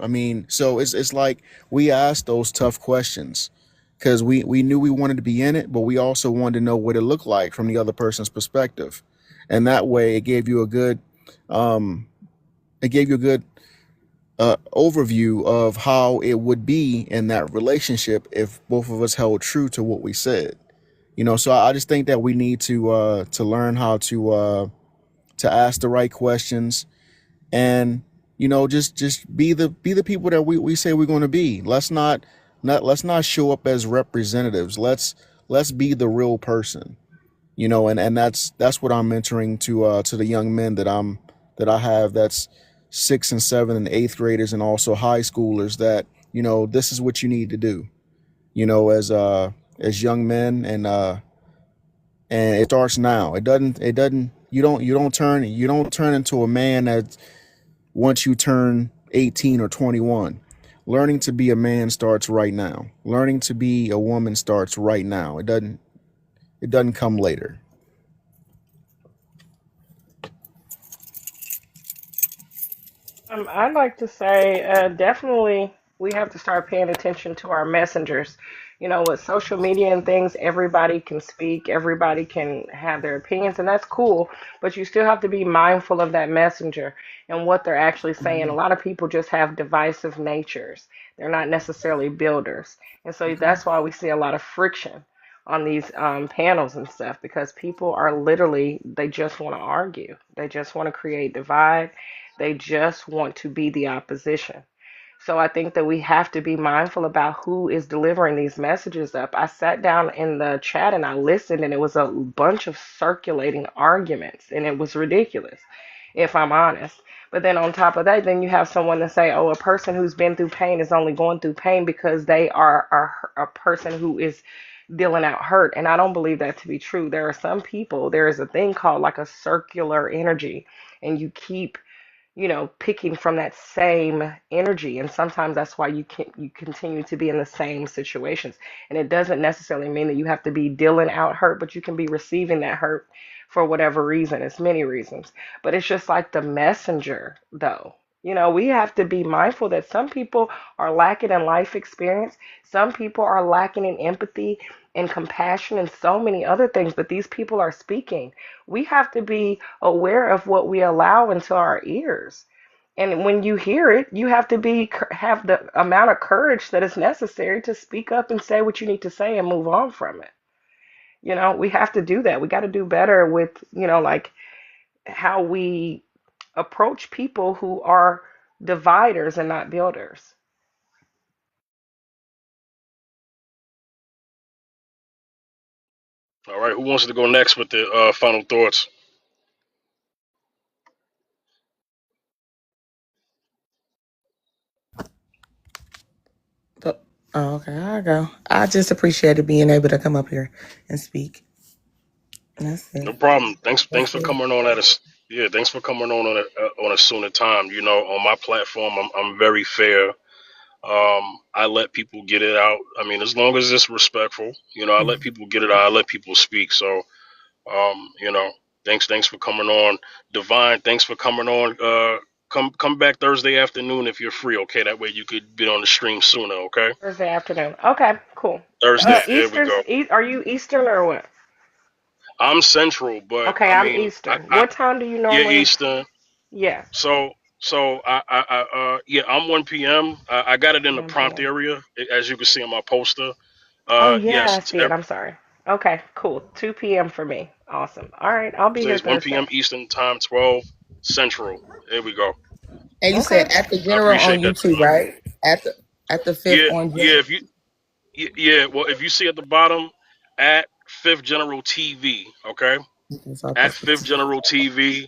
I mean, so it's like we asked those tough questions because we knew we wanted to be in it, but we also wanted to know what it looked like from the other person's perspective. And that way it gave you a good um overview of how it would be in that relationship if both of us held true to what we said. So I just think that we need to learn how to ask the right questions, and just be the people that we say we're going to be. Let's not show up as representatives. Let's be the real person. And that's what I'm mentoring to the young men that I have, that's 6th and 7th and 8th graders, and also high schoolers, that this is what you need to do, as young men. And it starts now. It doesn't you don't turn into a man that once you turn 18 or 21. Learning to be a man starts right now. Learning to be a woman starts right now. It doesn't come later. I'd like to say definitely we have to start paying attention to our messengers. With social media and things, everybody can speak, everybody can have their opinions, and that's cool. But you still have to be mindful of that messenger and what they're actually saying. A lot of people just have divisive natures, they're not necessarily builders. And so that's why we see a lot of friction on these panels and stuff, because people are literally, they just want to argue, they just want to create divide, they just want to be the opposition. So I think that we have to be mindful about who is delivering these messages up. I sat down in the chat and I listened, and it was a bunch of circulating arguments, and it was ridiculous, if I'm honest. But then on top of that, then you have someone to say, oh, a person who's been through pain is only going through pain because they are a person who is dealing out hurt. And I don't believe that to be true. There are some people, there is a thing called like a circular energy, and you keep picking from that same energy. And sometimes that's why you continue to be in the same situations. And it doesn't necessarily mean that you have to be dealing out hurt, but you can be receiving that hurt for whatever reason. It's many reasons. But it's just like the messenger, though. We have to be mindful that some people are lacking in life experience. Some people are lacking in empathy and compassion and so many other things, but these people are speaking. We have to be aware of what we allow into our ears. And when you hear it, you have to have the amount of courage that is necessary to speak up and say what you need to say and move on from it. We have to do that. We got to do better with, like how we approach people who are dividers and not builders. All right, who wants to go next with the final thoughts? But, oh, okay, I'll go. I just appreciated being able to come up here and speak. That's it. No problem. Thanks That's for it. coming on thanks for coming on a sooner time. On my platform, I'm very fair. I let people get it out. I mean, as long as it's respectful, I let people get it out. I let people speak. So, um, you know, thanks for coming on. Divine, thanks for coming on. Come back Thursday afternoon if you're free. Okay, that way you could be on the stream sooner. Okay, Thursday afternoon. Okay, cool. Thursday. There we Eastern, go. are you Eastern or what? I'm Central, but Okay, I I'm mean, Eastern. What time do you yeah, normally? Eastern. Yeah, So yeah, I'm 1 p.m. I got it in the 1 prompt p.m. area, as you can see on my poster. Oh yeah, I Yes, see it. I'm sorry. Okay, cool. 2 p.m. for me. Awesome. All right, I'll be here Thursdays 1 Thursday. p.m. Eastern time, 12 Central. There we go. And you Okay. said at the I General on appreciate that, YouTube, Divine. right? At the fifth Yeah, on yeah. General. Yeah, well, if you see at the bottom, at Fifth General TV, okay? Okay, so I'll At put Fifth this. General TV,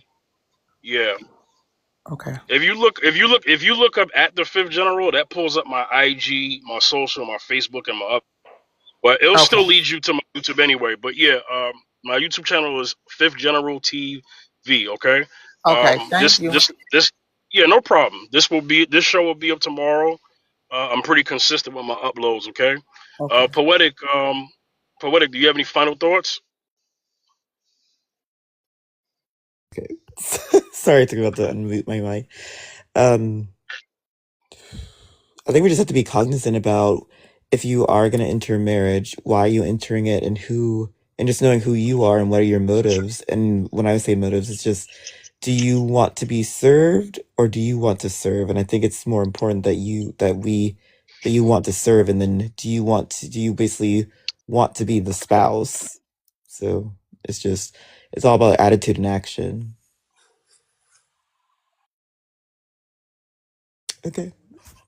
yeah. Okay. If you look up at the Fifth General, that pulls up my IG, my social, my Facebook, and my up. But it'll Okay. still lead you to my YouTube anyway. But yeah, my YouTube channel is Fifth General TV. Okay. Okay. Thank you. Yeah, no problem. This show will be up tomorrow. I'm pretty consistent with my uploads. Okay. Okay. Poetic. Do you have any final thoughts? Okay. Sorry, I took about to unmute my mic. I think we just have to be cognizant about if you are going to enter a marriage, why are you entering it, and just knowing who you are and what are your motives. And when I say motives, it's just, do you want to be served or do you want to serve? And I think it's more important that you want to serve, and then do you basically want to be the spouse? So it's all about attitude and action. Okay.